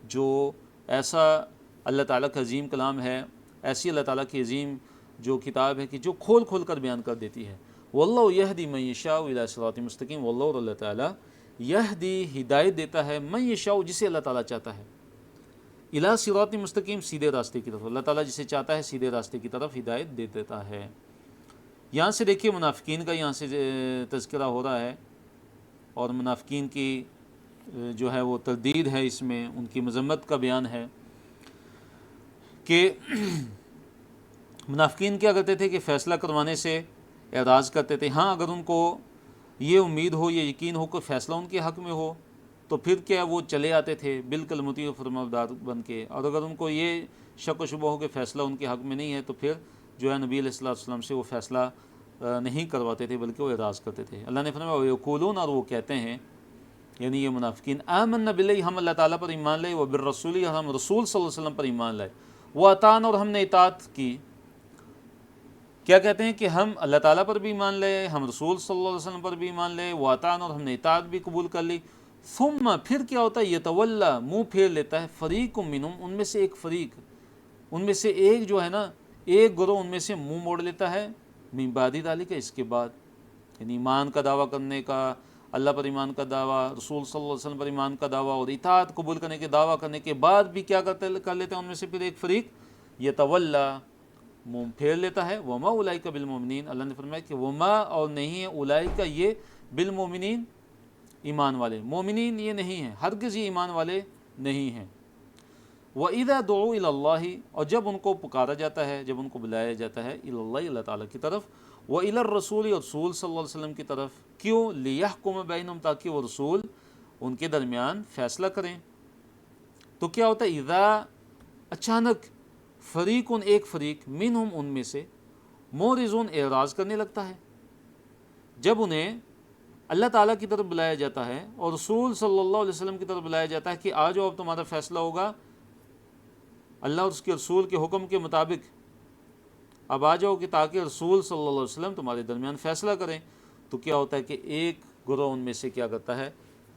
جو ایسا اللہ تعالیٰ کا عظیم کلام ہے، ایسی اللہ تعالیٰ کی عظیم جو کتاب ہے کہ جو کھول کھول کر بیان کر دیتی ہے۔ واللہ یہدی من یشاء الی صراط مستقیم، واللہ، اور اللہ تعالیٰ یہدی ہدایت دیتا ہے، من یشاء جسے اللہ تعالیٰ چاہتا ہے، الی صراط مستقیم سیدھے راستے کی طرف، اللہ تعالیٰ جسے چاہتا ہے سیدھے راستے کی طرف ہدایت دے دیتا ہے۔ یہاں سے دیکھیے منافقین کا یہاں سے تذکرہ ہو رہا ہے، اور منافقین کی جو ہے وہ تردید ہے، اس میں ان کی مذمت کا بیان ہے کہ منافقین کیا کرتے تھے کہ فیصلہ کروانے سے اعراض کرتے تھے۔ ہاں اگر ان کو یہ امید ہو، یہ یقین ہو کہ فیصلہ ان کے حق میں ہو تو پھر کیا وہ چلے آتے تھے بالکل مطیع و فرمانبردار بن کے، اور اگر ان کو یہ شک و شبہ ہو کہ فیصلہ ان کے حق میں نہیں ہے تو پھر جو ہے نبی علیہ الصلوۃ والسلام سے وہ فیصلہ نہیں کرواتے تھے بلکہ وہ اعراض کرتے تھے۔ اللہ نے فرمایا وَيَقُولُونَ، اور وہ کہتے ہیں، یعنی یہ منافقین، آمنا باللہ، ہم اللہ تعالیٰ پر ایمان لائے، وبالرسول، اور ہم رسول صلی اللہ علیہ وسلم پر ایمان لائے، وَأَطَعْنَا، اور ہم نے اطاعت کی۔ کیا کہتے ہیں کہ ہم اللہ تعالیٰ پر بھی ایمان لائے، ہم رسول صلی اللہ علیہ وسلم پر بھی ایمان لائے، وَأَطَعْنَا، اور ہم نے اطاعت بھی قبول کر لی۔ ثم، پھر کیا ہوتا ہے؟ یتولیٰ، منہ پھیر لیتا ہے، فریق منہم، ان میں سے ایک فریق، ان میں سے ایک جو ہے نا، ایک گروہ ان میں سے منہ موڑ لیتا ہے، من بعد ذلک، اس کے بعد، یعنی ایمان کا دعویٰ کرنے کا، اللہ پر ایمان کا دعویٰ، رسول صلی اللہ علیہ وسلم پر ایمان کا دعویٰ اور اطاعت قبول کرنے کے دعویٰ کرنے کے بعد بھی کیا کر لیتے ہیں ان میں سے پھر ایک فریق، یتولیٰ، منہ پھیر لیتا ہے، وما اولئک بالمؤمنین، اللہ نے فرمایا کہ وما، اور نہیں ہے، اولئک یہ، بالمؤمنین، ایمان والے، مومنین یہ نہیں ہیں، ہرگز یہ ایمان والے نہیں ہیں۔ وَإِذَا دُعُوا إِلَى اللَّهِ، اور جب ان کو پکارا جاتا ہے، جب ان کو بلایا جاتا ہے، إِلَى اللَّهِ، اللہ تعالیٰ کی طرف، وَإِلَى الرَّسُولِ، اور رسول صلی اللہ علیہ وسلم کی طرف، کیوں؟ لِيَحْكُمَ بَيْنَهُمْ، تاکہ وہ رسول ان کے درمیان فیصلہ کریں۔ تو کیا ہوتا ہے؟ اِذَا، اچانک، فریقٌ، ایک فریق، منہم، ان میں سے، مورزون، اعراض کرنے لگتا ہے۔ جب انہیں اللہ تعالیٰ کی طرف بلایا جاتا ہے اور رسول صلی اللہ علیہ وسلم کی طرف بلایا جاتا ہے کہ آ جاؤ اب تمہارا فیصلہ ہوگا اللہ اور اس کے رسول کے حکم کے مطابق، اب آ جاؤ کہ تاکہ رسول صلی اللہ علیہ وسلم تمہارے درمیان فیصلہ کریں، تو کیا ہوتا ہے کہ ایک گروہ ان میں سے کیا کرتا ہے؟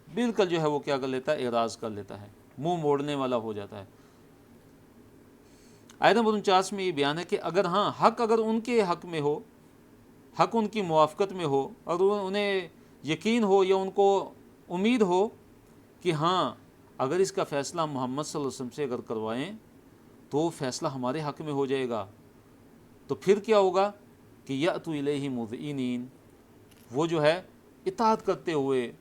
بالکل جو ہے وہ کیا کر لیتا ہے؟ اعراض کر لیتا ہے، منہ موڑنے والا ہو جاتا ہے۔ آیت نمبر 49 میں یہ بیان ہے کہ اگر ہاں حق اگر ان کے حق میں ہو، حق ان کی موافقت میں ہو، اور انہیں یقین ہو یا ان کو امید ہو کہ ہاں اگر اس کا فیصلہ محمد صلی اللہ علیہ وسلم سے اگر کروائیں تو فیصلہ ہمارے حق میں ہو جائے گا، تو پھر کیا ہوگا کہ یأتوا الیہ مذعنین، وہ جو ہے اطاعت کرتے ہوئے،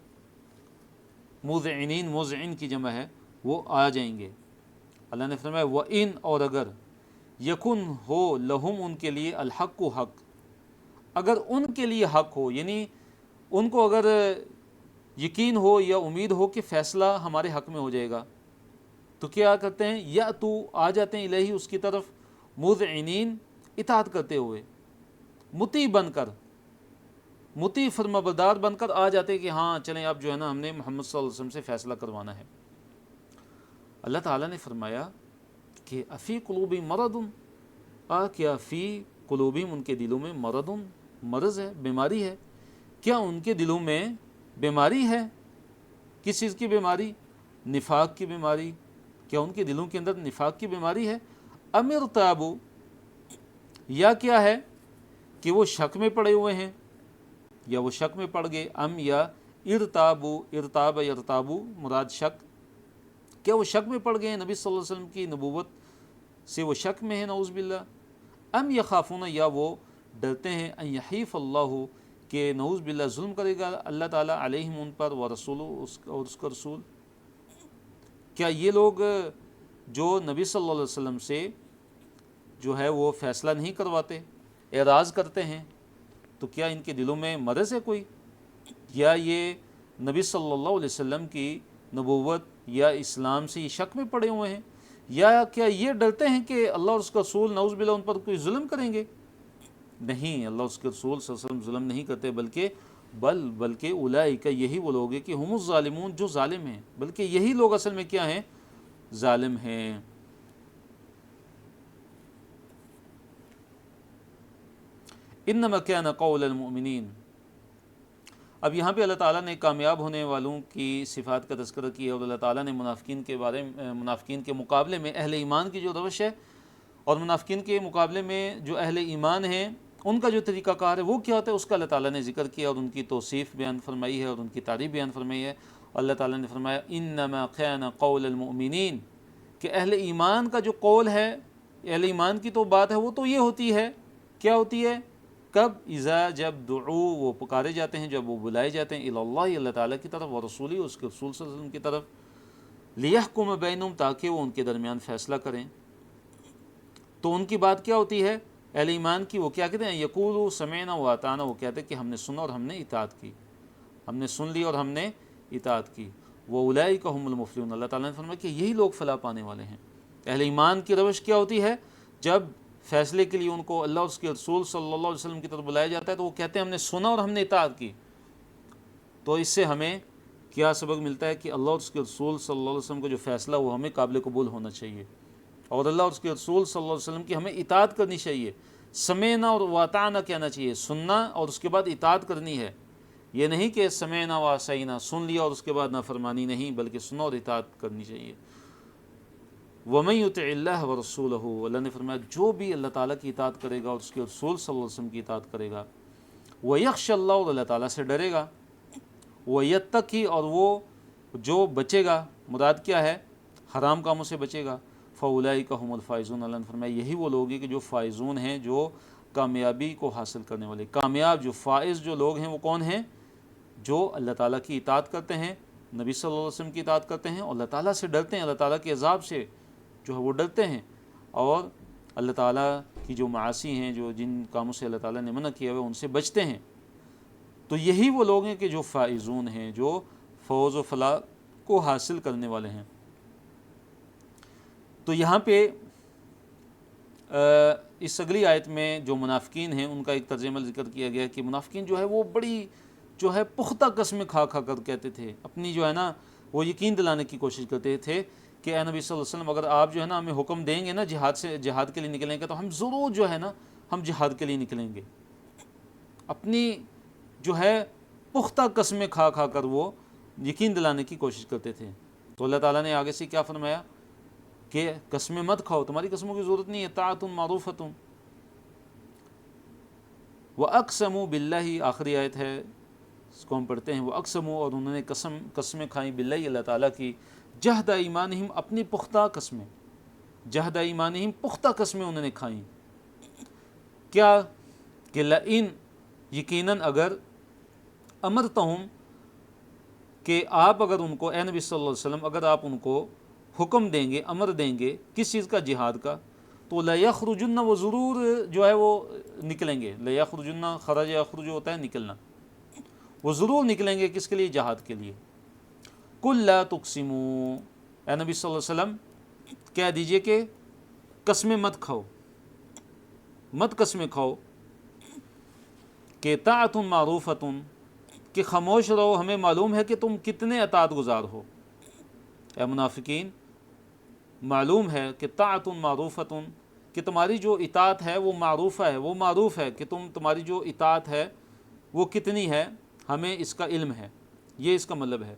مذعنین، مذعن کی جمع ہے، وہ آ جائیں گے۔ اللہ نے فرمایا وَإِنْ، اور اگر، یکن، ہو، لہم، ان کے لیے، الحق، حق، اگر ان کے لیے حق ہو، یعنی ان کو اگر یقین ہو یا امید ہو کہ فیصلہ ہمارے حق میں ہو جائے گا، تو کیا کرتے ہیں؟ یأتوا، آ جاتے ہیں، الہی، اس کی طرف، مذعنین، اطاعت کرتے ہوئے، مطیع بن کر، مطیع فرمانبردار بن کر آ جاتے کہ ہاں چلیں اب جو ہے نا ہم نے محمد صلی اللہ علیہ وسلم سے فیصلہ کروانا ہے۔ اللہ تعالیٰ نے فرمایا کہ افی قلوبہم مرض، کیا فی قلوبہم ان کے دلوں میں مرض ہے، بیماری ہے، کیا ان کے دلوں میں بیماری ہے؟ کس چیز کی بیماری؟ نفاق کی بیماری۔ کیا ان کے دلوں کے اندر نفاق کی بیماری ہے؟ ام ارتابوا، یا کیا ہے کہ وہ شک میں پڑے ہوئے ہیں، یا وہ شک میں پڑ گئے، ام یا ارتابوا مراد شک، کیا وہ شک میں پڑ گئے ہیں نبی صلی اللہ علیہ وسلم کی نبوت سے وہ شک میں ہے نعوذ باللہ، ام یخافون، یا وہ ڈرتے ہیں ان یحیف اللہ کہ نعوذ باللہ ظلم کرے گا اللہ تعالیٰ علیہم ان پر، ورسولہ اور اس کا رسول۔ کیا یہ لوگ جو نبی صلی اللہ علیہ وسلم سے جو ہے وہ فیصلہ نہیں کرواتے، اعراض کرتے ہیں، تو کیا ان کے دلوں میں مرض ہے کوئی؟ یا یہ نبی صلی اللہ علیہ وسلم کی نبوت یا اسلام سے یہ شک میں پڑے ہوئے ہیں، یا کیا یہ ڈرتے ہیں کہ اللہ اور اس کا رسول نعوذ باللہ ان پر کوئی ظلم کریں گے؟ نہیں، اللہ اور اس کے رسول صلی اللہ علیہ وسلم ظلم نہیں کرتے، بلکہ اولئک، یہی وہ لوگ ہیں کہ ہم الظالمون، جو ظالم ہیں، بلکہ یہی لوگ اصل میں کیا ہیں؟ ظالم ہیں۔ انما کان قول المؤمنین، اب یہاں پہ اللہ تعالیٰ نے کامیاب ہونے والوں کی صفات کا تذکرہ کیا، اور اللہ تعالیٰ نے منافقین کے مقابلے میں اہل ایمان کی جو روش ہے، اور منافقین کے مقابلے میں جو اہل ایمان ہیں ان کا جو طریقہ کار ہے وہ کیا ہوتا ہے، اس کا اللہ تعالیٰ نے ذکر کیا اور ان کی توصیف بیان فرمائی ہے اور ان کی تعریف بیان فرمائی ہے۔ اللہ تعالیٰ نے فرمایا انما کان قول المؤمنین، کہ اہل ایمان کا جو قول ہے، اہل ایمان کی تو بات ہے، وہ تو یہ ہوتی ہے، کیا ہوتی ہے؟ کب؟ اذا، جب دعو، وہ پکارے جاتے ہیں، جب وہ بلائے جاتے ہیں، اللہ، اللہ تعالیٰ کی طرف، ورسولہ، اس کے رسول صلی اللہ علیہ وسلم کی طرف، لیحکم بینہم، تاکہ وہ ان کے درمیان فیصلہ کریں۔ تو ان کی بات کیا ہوتی ہے اہل ایمان کی؟ وہ کیا کہتے ہیں؟ یقولوا سمعنا واطعنا، وہ کہتے ہیں کہ ہم نے سنا اور ہم نے اطاعت کی، ہم نے سن لی اور ہم نے اطاعت کی۔ وَأُولَئِكَ هُمُ الْمُفْلِحُونَ، اللہ تعالیٰ نے فرمایا کہ یہی لوگ فلاح پانے والے ہیں۔ اہل ایمان کی روش کیا ہوتی ہے؟ جب فیصلے کے لیے ان کو اللہ اور اس کے رسول صلی اللہ علیہ وسلم کی طرف بلایا جاتا ہے تو وہ کہتے ہیں ہم نے سنا اور ہم نے اطاعت کی۔ تو اس سے ہمیں کیا سبق ملتا ہے کہ اللہ اور اس کے رسول صلی اللہ علیہ وسلم کا جو فیصلہ وہ ہمیں قابل قبول ہونا چاہیے، اور اللہ اور اس کے رسول صلی اللہ علیہ وسلم کی ہمیں اطاعت کرنی چاہیے۔ سمعنا اور واطعنا کہنا چاہیے، سننا اور اس کے بعد اطاعت کرنی ہے۔ یہ نہیں کہ سمعنا وعصینا، سن لیا اور اس کے بعد نافرمانی نہیں، بلکہ سنو اور اطاعت کرنی چاہیے۔ وَمَن يُطِعِ اللَّهَ وَرَسُولَهُ، اللہ نے فرمایا جو بھی اللہ تعالیٰ کی اطاعت کرے گا اور اس کے رسول صلی اللہ علیہ وسلم کی اطاعت کرے گا، وَيَخْشَ اللَّهُ، اور اللہ تعالیٰ سے ڈرے گا، وَيَتَّقِي، اور وہ جو بچے گا، مراد کیا ہے؟ حرام کاموں سے بچے گا، فَأُولَئِكَ هُمُ الْفَائِزُونَ، اللہ نے فرمایا یہی وہ لوگ ہیں کہ جو فائزون ہیں، جو کامیابی کو حاصل کرنے والے۔ کامیاب، جو فائز جو لوگ ہیں وہ کون ہیں؟ جو اللہ تعالیٰ کی اطاعت کرتے ہیں، نبی صلی اللہ علیہ وسلم کی اطاعت کرتے ہیں، اور اللہ تعالیٰ سے ڈرتے ہیں، اللہ تعالیٰ کے عذاب سے جو ہے وہ ڈرتے ہیں، اور اللہ تعالیٰ کی جو معاصی ہیں، جو جن کاموں سے اللہ تعالیٰ نے منع کیا ہوا ان سے بچتے ہیں۔ تو یہی وہ لوگ ہیں کہ جو فائزون ہیں، جو فوز و فلاح کو حاصل کرنے والے ہیں۔ تو یہاں پہ اس اگلی آیت میں جو منافقین ہیں ان کا ایک ترجمہ ذکر کیا گیا کہ منافقین جو ہے وہ بڑی جو ہے پختہ قسمیں کھا کر کہتے تھے، اپنی جو ہے نا وہ یقین دلانے کی کوشش کرتے تھے کہ اے نبی صلی اللہ علیہ وسلم اگر آپ جو ہے نا ہمیں حکم دیں گے نا جہاد کے لیے نکلیں گے تو ہم ضرور جو ہے نا ہم جہاد کے لیے نکلیں گے۔ اپنی جو ہے پختہ قسمیں کھا کر وہ یقین دلانے کی کوشش کرتے تھے۔ تو اللہ تعالیٰ نے آگے سے کیا فرمایا کہ قسمیں مت کھاؤ، تمہاری قسموں کی ضرورت نہیں ہے، طاعۃ معروفۃ۔ وَأَقْسَمُوا بِاللَّهِ، آخری آیت ہے اس کو ہم پڑھتے ہیں۔ وَأَقْسَمُوا، اور انہوں نے قسمیں کھائیں، باللہ، اللہ تعالیٰ کی، جہد ایمانہم، اپنی پختہ قسمیں، جہد ایمانہم، پختہ قسمیں انہوں نے کھائیں۔ کیا کہ لئن، یقیناً اگر، امرتہم، کہ آپ اگر ان کو، اے نبی صلی اللہ علیہ وسلم اگر آپ ان کو حکم دیں گے، امر دیں گے کس چیز کا؟ جہاد کا، تو لَيَخْرُجُنَّ، وہ ضرور جو ہے وہ نکلیں گے۔ لَيَخْرُجُنَّ، خرج یخرج ہوتا ہے نکلنا، وہ ضرور نکلیں گے کس کے لیے؟ جہاد کے لیے۔ قُل لَا تُقْسِمُوا، اے نبی صلی اللہ علیہ وسلم کہہ دیجئے کہ قسمیں مت کھاؤ، مت قسمیں کھاؤ۔ کہ طاعت معروفۃ، کہ خاموش رہو، ہمیں معلوم ہے کہ تم کتنے اطاعت گزار ہو۔ اے منافقین، معلوم ہے کہ طاعت معروفۃ، کہ تمہاری جو اطاعت ہے وہ معروفہ ہے، وہ معروف ہے کہ تمہاری جو اطاعت ہے وہ کتنی ہے، ہمیں اس کا علم ہے۔ یہ اس کا مطلب ہے،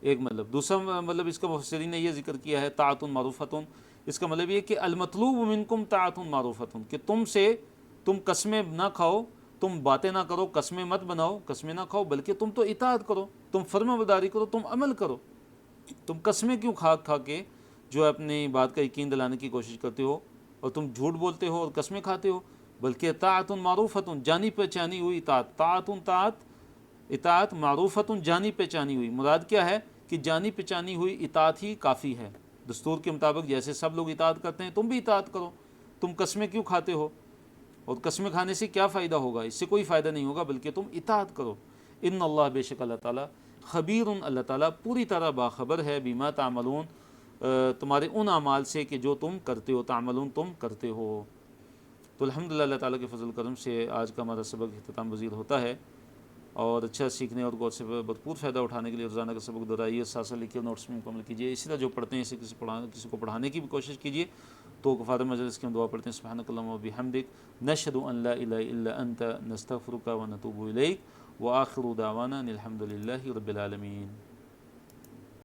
ایک مطلب۔ دوسرا مطلب اس کا مفسرین نے یہ ذکر کیا ہے طاعت معروفۃ، اس کا مطلب یہ کہ المطلوب منکم طاعت معروفۃ، کہ تم قسمیں نہ کھاؤ، تم باتیں نہ کرو، قسمیں مت بناؤ، قسمیں نہ کھاؤ، بلکہ تم تو اطاعت کرو، تم فرما برداری کرو، تم عمل کرو۔ تم قسمیں کیوں کھا کے جو اپنی بات کا یقین دلانے کی کوشش کرتے ہو، اور تم جھوٹ بولتے ہو اور قسمیں کھاتے ہو؟ بلکہ طاعت معروفۃ، جانی پہچانی ہوئی اطاعت، اطاعت معروفۃ، جانی پہچانی ہوئی۔ مراد کیا ہے کہ جانی پہچانی ہوئی اطاعت ہی کافی ہے۔ دستور کے مطابق جیسے سب لوگ اطاعت کرتے ہیں تم بھی اطاعت کرو۔ تم قسمیں کیوں کھاتے ہو؟ اور قسمیں کھانے سے کیا فائدہ ہوگا؟ اس سے کوئی فائدہ نہیں ہوگا، بلکہ تم اطاعت کرو۔ ان اللہ، بے شک اللہ تعالیٰ، خبیر، اللہ تعالیٰ پوری طرح باخبر ہے، بما تعملون، تمہارے ان اعمال سے کہ جو تم کرتے ہو، تعملون، تم کرتے ہو۔ تو الحمدللہ اللہ تعالیٰ کے فضل کرم سے آج کا ہمارا سبق اختتام پذیر ہوتا ہے، اور اچھا سیکھنے اور غور سے بھرپور فائدہ اٹھانے کے لیے روزانہ کا سبق دہرائیے، ساتھ ساتھ لکھیے، نوٹس میں مکمل کیجیے۔ اسی طرح جو پڑھتے ہیں اسے کسی کو پڑھانے کی بھی کوشش کیجیے۔ تو کفار مجلس کی ہم دعا پڑھتے ہیں، سبحانک اللہم و بحمدک، نشہد ان لا الہ الا انت، نستغفرک و نتوب الیک، وآخر دعوانا ان الحمد للہ رب العالمین۔